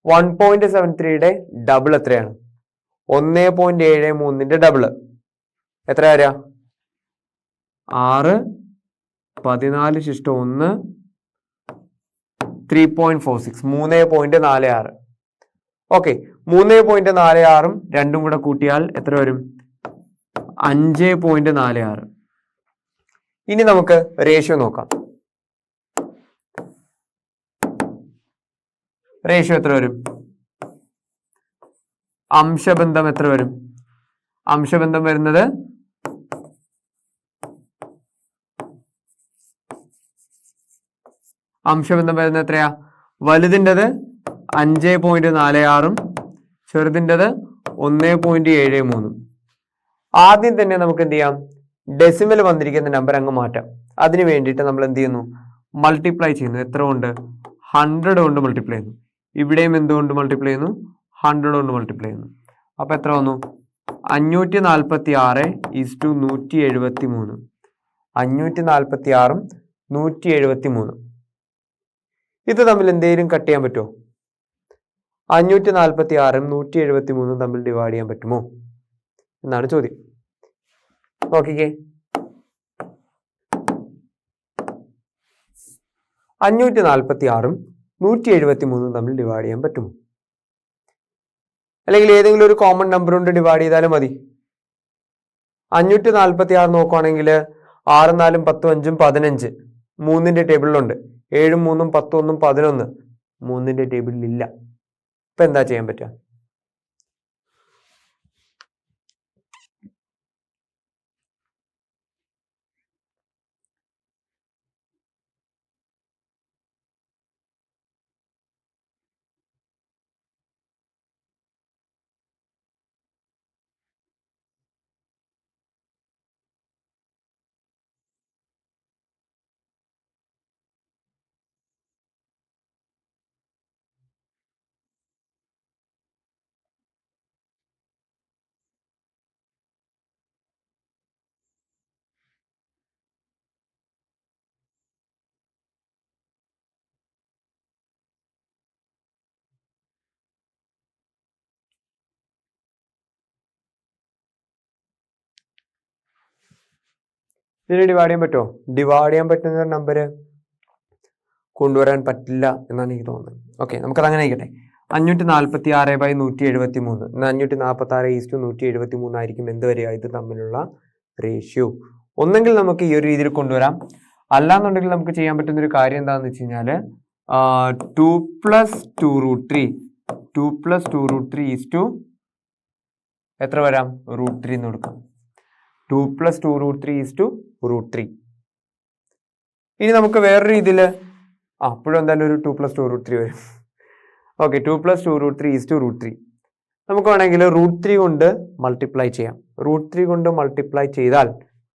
1.73യുടെ ഡബിൾ എത്രയാണ്? 1.73ന്റെ ഡബിൾ എത്ര വരിക? 6 14 1 3.46 3.46. ഓക്കെ, 3.46 രണ്ടും കൂടെ കൂട്ടിയാൽ എത്ര വരും? 5.46. ഇനി നമുക്ക് റേഷ്യോ നോക്കാം. റേഷ്യോ എത്ര വരും? അംശബന്ധം എത്ര വരും? അംശബന്ധം വരുന്നത് എത്രയാ? വലുതിൻ്റെത് 5.46 ചെറുതിൻ്റെത് 1.73. ആദ്യം തന്നെ നമുക്ക് എന്ത് ചെയ്യാം? ഡെസിമൽ വന്നിരിക്കുന്ന നമ്പർ അങ്ങ് മാറ്റാം. അതിന് വേണ്ടിയിട്ട് നമ്മൾ എന്ത് ചെയ്യുന്നു? മൾട്ടിപ്ലൈ ചെയ്യുന്നു. എത്ര കൊണ്ട്? 100 കൊണ്ട് മൾട്ടിപ്ലൈ ചെയ്യുന്നു. ഇവിടെയും എന്തുകൊണ്ട് മൾട്ടിപ്ലൈ ചെയ്യുന്നു? 100 കൊണ്ട് മൾട്ടിപ്ലൈ ചെയ്യുന്നു. അപ്പൊ എത്ര വന്നു? 546 = 173. 546 173. ഇത് തമ്മിൽ എന്തെങ്കിലും കട്ട് ചെയ്യാൻ പറ്റുമോ? 546 173 തമ്മിൽ ഡിവൈഡ് ചെയ്യാൻ പറ്റുമോ എന്നാണ് ചോദ്യം. നോക്കിക്കേ, 546 173 തമ്മിൽ ഡിവൈഡ് ചെയ്യാൻ പറ്റുമോ? അല്ലെങ്കിൽ ഏതെങ്കിലും ഒരു കോമൺ നമ്പർ കൊണ്ട് ഡിവൈഡ് ചെയ്താലും മതി. 546 നോക്കുവാണെങ്കിൽ 6 4 10 5 15 3ന്റെ ടേബിളിലുണ്ട്. 7 3 10 1 11 3ന്റെ ടേബിളിൽ ഇല്ല. ഇപ്പൊ എന്താ ചെയ്യാൻ പറ്റുക? ഇതിന് ഡിവൈഡ് ചെയ്യാൻ പറ്റുമോ? ഡിവൈഡ് ചെയ്യാൻ പറ്റുന്ന നമ്പർ കൊണ്ടുവരാൻ പറ്റില്ല എന്നാണ് എനിക്ക് തോന്നുന്നത്. ഓക്കെ, നമുക്കത് അങ്ങനെ ആയിക്കട്ടെ. 546/173. 546:173 ആയിരിക്കും എന്ത് വരിക? ഇത് തമ്മിലുള്ള റേഷ്യോ. ഒന്നെങ്കിൽ നമുക്ക് ഈ ഒരു രീതിയിൽ കൊണ്ടുവരാം, അല്ലാന്നുണ്ടെങ്കിൽ നമുക്ക് ചെയ്യാൻ പറ്റുന്ന ഒരു കാര്യം എന്താണെന്ന് വെച്ച് കഴിഞ്ഞാൽ 2 + 2√3 2 + 2√3 എത്ര വരാം? √3 എന്ന് കൊടുക്കാം. 2 + 2√3 √3. ഇനി നമുക്ക് വേറൊരു രീതിയിൽ അപ്പോഴും എന്തായാലും ഒരു 2 + 2√3 വരും. ഓക്കെ, 2 + 2√3 √3. നമുക്ക് വേണമെങ്കിൽ √3 കൊണ്ട് മൾട്ടിപ്ലൈ ചെയ്യാം. √3 കൊണ്ട് മൾട്ടിപ്ലൈ ചെയ്താൽ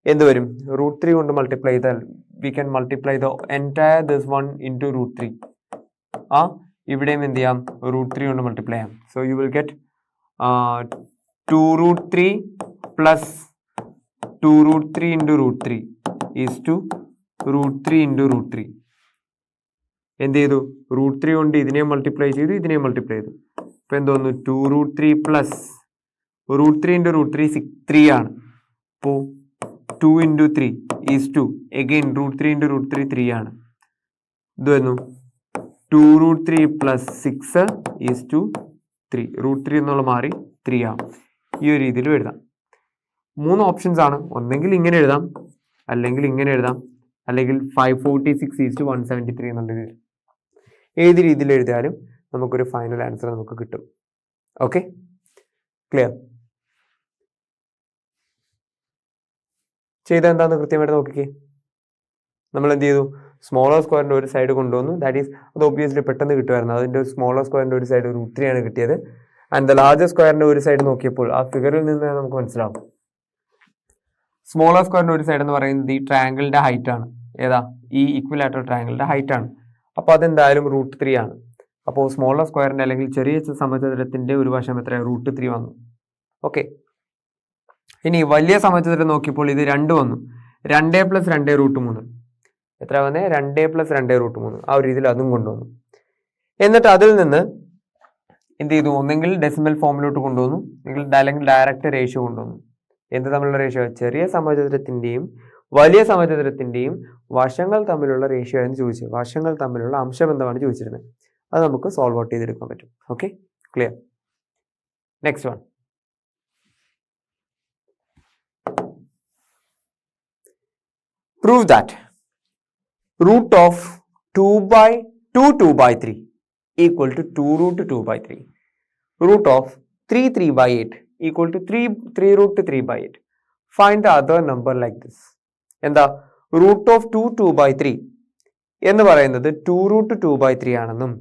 എന്ത് വരും? √3 കൊണ്ട് മൾട്ടിപ്ലൈ ചെയ്താൽ V can multiply the entire this one into √3. ഇവിടെയും എന്ത് ചെയ്യാം? √3 കൊണ്ട് മൾട്ടിപ്ലൈ ചെയ്യാം. So you will get 2√3 + 2√3 × √3 √3 × √3. എന്ത് ചെയ്തു? √3 കൊണ്ട് ഇതിനെ മൾട്ടിപ്ലൈ ചെയ്തു, ഇതിനെ മൾട്ടിപ്ലൈ ചെയ്തു. ഇപ്പൊ എന്ത് തോന്നുന്നു? 2√3 + √3 × √3 3 ആണ്. അപ്പോൾ 2 × 3 again √3 × √3 3 ആണ്. ഇത് വരുന്നു 2√3 + 6 3. √3 എന്നുള്ള മാറി 3 ആണ്. ഈ ഒരു രീതിയിൽ എഴുതാം. 3 ഓപ്ഷൻസ് ആണ്. ഒന്നെങ്കിൽ ഇങ്ങനെ എഴുതാം, അല്ലെങ്കിൽ ഇങ്ങനെ എഴുതാം, അല്ലെങ്കിൽ 546 173 എന്നുള്ള രീതിയിൽ. ഏത് രീതിയിൽ എഴുതിയാലും നമുക്കൊരു ഫൈനൽ ആൻസർ നമുക്ക് കിട്ടും. Okay, clear? ചെയ്ത എന്താന്ന് കൃത്യമായിട്ട് നോക്കിക്കേ. നമ്മൾ എന്ത് ചെയ്തു? സ്മോളർ സ്ക്വയറിന്റെ ഒരു സൈഡ് കൊണ്ടുവന്നു. ദാറ്റ് ഈസ് അത് ഒബ്വിയസ്ലി പെട്ടെന്ന് കിട്ടുമായിരുന്നു. അതിന്റെ സ്മോളർ സ്ക്വയറിന്റെ ഒരു സൈഡ് √3 ആണ് കിട്ടിയത്. ആൻഡ് ദ ലാർജർ സ്ക്വയറിന്റെ ഒരു സൈഡ് നോക്കിയപ്പോൾ ആ ഫിഗറിൽ നിന്ന് നമുക്ക് മനസ്സിലാവും സ്മോളർ സ്ക്വയറിന്റെ ഒരു സൈഡ് എന്ന് പറയുന്നത് ഈ ട്രയാങ്കിളിന്റെ ഹൈറ്റ് ആണ്. ഏതാ? ഈ ഇക്വിലാറ്ററൽ ട്രയാങ്കിളിന്റെ ഹൈറ്റ് ആണ്. അപ്പോൾ അതെന്തായാലും √3 ആണ്. അപ്പോൾ സ്മോളർ സ്ക്വയറിന്റെ അല്ലെങ്കിൽ ചെറിയ സമചതുരത്തിന്റെ ഒരു വശം എത്ര? √3 വന്നു. ഓക്കെ, ഇനി വലിയ സമചതുരം നോക്കിയപ്പോൾ ഇത് 2 വന്നു. 2 + 2 √3 എത്ര വന്നേ? 2 + 2 √3. ആ ഒരു രീതിയിൽ അതും കൊണ്ടുവന്നു. എന്നിട്ട് അതിൽ നിന്ന് എന്ത് ചെയ്തു? ഒന്നെങ്കിൽ ഡെസിമൽ ഫോമിലോട്ട് കൊണ്ടുവന്നു, അല്ലെങ്കിൽ ഡയറക്റ്റ് റേഷ്യോ കൊണ്ടുവന്നു. എന്ത് തമ്മിലുള്ള റേഷ്യോ? ചെറിയ സമചതുരത്തിന്റെയും വലിയ സമചതുരത്തിന്റെയും വശങ്ങൾ തമ്മിലുള്ള റേഷ്യോ ആയിരുന്നു ചോദിച്ചത്. വശങ്ങൾ തമ്മിലുള്ള അംശബന്ധമാണ് ചോദിച്ചിരുന്നത്. അത് നമുക്ക് സോൾവ് ഔട്ട് ചെയ്തെടുക്കാൻ പറ്റും. Okay, clear. Next one. Prove that root of 2/3 equal to 2 root 2/3. Root of 3/8 equal to 3 root 3/8. Find the other number like this. എന്താ root of 2/3 എന്ന് പറയുന്നത് 2 root 2/3 ആണെന്നും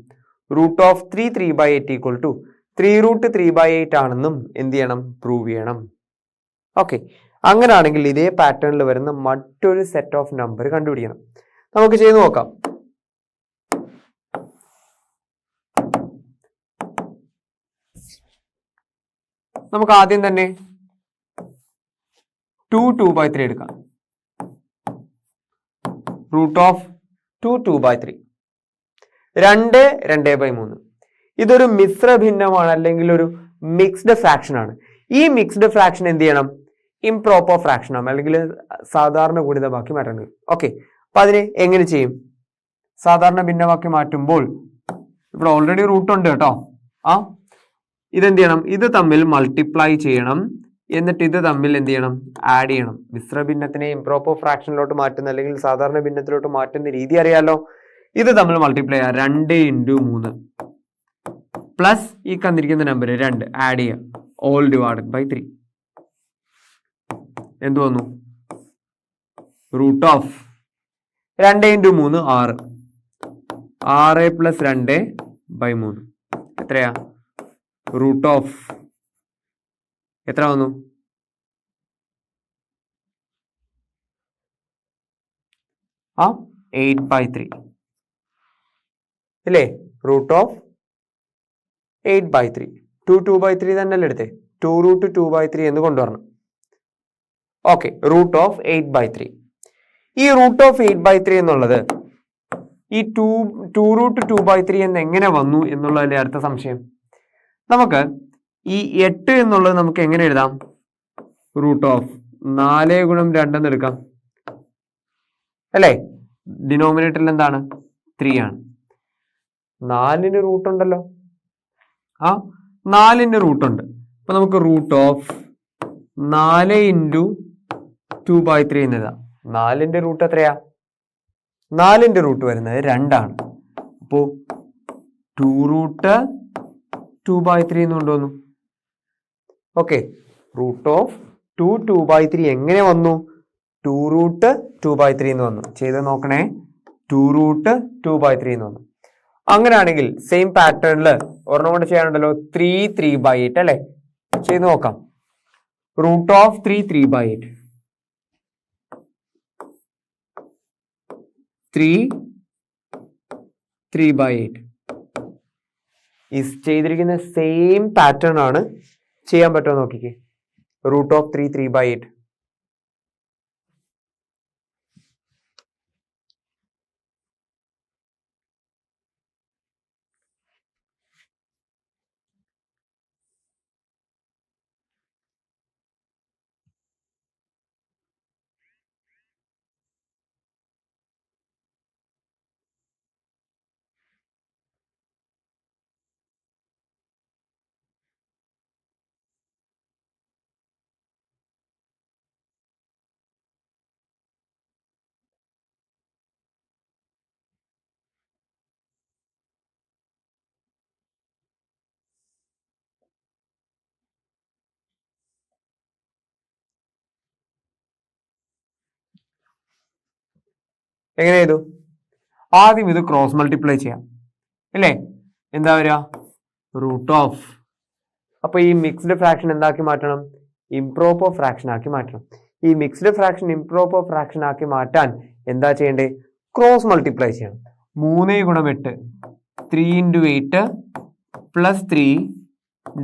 root of 3/8 equal to 3 root 3/8 ആണെന്നും എന്ത് ചെയ്യണം? Prove ചെയ്യണം. Okay, അങ്ങനെയാണെങ്കിൽ ഇതേ പാറ്റേണിൽ വരുന്ന മറ്റൊരു സെറ്റ് ഓഫ് നമ്പർ കണ്ടുപിടിക്കണം. നമുക്ക് ചെയ്ത് നോക്കാം. നമുക്ക് ആദ്യം തന്നെ 2/3 എടുക്കാം. Root of 2/3 2/3. ഇതൊരു മിശ്ര ഭിന്നമാണ്, അല്ലെങ്കിൽ ഒരു മിക്സ്ഡ് ഫ്രാക്ഷൻ ആണ്. ഈ മിക്സ്ഡ് ഫ്രാക്ഷൻ എന്ത് ചെയ്യണം? ഇംപ്രോപ്പർ ഫ്രാക്ഷൻ ആണ്, അല്ലെങ്കിൽ സാധാരണ ഗുണിതമാക്കി മാറ്റണം. ഓക്കെ, അപ്പൊ അതിന് എങ്ങനെ ചെയ്യും? സാധാരണ ഭിന്നമാക്കി മാറ്റുമ്പോൾ ഇവിടെ ഓൾറെഡി റൂട്ട് ഉണ്ട് കേട്ടോ. ഇതെന്ത് ചെയ്യണം? ഇത് തമ്മിൽ മൾട്ടിപ്ലൈ ചെയ്യണം, എന്നിട്ട് ഇത് തമ്മിൽ എന്ത് ചെയ്യണം? ആഡ് ചെയ്യണം. മിശ്ര ഭിന്നത്തിനെ ഇംപ്രോപ്പർ ഫ്രാക്ഷനിലോട്ട് മാറ്റുന്ന, അല്ലെങ്കിൽ സാധാരണ ഭിന്നത്തിലോട്ട് മാറ്റുന്ന രീതി അറിയാലോ. ഇത് തമ്മിൽ മൾട്ടിപ്ലൈ ചെയ്യാം. 2 × 3 പ്ലസ് ഈ തന്നിരിക്കുന്ന നമ്പർ 2 ആഡ് ചെയ്യാം, ഓൾ ഡിവൈഡഡ് ബൈ 3. എന്ത് വന്നു? Root of 2 × 3 6. 6 + 2/3 എത്രയാ? റൂട്ട് ഓഫ് എത്ര വന്നു? 8/3 അല്ലേ? Root of 8/3. 2/3 തന്നെയല്ലേ എടുത്തേ? 2 root 2/3 എന്ന് കൊണ്ടുവരണം. Okay, root of 8/3. ഈ റൂട്ട് ഓഫ് 8/3 എന്നുള്ളത് ഈ 2 root 2/3 എന്ന് എങ്ങനെ വന്നു എന്നുള്ളതല്ലേ അടുത്ത സംശയം. നമുക്ക് ഈ 8 എന്നുള്ളത് നമുക്ക് എങ്ങനെ എഴുതാം? റൂട്ട് ഓഫ് 4 × 2 എന്ന് എടുക്കാം അല്ലേ? ഡിനോമിനേറ്ററിൽ എന്താണ്? 3 ആണ്. 4ന് റൂട്ട് ഉണ്ടല്ലോ. 4ന് റൂട്ട് ഉണ്ട്. അപ്പൊ നമുക്ക് റൂട്ട് ഓഫ് 4 × 2/3 എന്ന് എഴുതാം. 4ന്റെ റൂട്ട് എത്രയാ? 4ന്റെ റൂട്ട് വരുന്നത് 2 ആണ്. അപ്പോ 2 root 2/3 എന്ന് കൊണ്ടുവന്നു. ഓക്കെ, റൂട്ട് ഓഫ് 2/3 എങ്ങനെ വന്നു? 2 root 2/3 എന്ന് വന്നു. ചെയ്ത് നോക്കണേ. 2 root 2/3 എന്ന് വന്നു. അങ്ങനെയാണെങ്കിൽ സെയിം പാറ്റേണിൽ ഒരെണ്ണം കൊണ്ട് ചെയ്യാനുണ്ടല്ലോ. 3/8 അല്ലെ? ചെയ്ത് നോക്കാം. റൂട്ട് ഓഫ് 3/8 3/8 ചെയ്തിരിക്കുന്ന സെയിം പാറ്റേൺ ആണ്. ചെയ്യാൻ പറ്റുമോ നോക്കിക്കേ. റൂട്ട് ഓഫ് 3/8 എങ്ങനെ ചെയ്തു? ആദ്യം ഇത് ക്രോസ് മൾട്ടിപ്ലൈ ചെയ്യാം അല്ലേ? എന്താ വരിക? Root of. അപ്പൊ ഈ മിക്സ്ഡ് ഫ്രാക്ഷൻ എന്താക്കി മാറ്റണം? ഇംപ്രോപ്പർ ഫ്രാക്ഷൻ ആക്കി മാറ്റണം. ഈ മിക്സ്ഡ് ഫ്രാക്ഷൻ ഇംപ്രോപ്പർ ഫ്രാക്ഷൻ ആക്കി മാറ്റാൻ എന്താ ചെയ്യേണ്ടത്? ക്രോസ് മൾട്ടിപ്ലൈ ചെയ്യണം. 3 × 8 3 × 8 പ്ലസ് 3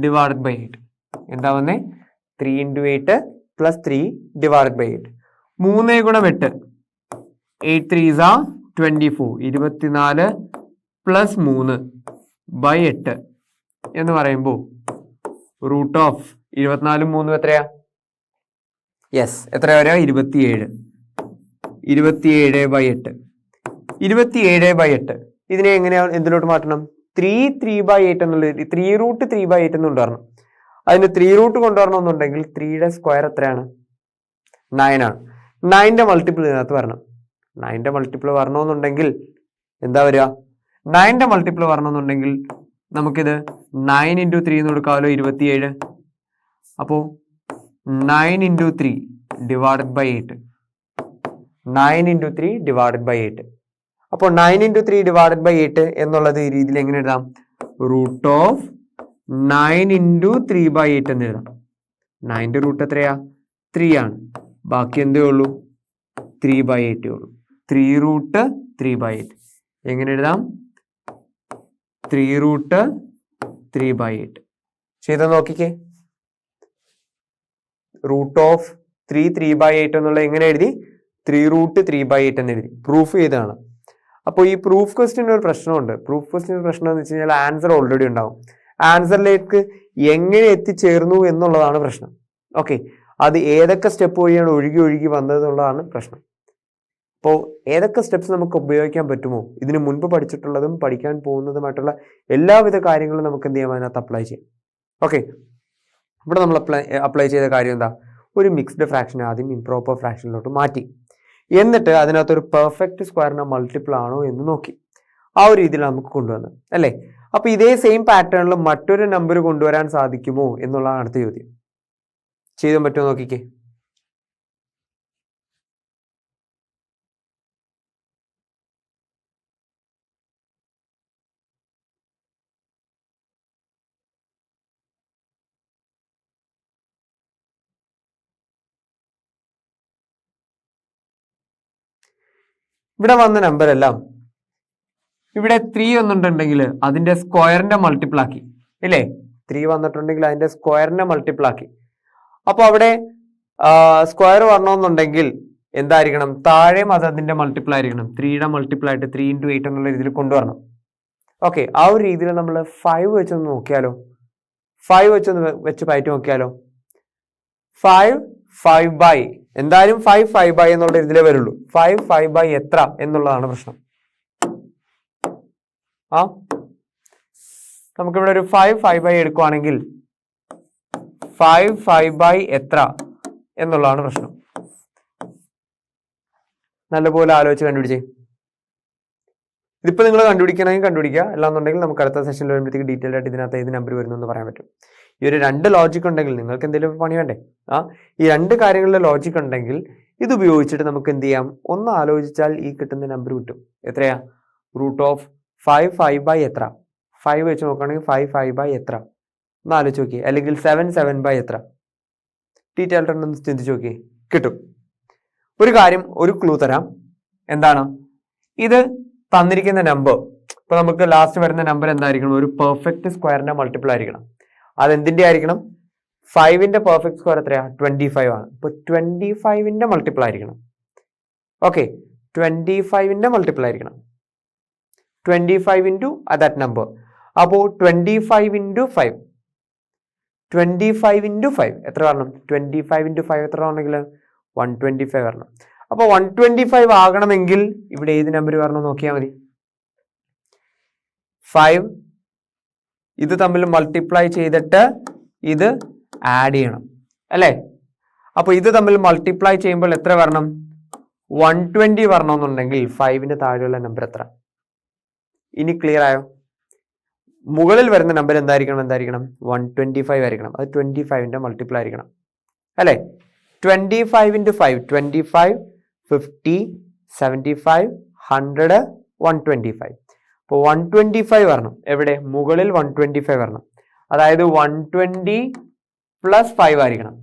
ഡിവൈഡഡ് ബൈ 8. എന്താ വന്നേ? 3 × 8 plus 3 divided by 8. 3 × 8 8 3s are 24. 24 plus 3 by 8 എന്ന് പറയുമ്പോൾ റൂട്ട് ഓഫ് 24 3 എത്രയാ? യെസ്, എത്രയാ വരിക? 27. 27/8. 27/8 ഇതിനെ എങ്ങനെയാണ് എന്തിലോട്ട് മാറ്റണം? 3/8 എന്നുള്ളത് 3√3/8 എന്ന് കൊണ്ടുവരണം. അതിന് 3 കൊണ്ടുവരണമെന്നുണ്ടെങ്കിൽ 3യുടെ സ്ക്വയർ എത്രയാണ്? 9 ആണ്. 9ന്റെ മൾട്ടിപ്പിൾ ഇതിനകത്ത് വരണം. 9ന്റെ മൾട്ടിപ്പിൾ വരണമെന്നുണ്ടെങ്കിൽ എന്താ വരിക? 9ന്റെ മൾട്ടിപ്പിൾ വരണമെന്നുണ്ടെങ്കിൽ നമുക്കിത് 9 × 3 എന്ന് കൊടുക്കാമല്ലോ, 27. അപ്പോൾ 9 × 3 ഡിവൈഡഡ് ബൈ 8. 9 × 3 divided by 8. അപ്പോൾ 9 × 3 ഡിവൈഡഡ് ബൈ 8 എന്നുള്ളത് ഈ രീതിയിൽ എങ്ങനെ എഴുതാം? √9 × 3/8 എന്ന് എഴുതാം. 9ന്റെ റൂട്ട് എത്രയാ? 3 ആണ്. ബാക്കി എന്തേ ഉള്ളൂ? 3/8 ഉള്ളൂ. 3√3/8 എങ്ങനെ എഴുതാം? 3√3/8 ചെയ്ത് നോക്കിക്കേ. √3 എന്നുള്ള എങ്ങനെ എഴുതി? 3√3/8 എന്ന് എഴുതി. പ്രൂഫ് ചെയ്താണ്. അപ്പോൾ ഈ പ്രൂഫ് ക്വസ്റ്റ്യൻ ഒരു പ്രശ്നമുണ്ട്. പ്രൂഫ് ക്വസ്റ്റ്യൻ പ്രശ്നം എന്ന് വെച്ച് കഴിഞ്ഞാൽ ആൻസർ ഓൾറെഡി ഉണ്ടാവും. ആൻസറിലേക്ക് എങ്ങനെ എത്തിച്ചേർന്നു എന്നുള്ളതാണ് പ്രശ്നം. ഓക്കെ, അത് ഏതൊക്കെ സ്റ്റെപ്പ് വഴിയാണ് ഒഴുകി വന്നത് എന്നുള്ളതാണ് പ്രശ്നം. അപ്പോൾ ഏതൊക്കെ സ്റ്റെപ്സ് നമുക്ക് ഉപയോഗിക്കാൻ പറ്റുമോ, ഇതിന് മുൻപ് പഠിച്ചിട്ടുള്ളതും പഠിക്കാൻ പോകുന്നതുമായിട്ടുള്ള എല്ലാവിധ കാര്യങ്ങളും നമുക്ക് എന്ത് ചെയ്യാം? അതിനകത്ത് അപ്ലൈ ചെയ്യാം. ഓക്കെ, ഇവിടെ നമ്മൾ അപ്ലൈ ചെയ്ത കാര്യം എന്താ? ഒരു മിക്സ്ഡ് ഫ്രാക്ഷൻ ആദ്യം ഇംപ്രോപ്പർ ഫ്രാക്ഷനിലോട്ട് മാറ്റി, എന്നിട്ട് അതിനകത്തൊരു പെർഫെക്റ്റ് സ്ക്വയറിന് മൾട്ടിപ്പിൾ ആണോ എന്ന് നോക്കി. ആ ഒരു രീതിയിൽ നമുക്ക് കൊണ്ടുവന്നത് അല്ലേ? അപ്പൊ ഇതേ സെയിം പാറ്റേണിൽ മറ്റൊരു നമ്പർ കൊണ്ടുവരാൻ സാധിക്കുമോ എന്നുള്ളതാണ് അടുത്ത ചോദ്യം. ചെയ്യാൻ പറ്റുമോ നോക്കിക്കേ. ഇവിടെ വന്ന നമ്പർ എല്ലാം ഇവിടെ 3 വന്നിട്ടുണ്ടെങ്കിൽ അതിന്റെ സ്ക്വയറിന്റെ മൾട്ടിപ്പിൾ ആക്കി, ഇല്ലേ? 3 വന്നിട്ടുണ്ടെങ്കിൽ അതിന്റെ സ്ക്വയറിന്റെ മൾട്ടിപ്പിൾ ആക്കി. അപ്പൊ അവിടെ സ്ക്വയർ വരണമെന്നുണ്ടെങ്കിൽ എന്തായിരിക്കണം? താഴെയും അത് അതിന്റെ മൾട്ടിപ്പിൾ ആയിരിക്കണം. 3യുടെ മൾട്ടിപ്പിൾ ആയിട്ട് 3 × 8 എന്നുള്ള രീതിയിൽ കൊണ്ടുവരണം. ഓക്കെ, ആ ഒരു രീതിയിൽ നമ്മൾ 5 വെച്ചൊന്ന് നോക്കിയാലോ? 5 വെച്ച് പയറ്റി നോക്കിയാലോ? 5/5 എന്തായാലും 5/5 എന്നുള്ള രീതിയിലേ വരുള്ളൂ. 5/5 എത്ര എന്നുള്ളതാണ് പ്രശ്നം. നമുക്കിവിടെ ഒരു 5/5 എടുക്കുവാണെങ്കിൽ 5/5 എത്ര എന്നുള്ളതാണ് പ്രശ്നം. നല്ലപോലെ ആലോചിച്ച് കണ്ടുപിടിച്ചേ. ഇതിപ്പോ നിങ്ങൾ കണ്ടുപിടിക്കണമെങ്കിൽ കണ്ടുപിടിക്കുക, അല്ലാന്നുണ്ടെങ്കിൽ നമുക്ക് അടുത്ത സെഷനിൽ വരുമ്പോഴത്തേക്ക് ഡീറ്റെയിൽ ആയിട്ട് ഇതിനകത്ത് ഏത് നമ്പർ വരുന്നു എന്ന് പറയാൻ പറ്റും. ഈ ഒരു 2 ലോജിക് ഉണ്ടെങ്കിൽ നിങ്ങൾക്ക് എന്തെങ്കിലും പണി വേണ്ടേ? ഈ 2 കാര്യങ്ങളുടെ ലോജിക് ഉണ്ടെങ്കിൽ ഇത് ഉപയോഗിച്ചിട്ട് നമുക്ക് എന്ത് ചെയ്യാം? ഒന്ന് ആലോചിച്ചാൽ ഈ കിട്ടുന്ന നമ്പർ കിട്ടും. എത്രയാ? √5/5 എത്ര? 5 വെച്ച് നോക്കുകയാണെങ്കിൽ 5/5 എത്ര ഒന്ന് ആലോചിച്ച് നോക്കിയേ. അല്ലെങ്കിൽ 7/7 എത്ര? ഡീറ്റെയിൽ ആയിട്ടൊന്ന് ചിന്തിച്ച് നോക്കിയേ, കിട്ടും. ഒരു കാര്യം, ഒരു ക്ലൂ തരാം. എന്താണ് ഇത്? തന്നിരിക്കുന്ന നമ്പർ, ഇപ്പൊ നമുക്ക് ലാസ്റ്റ് വരുന്ന നമ്പർ എന്തായിരിക്കണം? ഒരു പെർഫെക്റ്റ് സ്ക്വയറിന്റെ മൾട്ടിപ്പിൾ ആയിരിക്കണം. അതെന്തിന്റെ ആയിരിക്കണം? 5ന്റെ പെർഫെക്റ്റ് സ്ക്വയർ എത്രയാ? 25 ആണ്. ഇപ്പൊ 25ന്റെ മൾട്ടിപ്പിൾ ആയിരിക്കണം. ഓക്കെ, 25ന്റെ മൾട്ടിപ്പിൾ ആയിരിക്കണം. 25 ഇൻറ്റു ദാറ്റ് നമ്പർ. അപ്പോൾ 25 × 5 25 × 5 എത്ര വരണം? 25 × 5 എത്ര ആണെങ്കിൽ 125 വരണം. അപ്പൊ 125 ആകണമെങ്കിൽ ഇവിടെ ഏത് നമ്പർ വരണം നോക്കിയാൽ മതി. 5 ഇത് തമ്മിൽ മൾട്ടിപ്ലൈ ചെയ്തിട്ട് ഇത് ആഡ് ചെയ്യണം, അല്ലേ? അപ്പൊ ഇത് തമ്മിൽ മൾട്ടിപ്ലൈ ചെയ്യുമ്പോൾ എത്ര വരണം? 120 വരണമെന്നുണ്ടെങ്കിൽ 5ന് താഴെയുള്ള നമ്പർ എത്ര? ഇനി ക്ലിയർ ആയോ? മുകളിൽ വരുന്ന നമ്പർ എന്തായിരിക്കണം? 125 ആയിരിക്കണം. അത് 25ന്റെ മൾട്ടിപ്പിൾ ആയിരിക്കണം, അല്ലേ? 25 × 5 25 50 75 100 125. അപ്പോൾ 125 വരണം. എവിടെ? മുകളിൽ 125 വരണം. അതായത് 120 + 5 ആയിരിക്കണം.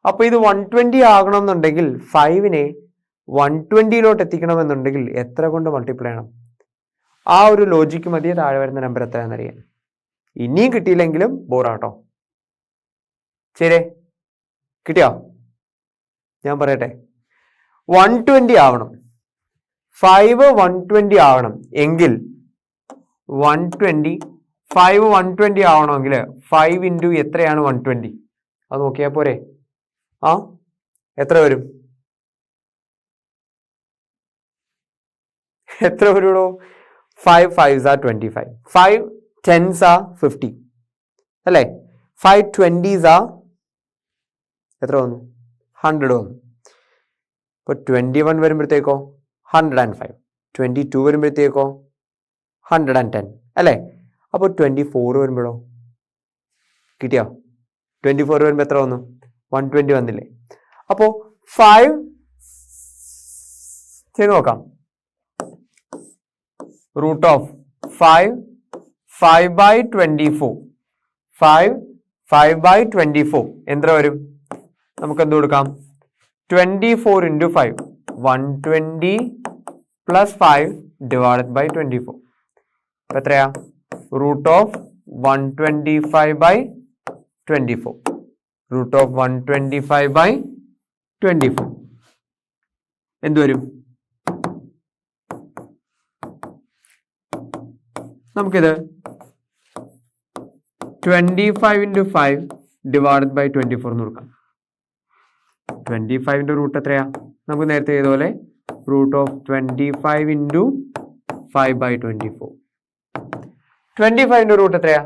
അപ്പൊ ഇത് 120 ആകണമെന്നുണ്ടെങ്കിൽ 5നെ 120 എത്തിക്കണമെന്നുണ്ടെങ്കിൽ എത്ര കൊണ്ട് മൾട്ടിപ്ലൈ ചെയ്യണം? ആ ഒരു ലോജിക്ക് മതിയെ താഴെ വരുന്ന നമ്പർ എത്രയാണെന്നറിയാൻ. ഇനിയും കിട്ടിയില്ലെങ്കിലും ബോറാട്ടോ. ശരി, കിട്ടിയോ? ഞാൻ പറയട്ടെ. 120 ആവണം. 5 120 ആവണം എങ്കിൽ 120 5 120 ആവണമെങ്കിൽ 5 × എത്രയാണ് 120? അത് നോക്കിയാൽ പോരെ? എത്ര വരും? എത്ര വരുള്ളൂ? 5 5s are 25, 5 10s are 50 അല്ലേ? 5 20s are എത്ര വന്നു? 100 വന്നു. ഇപ്പോൾ 21 വരുമ്പോഴത്തേക്കോ 105, 22 വരുമ്പോഴത്തേക്കോ 110 അല്ലേ? അപ്പോൾ 24 വരുമ്പോഴോ കിട്ടിയോ? 24 വരുമ്പോൾ എത്ര വന്നു? 120 വന്നില്ലേ? അപ്പോൾ 5 ചെയ്ത് നോക്കാം. റൂട്ട് ഓഫ് 5 by 24, 5 by 24 എത്ര വരും? നമുക്ക് എന്ത് കൊടുക്കാം? 24 into 5, 120 plus 5 divided by 24. എത്രയാ? Root of 125 by 24. Root of 125 by 24 എന്ത് വരും? നമുക്കിത് 25 into 5 divided by 24 എന്ന് കൊടുക്കാം. 25ന്റെ റൂട്ട് എത്രയാ? നമുക്ക് നേരത്തെ ചെയ്തപോലെ റൂട്ട് ഓഫ് 25 into 5 by 24. 25ന്റെ റൂട്ട് എത്രയാ?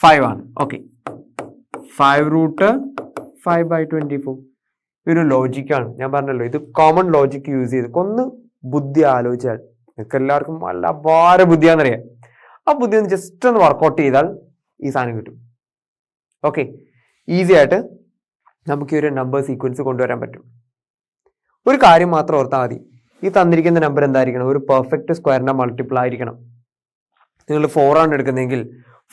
5 ആണ്. Okay, 5 root 5 by 24. ഇതൊരു ലോജിക്കാണ്. ഞാൻ പറഞ്ഞല്ലോ, ഇത് കോമൺ ലോജിക്ക് യൂസ് ചെയ്ത് ഒന്ന് ബുദ്ധി ആലോചിച്ചാൽ നിങ്ങൾക്ക് എല്ലാവർക്കും നല്ല അപാര ബുദ്ധിയാണെന്നറിയാം. ആ ബുദ്ധി ഒന്ന് ജസ്റ്റ് ഒന്ന് വർക്കൗട്ട് ചെയ്താൽ ഈ സാധനം കിട്ടും. ഓക്കെ, ഈസി ആയിട്ട് നമുക്ക് ഈ ഒരു നമ്പർ സീക്വൻസ് കൊണ്ടുവരാൻ പറ്റും. ഒരു കാര്യം മാത്രം ഓർത്താൽ മതി, ഈ തന്നിരിക്കുന്ന നമ്പർ എന്തായിരിക്കണം? ഒരു പെർഫെക്റ്റ് സ്ക്വയറിന്റെ മൾട്ടിപ്പിൾ ആയിരിക്കണം. നിങ്ങൾ 4 ആണ് എടുക്കുന്നതെങ്കിൽ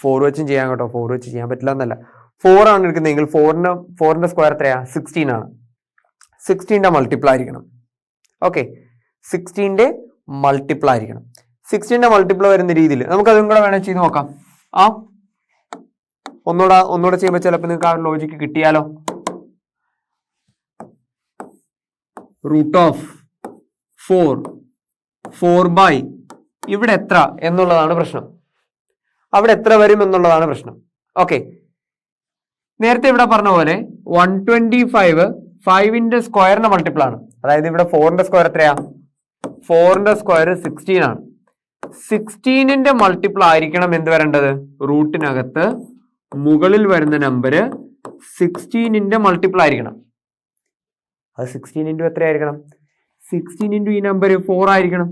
4 വെച്ചും ചെയ്യാൻ കേട്ടോ. 4 വെച്ച് ചെയ്യാൻ പറ്റില്ല എന്നല്ല, 4 ആണ് എടുക്കുന്നതെങ്കിൽ 4ന്റെ സ്ക്വയർ എത്രയാ? 16 ആണ്. 16ന്റെ മൾട്ടിപ്പിൾ ആയിരിക്കണം. ഓക്കെ, 16ന്റെ മൾട്ടിപ്പിൾ ആയിരിക്കണം. 16ന്റെ മൾട്ടിപ്പിൾ വരുന്ന രീതിയിൽ നമുക്ക് അതും കൂടെ വേണേൽ ചെയ്ത് നോക്കാം. ഒന്നുകൂടെ ചെയ്യുമ്പോൾ ചിലപ്പോൾ നിങ്ങൾക്ക് ആ ലോജിക്ക് കിട്ടിയാലോ. റൂട്ട് ഓഫ് 4 by ഇവിടെ എത്ര എന്നുള്ളതാണ് പ്രശ്നം. അവിടെ എത്ര വരും എന്നുള്ളതാണ് പ്രശ്നം. ഓക്കെ, നേരത്തെ ഇവിടെ പറഞ്ഞ പോലെ 125 5ന്റെ സ്ക്വയറിന്റെ മൾട്ടിപ്പിൾ ആണ്. അതായത് ഇവിടെ 4ന്റെ സ്ക്വയർ എത്രയാ? 4ന്റെ സ്ക്വയർ 16 ആണ്. 16ന്റെ മൾട്ടിപ്പിൾ ആയിരിക്കണം എന്ത് വരേണ്ടത്? റൂട്ടിനകത്ത് മുകളിൽ വരുന്ന നമ്പർ 16ന്റെ മൾട്ടിപ്പിൾ ആയിരിക്കണം. അത് 16 ഇൻറ്റു എത്രയായിരിക്കണം? 16 ഇൻറ്റു ഈ നമ്പർ 4 ആയിരിക്കണം.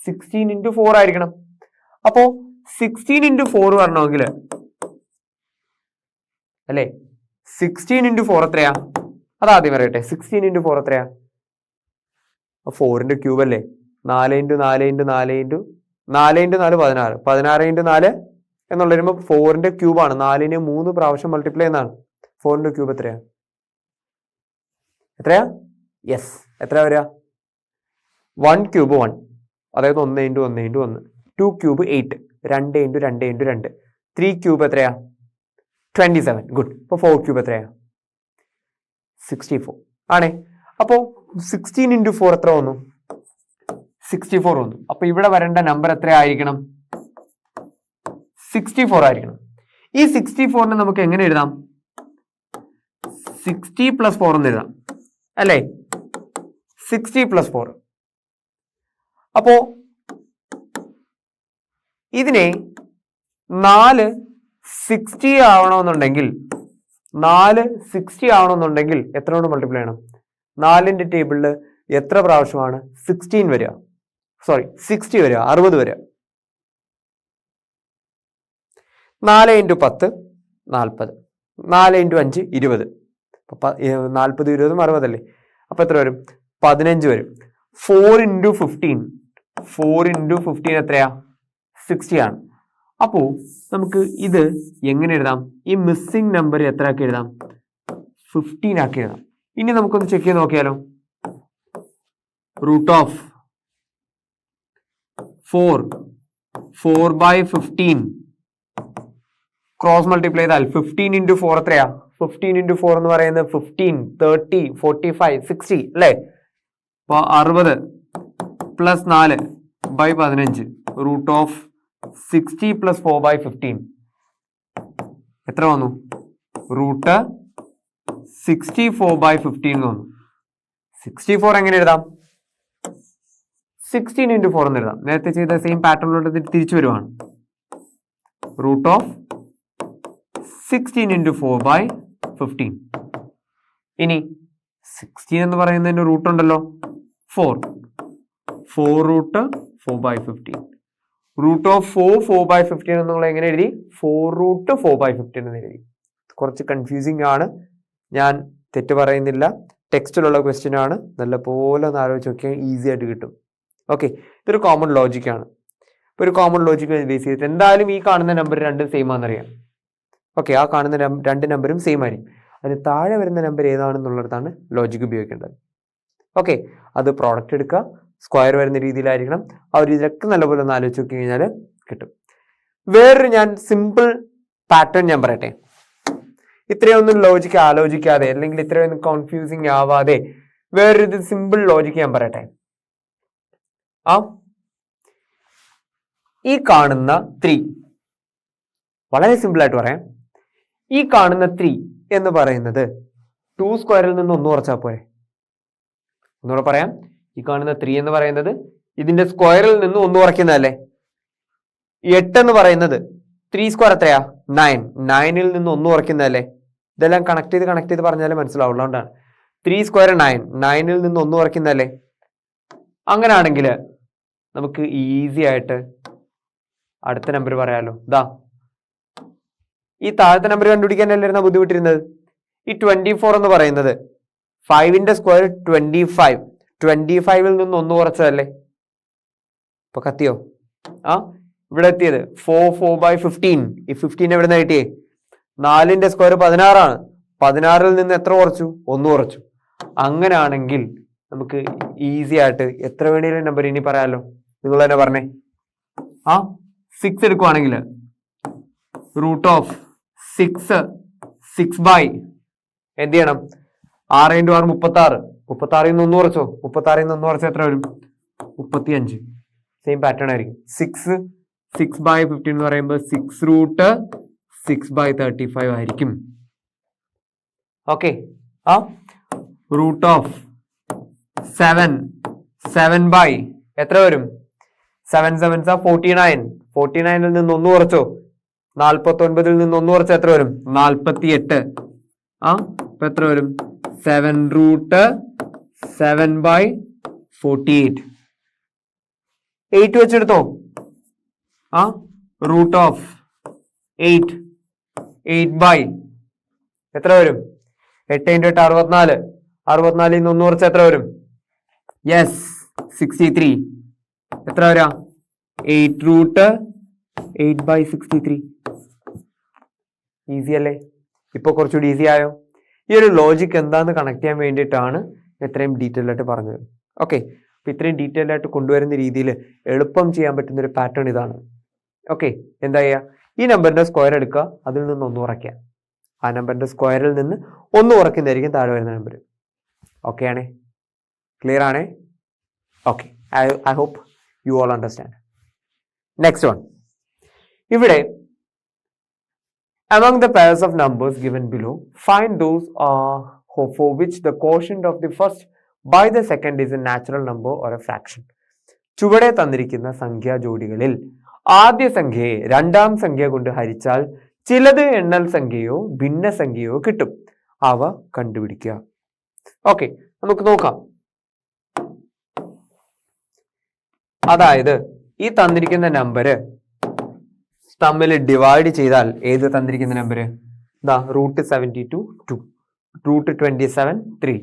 16 ഇൻറ്റു 4 ആയിരിക്കണം. അപ്പോ 16 ഇൻറ്റു 4 വരണമെങ്കിൽ അല്ലേ, 16 ഇൻറ്റു 4 എത്രയാ? അതാദ്യം പറയട്ടെ. 16 ഇൻറ്റു 4 എത്രയാ? 4ന്റെ ക്യൂബ് അല്ലേ? 4 into 4 into 4 into 4 into 4 16, 16 into 4 എന്നുള്ള വരുമ്പോൾ 4ന്റെ ക്യൂബാണ്. 4നെ 3 പ്രാവശ്യം മൾട്ടിപ്ലൈ ചെയ്യുന്നതാണ്. 4ന്റെ ക്യൂബ് എത്രയാ? എത്രയാ? യെസ്, എത്ര വരിക? 1 ക്യൂബ് 1, അതായത് 1 into 1 into 1. 2 cube 8, 2 into 2 into 2. 3 cube എത്രയാ? 27. ഗുഡ്. അപ്പോൾ 4 ക്യൂബ് എത്രയാ? 64 ആണേ. അപ്പോൾ 16 ഇൻറ്റു 4 എത്ര വന്നു? 64 വന്നു. അപ്പൊ ഇവിടെ വരേണ്ട നമ്പർ എത്ര ആയിരിക്കണം? 64 ആയിരിക്കണം. ഈ 64നെ നമുക്ക് എങ്ങനെ എഴുതാം? 60 + 4 എന്ന് എഴുതാം അല്ലേ? 60 + 4. അപ്പോ ഇതിനെ 4 60 ആവണമെന്നുണ്ടെങ്കിൽ 4 60 ആവണമെന്നുണ്ടെങ്കിൽ എത്ര കൊണ്ട് മൾട്ടിപ്ലൈ ചെയ്യണം? 4ന്റെ ടേബിളിൽ എത്ര പ്രാവശ്യമാണ് 16 വരിക? സോറി 60 വരിക, 60 വരിക. 4 × 10 40, 4 × 5 20. 40 20 60 അല്ലേ? അപ്പൊ എത്ര വരും? 15 വരും. 4 × 15 എത്രയാ? 60 ആണ്. അപ്പോ നമുക്ക് ഇത് എങ്ങനെ എഴുതാം? ഈ മിസ്സിംഗ് നമ്പർ എത്ര ആക്കി എഴുതാം? 15 ആക്കി എഴുതാം. ഇനി നമുക്കൊന്ന് ചെക്ക് ചെയ്ത് നോക്കിയാലോ. Root of 4 by 15 cross multiply ചെയ്താൽ 15 × 4 എത്രയാ? 15 × 4 എന്ന് പറയുന്നത് 15, 30, 45, 60 അല്ലേ? അപ്പൊ 60 + 4 by 15. റൂട്ട് ഓഫ് 60 + 4 by 15 എത്ര വന്നു? റൂട്ട് 64 by 15 വന്നു. 64 എങ്ങനെ എഴുതാം? 16 into 4 എന്ന് എഴുതാം. നേരത്തെ ചെയ്ത സെയിം പാറ്റേണിലോട്ട് തിരിച്ചു വരുവാണ്. Root of 16 into 4 by 15. ഇനി 16 എന്ന് പറയുന്നതിന്റെ റൂട്ട് ഉണ്ടല്ലോ 4 root 4 by 15. Root of 4 by 15 എന്നുള്ള എങ്ങനെ എഴുതി? 4 റൂട്ട് 4 by 15 എന്ന് എഴുതി. കുറച്ച് കൺഫ്യൂസിങ് ആണ്, ഞാൻ തെറ്റ് പറയുന്നില്ല. ടെക്സ്റ്റിലുള്ള ക്വസ്റ്റ്യൻ ആണ്, നല്ലപോലെ ഒന്ന് ആലോചിച്ച് നോക്കിയാൽ ഈസി ആയിട്ട് കിട്ടും. ഓക്കെ, ഇതൊരു കോമൺ ലോജിക്കാണ്. ഇപ്പോൾ ഒരു കോമൺ ലോജിക്ക് ബേസ് ചെയ്തിട്ട് എന്തായാലും ഈ കാണുന്ന നമ്പർ രണ്ടും സെയിം ആണെന്നറിയാം. ഓക്കെ, ആ കാണുന്ന രണ്ട് നമ്പറും സെയിം ആയിരിക്കും. അതിന് താഴെ വരുന്ന നമ്പർ ഏതാണെന്നുള്ളിടത്താണ് ലോജിക്ക് ഉപയോഗിക്കേണ്ടത്. ഓക്കെ, അത് പ്രോഡക്റ്റ് എടുക്കുക, സ്ക്വയർ വരുന്ന രീതിയിലായിരിക്കണം. ആ ഒരു രീതിയിലൊക്കെ നല്ലപോലെ ഒന്ന് ആലോചിച്ച് നോക്കി കഴിഞ്ഞാൽ കിട്ടും. വേറൊരു ഞാൻ സിമ്പിൾ പാറ്റേൺ ഞാൻ പറയട്ടെ. ഇത്രയൊന്നും ലോജിക്ക് ആലോചിക്കാതെ അല്ലെങ്കിൽ ഇത്രയൊന്നും കൺഫ്യൂസിങ് ആവാതെ വേറൊരു സിമ്പിൾ ലോജിക്ക് ഞാൻ പറയട്ടെ. ഈ കാണുന്ന 3 വളരെ സിമ്പിൾ ആയിട്ട് പറയാം. ഈ കാണുന്ന 3 എന്ന് പറയുന്നത് 2 സ്ക്വയറിൽ നിന്ന് 1 കുറച്ചാൽ പോരെ? ഒന്നുകൂടെ പറയാം. ഈ കാണുന്ന 3 എന്ന് പറയുന്നത് ഇതിന്റെ സ്ക്വയറിൽ നിന്ന് 1 കുറയ്ക്കുന്നതല്ലേ? 8 എന്ന് പറയുന്നത് 3 സ്ക്വയർ എത്രയാ? 9. 9ൽ നിന്ന് 1 കുറയ്ക്കുന്നതല്ലേ? ഇതെല്ലാം കണക്ട് ചെയ്ത് പറഞ്ഞാലേ മനസ്സിലാവുള്ളൂ. അതുകൊണ്ടാണ് 3 സ്ക്വയർ 9. 9ൽ നിന്ന് 1 കുറയ്ക്കുന്നതല്ലേ? അങ്ങനെയാണെങ്കിൽ നമുക്ക് ഈസി ആയിട്ട് അടുത്ത നമ്പർ പറയാലോ. ഈ താഴത്തെ നമ്പർ കണ്ടുപിടിക്കാനല്ലായിരുന്നു ബുദ്ധിമുട്ടിരുന്നത്. ഈ 24 എന്ന് പറയുന്നത് 5ന്റെ സ്ക്വയർ 25. 25ൽ നിന്ന് 1 കുറച്ചതല്ലേ? ഇപ്പൊ കത്തിയോ? ഇവിടെ എത്തിയത് 4 by 15. ഈ 15 എവിടെ നിന്ന് കിട്ടിയേ? 4ന്റെ സ്ക്വയർ 16 ആണ്. 16ൽ നിന്ന് എത്ര കുറച്ചു? 1 കുറച്ചു. അങ്ങനെയാണെങ്കിൽ നമുക്ക് ഈസി ആയിട്ട് എത്ര വേണേലും നമ്പർ ഇനി പറയാലോ. നിങ്ങൾ തന്നെ പറഞ്ഞേ. 6 എടുക്കുവാണെങ്കിൽ റൂട്ട് ഓഫ് 6 by എന്ത് ചെയ്യണം? 6 × 6 36. 36ൽ നിന്ന് 1 കുറച്ചോ? 36ൽ നിന്ന് 1 കുറച്ചാൽ എത്ര വരും? 35. സെയിം പാറ്റേൺ ആയിരിക്കും. 6 by 15 എന്ന് പറയുമ്പോൾ 6 റൂട്ട് 6 by 35 ആയിരിക്കും. ഓക്കെ, റൂട്ട് ഓഫ് 7 by എത്ര വരും? 7 7s are 49. 49ൽ നിന്ന് 1 കുറച്ചോ? 49ൽ നിന്ന് 1 കുറച്ചാൽ എത്ര വരും? 48. അപ്പൊ എത്ര വരും? 7 റൂട്ട് 7 by 48. 8 വെച്ചെടുത്തോ. റൂട്ട് ഓഫ് 8 by എത്ര വരും? 8 × 8 64. 64ൽ നിന്ന് 1 കുറച്ചാൽ എത്ര വരും? യെസ്, 63. എത്ര വരാ? 8 റൂട്ട് 8 by 63. ഈസി അല്ലേ? ഇപ്പൊ കുറച്ചുകൂടി ഈസി ആയോ? ഈ ഒരു ലോജിക്ക് എന്താന്ന് കണക്ട് ചെയ്യാൻ വേണ്ടിയിട്ടാണ് ഇത്രയും ഡീറ്റെയിൽ ആയിട്ട് പറഞ്ഞത്. ഓക്കെ, അപ്പൊ ഇത്രയും ഡീറ്റെയിൽ ആയിട്ട് കൊണ്ടുവരുന്ന രീതിയിൽ എളുപ്പം ചെയ്യാൻ പറ്റുന്ന ഒരു പാറ്റേൺ ഇതാണ്. ഓക്കെ, എന്താ ചെയ്യുക? ഈ നമ്പറിന്റെ സ്ക്വയർ എടുക്കുക, അതിൽ നിന്ന് 1 കുറയ്ക്കുക. ആ നമ്പറിന്റെ സ്ക്വയറിൽ നിന്ന് 1 കുറയ്ക്കുന്നതായിരിക്കും താഴെ വരുന്ന നമ്പർ. ഓക്കെ ആണേ? ക്ലിയർ ആണേ? Okay, I hope you all understand. Next one. ഇവിടെ among the pairs of numbers given below, find those for which the quotient of the first by the second is a natural number or a fraction. ചുവടെ തന്നിരിക്കുന്ന സംഖ്യാ ജോഡികളിൽ ആദ്യ സംഖ്യയെ രണ്ടാം സംഖ്യ കൊണ്ട് ഹരിച്ചാൽ ചിലത് എണ്ണൽ സംഖ്യയോ ഭിന്നസംഖ്യയോ കിട്ടും. അവ കണ്ടുപിടിക്കുക. ഓക്കെ, നമുക്ക് നോക്കാം. അതായത് ഈ തന്നിരിക്കുന്ന നമ്പര് തമ്മിൽ ഡിവൈഡ് ചെയ്താൽ ഏത് തന്നിരിക്കുന്ന നമ്പര്? Root 72 2, root 27 3,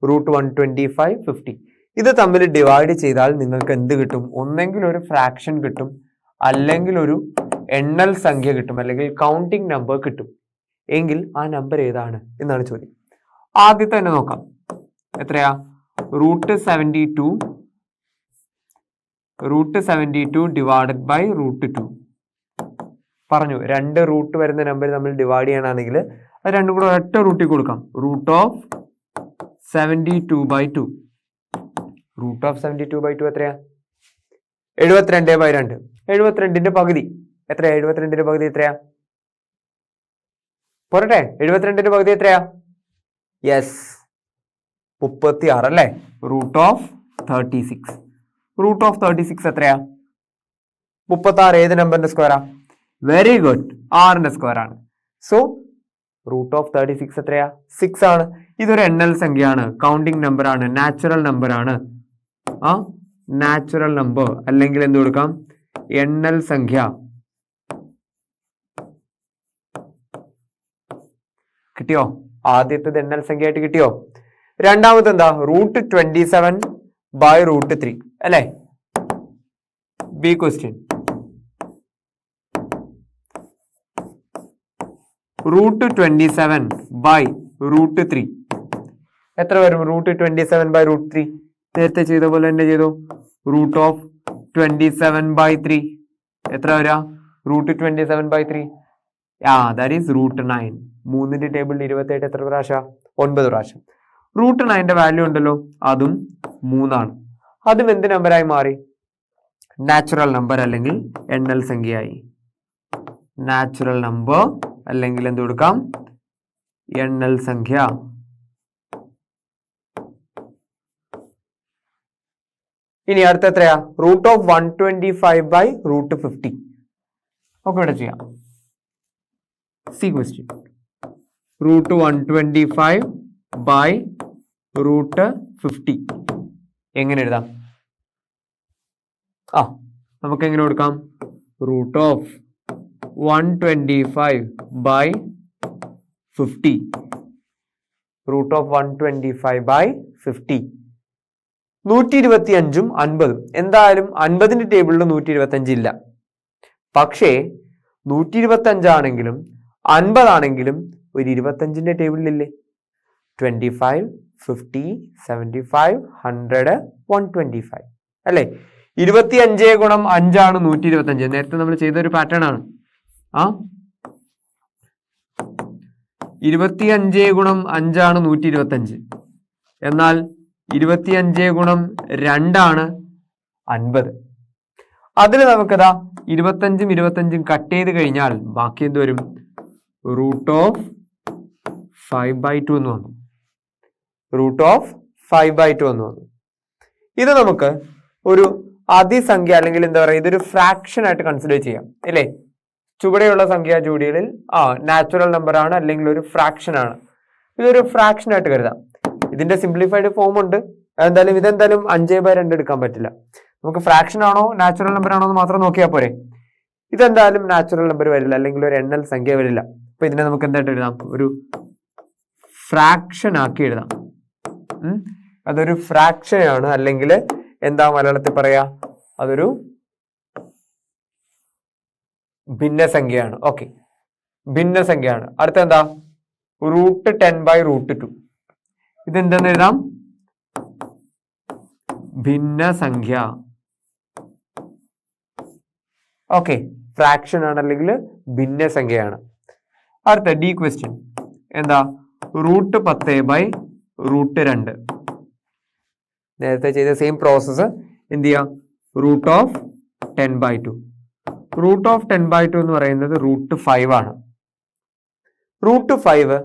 root 125 50. ഇത് തമ്മിൽ ഡിവൈഡ് ചെയ്താൽ നിങ്ങൾക്ക് എന്ത് കിട്ടും? ഒന്നെങ്കിൽ ഒരു ഫ്രാക്ഷൻ കിട്ടും, അല്ലെങ്കിൽ ഒരു എണ്ണൽ സംഖ്യ കിട്ടും, അല്ലെങ്കിൽ കൗണ്ടിങ് നമ്പർ കിട്ടും. എങ്കിൽ ആ നമ്പർ ഏതാണ് എന്നാണ് ചോദ്യം. ആദ്യത്തെ തന്നെ നോക്കാം. എത്രയാ? Root 72 divided by root 2. പറഞ്ഞു, 2 റൂട്ട് വരുന്ന നമ്പർ നമ്മൾ ഡിവൈഡ് ചെയ്യണമെങ്കിൽ അത് രണ്ടും കൂടെ ഒറ്റ റൂട്ടിൽ കൊടുക്കാം. Root of 72 by 2. Root of 72 by 2 എത്രയാ? 72 by 2. 72ന്റെ പകുതി എത്രയാ? 72ന്റെ പകുതി എത്രയാ? പോരട്ടെ, 72ന്റെ പകുതി എത്രയാ? യെസ്, 36 അല്ലേ? Root of 36. റൂട്ട് ഓഫ് 36 എത്രയാ? 36 ഏത് നമ്പറിന്റെ സ്ക്വയറാ? വെരി ഗുഡ്, 6ന്റെ സ്ക്വയർ ആണ്. സോ റൂട്ട് ഓഫ് 36 എത്രയാ? 6 ആണ്. ഇതൊരു എണ്ണൽ സംഖ്യയാണ്, കൗണ്ടിങ് നമ്പർ ആണ്, നാച്ചുറൽ നമ്പർ ആണ്. നാച്ചുറൽ നമ്പർ അല്ലെങ്കിൽ എന്ത് കൊടുക്കാം? എണ്ണൽ സംഖ്യ. കിട്ടിയോ? ആദ്യത്തേത് എണ്ണൽ സംഖ്യ ആയിട്ട് കിട്ടിയോ? രണ്ടാമത്തെ എന്താ? റൂട്ട് 27 ബൈ റൂട്ട് 3 അല്ലേ? B question. Root 27 by root 3 എത്ര വരും? റൂട്ട് 27 ബൈ റൂട്ട് 3 നേരത്തെ ചെയ്ത പോലെ തന്നെ ചെയ്തു. റൂട്ട് ഓഫ് 27 ബൈ 3 എത്ര വരാ? Root 27 by 3 that is root 9. 3ന്റെ ടേബിളിൽ 27 എത്ര പ്രാവശ്യം? 9 പ്രാവശ്യം. റൂട്ട് 9ന്റെ വാല്യൂ ഉണ്ടല്ലോ, അതും 3 ആണ്. അതും എന്ത് നമ്പറായി മാറി? നാച്ചുറൽ നമ്പർ അല്ലെങ്കിൽ എണ്ണൽ സംഖ്യയായി. നാച്ചുറൽ നമ്പർ അല്ലെങ്കിൽ എന്ത് കൊടുക്കാം? എണ്ണൽ സംഖ്യ. ഇനി അടുത്ത എത്രയാ? Root of 125 by root 50. ഒക്കെ ഇവിടെ ചെയ്യാം. C question. Root 125 by root 50 എങ്ങനെ എഴുതാം? നമുക്ക് എങ്ങനെ കൊടുക്കാം? Root of 125 by 50. Root of 125 by 50. 125ഉം 50ഉം. എന്തായാലും 50ന്റെ ടേബിളിൽ 125 ഇല്ല. പക്ഷേ 125 ആണെങ്കിലും 50 ആണെങ്കിലും ഒരു 25ന്റെ ടേബിളിലില്ലേ? 25, 50, 75, 100, 125 അല്ലേ? 25 ഗുണം 5 ആണ് 125. നേരത്തെ നമ്മൾ ചെയ്തൊരു പാറ്റേൺ ആണ്. 25 ഗുണം 5 ആണ് 125. എന്നാൽ 25 ഗുണം 2 ആണ് 50. അതിൽ നമുക്കതാ 25ഉം 25ഉം കട്ട് ചെയ്ത് കഴിഞ്ഞാൽ ബാക്കി എന്ത് വരും? റൂട്ട് ഓഫ് 5/2 എന്ന് വന്നു. റൂട്ട് ഓഫ് 5/2 എന്ന് വന്നു. ഇത് നമുക്ക് ഒരു അതിസംഖ്യ അല്ലെങ്കിൽ എന്താ പറയുക, ഇതൊരു ഫ്രാക്ഷൻ ആയിട്ട് കൺസിഡർ ചെയ്യാം അല്ലേ? ചുവടെയുള്ള സംഖ്യാ ജോഡികളിൽ നാച്ചുറൽ നമ്പർ ആണ് അല്ലെങ്കിൽ ഒരു ഫ്രാക്ഷൻ ആണ്. ഇതൊരു ഫ്രാക്ഷൻ ആയിട്ട് കരുതാം. ഇതിന്റെ സിംപ്ലിഫൈഡ് ഫോം ഉണ്ട്. ഇതെന്തായാലും 5/2 എടുക്കാൻ പറ്റില്ല. നമുക്ക് ഫ്രാക്ഷൻ ആണോ നാച്ചുറൽ നമ്പർ ആണോ എന്ന് മാത്രം നോക്കിയാൽ പോരെ. ഇതെന്തായാലും നാച്ചുറൽ നമ്പർ വരില്ല അല്ലെങ്കിൽ ഒരു എണ്ണൽ സംഖ്യ വരില്ല. അപ്പൊ ഇതിനെ നമുക്ക് എന്തായിട്ട് എഴുതാം? ഒരു ഫ്രാക്ഷൻ ആക്കി എഴുതാം. അതൊരു ഫ്രാക്ഷൻ ആണ്, അല്ലെങ്കിൽ എന്താ മലയാളത്തിൽ പറയാ? അതൊരു ഭിന്നസംഖ്യയാണ്. ഓക്കെ, ഭിന്നസംഖ്യയാണ്. അടുത്ത എന്താ? Root 10 by root 2. ഇതെന്തെന്ന് എഴുതാം? ഭിന്നസംഖ്യ. ഓക്കെ, ഫ്രാക്ഷൻ ആണ് അല്ലെങ്കിൽ ഭിന്നസംഖ്യയാണ്. അടുത്ത ഡി ക്വസ്റ്റ്യൻ എന്താ? Root 10 by root 2. നേരത്തെ ചെയ്ത സെയിം പ്രോസസ്സ് എന്ത് ചെയ്യാം? Root of 10/2. റൂട്ട് ഓഫ് 10/2 എന്ന് പറയുന്നത് റൂട്ട് 5 ആണ്. റൂട്ട് 5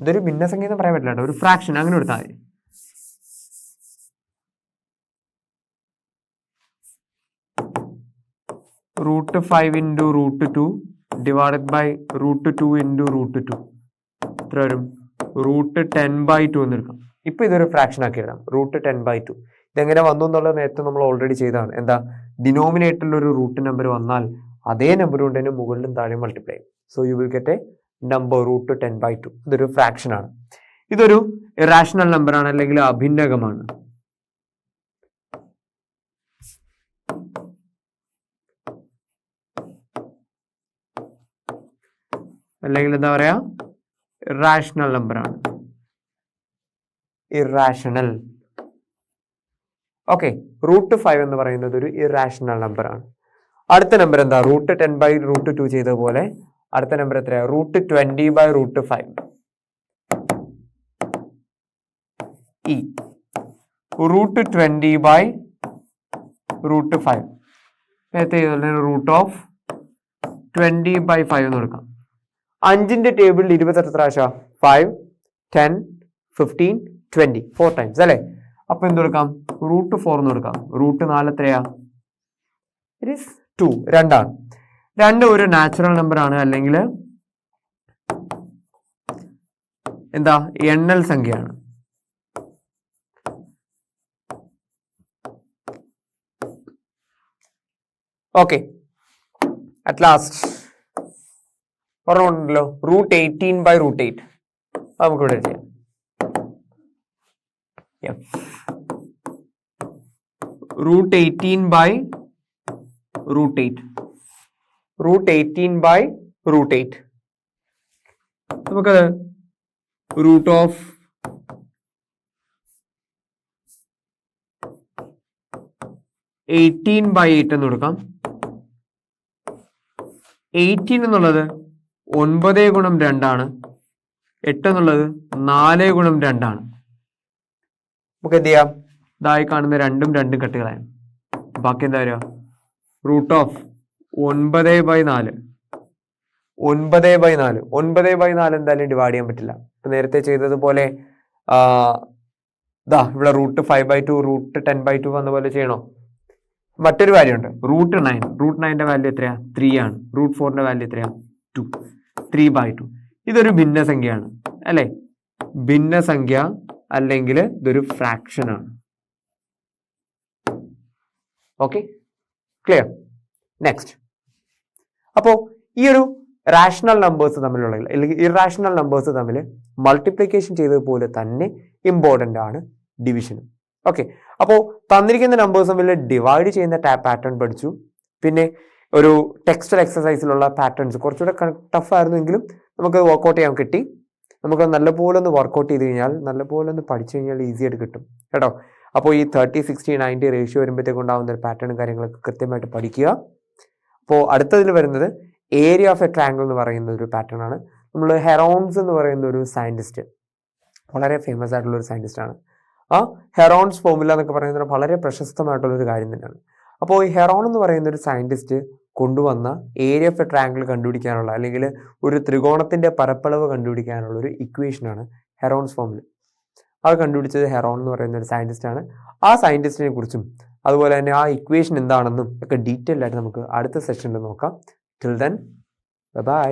ഇതൊരു ഭിന്നസംഖ്യ എന്ന് പറയാൻ പറ്റില്ല, ഒരു ഫ്രാക്ഷൻ അങ്ങനെ എടുത്താൽ മതി. Root 5 into root 2 divided by root 2 into root 2 എത്ര വരും? റൂട്ട് 10/2 എന്ന് എടുക്കാം. ഇപ്പൊ ഇതൊരു ഫ്രാക്ഷൻ ആക്കി എഴുതാം. റൂട്ട് 10/2 ഇതെങ്ങനെ വന്നു എന്നുള്ളത് നേരത്തെ നമ്മൾ ഓൾറെഡി ചെയ്തതാണ്. എന്താ? ഡിനോമിനേറ്ററിൽ ഒരു റൂട്ട് നമ്പർ വന്നാൽ അതേ നമ്പർ കൊണ്ട് തന്നെ മുകളിലും താഴെ മൾട്ടിപ്ലൈ ചെയ്യും. So you will get a number root 10/2. ഇതൊരു ഫ്രാക്ഷൻ ആണ്. ഇതൊരു ഇറാഷണൽ നമ്പർ ആണ് അല്ലെങ്കിൽ അഭിന്നകമാണ്. അല്ലെങ്കിൽ എന്താ പറയാ? ഇറാഷണൽ നമ്പർ ആണ്. ഇറാഷണൽ. ഓക്കെ, റൂട്ട് 5 എന്ന് പറയുന്നത് ഒരു ഇറാഷണൽ നമ്പർ ആണ്. അടുത്ത നമ്പർ എന്താ? റൂട്ട് 10 ബൈ റൂട്ട് 2 ചെയ്ത പോലെ അടുത്ത നമ്പർ എത്രയാ? Root 20 by root 5. ഇ റൂട്ട് 20 ബൈ റൂട്ട് 5. നേരത്തെ റൂട്ട് ഓഫ് 20 ബൈ 5 എന്ന് എടുക്കാം. 5ന്റെ ടേബിളിൽ 20 എത്ര പ്രാവശ്യം? 5, 10, 15, 20 4 ടൈംസ് അല്ലേ? അപ്പൊ എന്ത് കൊടുക്കാം? √4 എന്ന് കൊടുക്കാം. √4 എത്രയാ? It is 2. 2 ആണ്. 2 ഒരു നാച്ചുറൽ നമ്പർ ആണ്, അല്ലെങ്കിൽ എന്താ എണ്ണൽ സംഖ്യയാണ്. ഓക്കെ, അറ്റ് ലാസ്റ്റ് പറഞ്ഞുണ്ടല്ലോ √18/√8. നമുക്ക് ഇവിടെ ചെയ്യാം. √18/√8. √18/√8. നമുക്കത് √18/8 എന്ന് കൊടുക്കാം. 18 എന്നുള്ളത് 9 ഗുണം 2 ആണ്. 8 എന്നുള്ളത് 4 ഗുണം 2 ആണ്. നമുക്ക് എന്ത് ചെയ്യാം? ഇതായി കാണുന്ന 2ഉം 2ഉം കട്ടുകളാണ്. ബാക്കി എന്താ വരിക? √9/4. 9/4 9/4 എന്തായാലും ഡിവൈഡ് ചെയ്യാൻ പറ്റില്ല. ഇപ്പൊ നേരത്തെ ചെയ്തതുപോലെ ഇവിടെ √5/2 √10/2 വന്ന പോലെ ചെയ്യണോ? മറ്റൊരു കാര്യമുണ്ട്, √9. √9ന്റെ വാല്യൂ എത്രയാ? 3 ആണ്. √4ന്റെ വാല്യൂ എത്രയാ? 2. 3/2. ഇതൊരു ഭിന്നസംഖ്യയാണ് അല്ലെ? ഭിന്നസംഖ്യ അല്ലെങ്കിൽ ഇതൊരു ഫ്രാക്ഷൻ ആണ്. Okay, clear? നെക്സ്റ്റ്, അപ്പോ ഈ ഒരു റാഷണൽ നമ്പേഴ്സ് തമ്മിലുള്ള അല്ലെങ്കിൽ ഇറാഷണൽ നമ്പേഴ്സ് തമ്മിൽ മൾട്ടിപ്ലിക്കേഷൻ ചെയ്തതുപോലെ തന്നെ ഇമ്പോർട്ടൻ്റ് ആണ് ഡിവിഷനും. ഓക്കെ, അപ്പോൾ തന്നിരിക്കുന്ന നമ്പേഴ്സ് തമ്മിൽ ഡിവൈഡ് ചെയ്യുന്ന പാറ്റേൺ പഠിച്ചു. പിന്നെ ഒരു ടെക്സ്റ്റൽ എക്സസൈസിലുള്ള പാറ്റേൺസ് കുറച്ചുകൂടെ ടഫ് ആയിരുന്നെങ്കിലും നമുക്ക് വർക്കൗട്ട് ചെയ്യാൻ കിട്ടി. നമുക്ക് നല്ലപോലെ ഒന്ന് വർക്കൗട്ട് ചെയ്ത് കഴിഞ്ഞാൽ, നല്ലപോലെ ഒന്ന് പഠിച്ചു കഴിഞ്ഞാൽ ഈസി ആയിട്ട് കിട്ടും കേട്ടോ. അപ്പോൾ ഈ 30-60-90 റേഷ്യോ വരുമ്പോഴത്തേക്ക് ഉണ്ടാകുന്ന ഒരു പാറ്റേണും കാര്യങ്ങളൊക്കെ കൃത്യമായിട്ട് പഠിക്കുക. അപ്പോൾ അടുത്തതിൽ വരുന്നത് ഏരിയ ഓഫ് എ ട്രയാങ്കിൾ എന്ന് പറയുന്ന ഒരു പാറ്റേൺ ആണ്. നമ്മൾ ഹെറോൺസ് എന്ന് പറയുന്ന ഒരു സയന്റിസ്റ്റ്, വളരെ ഫേമസ് ആയിട്ടുള്ള ഒരു സയന്റിസ്റ്റ് ആണ്. ആ ഹെറോൺസ് ഫോർമുല എന്നൊക്കെ പറയുന്നത് വളരെ പ്രശസ്തമായിട്ടുള്ളൊരു കാര്യം തന്നെയാണ്. അപ്പോൾ ഈ ഹെറോൺ എന്ന് പറയുന്ന ഒരു സയന്റിസ്റ്റ് കൊണ്ടുവന്ന ഏരിയ ഓഫ് എ ട്രയാങ്കിൾ കണ്ടുപിടിക്കാനുള്ള, അല്ലെങ്കിൽ ഒരു ത്രികോണത്തിന്റെ പരപ്പളവ് കണ്ടുപിടിക്കാനുള്ള ഒരു ഇക്വേഷനാണ് ഹെറോൺസ് ഫോർമുല. അത് കണ്ടുപിടിച്ചത് ഹെറോൺ എന്ന് പറയുന്ന ഒരു സയന്റിസ്റ്റ് ആണ്. ആ സയന്റിസ്റ്റിനെ കുറിച്ചും അതുപോലെ തന്നെ ആ ഇക്വേഷൻ എന്താണെന്നും ഒക്കെ ഡീറ്റെയിൽ ആയിട്ട് നമുക്ക് അടുത്ത സെഷനിൽ നോക്കാം. Till then, by.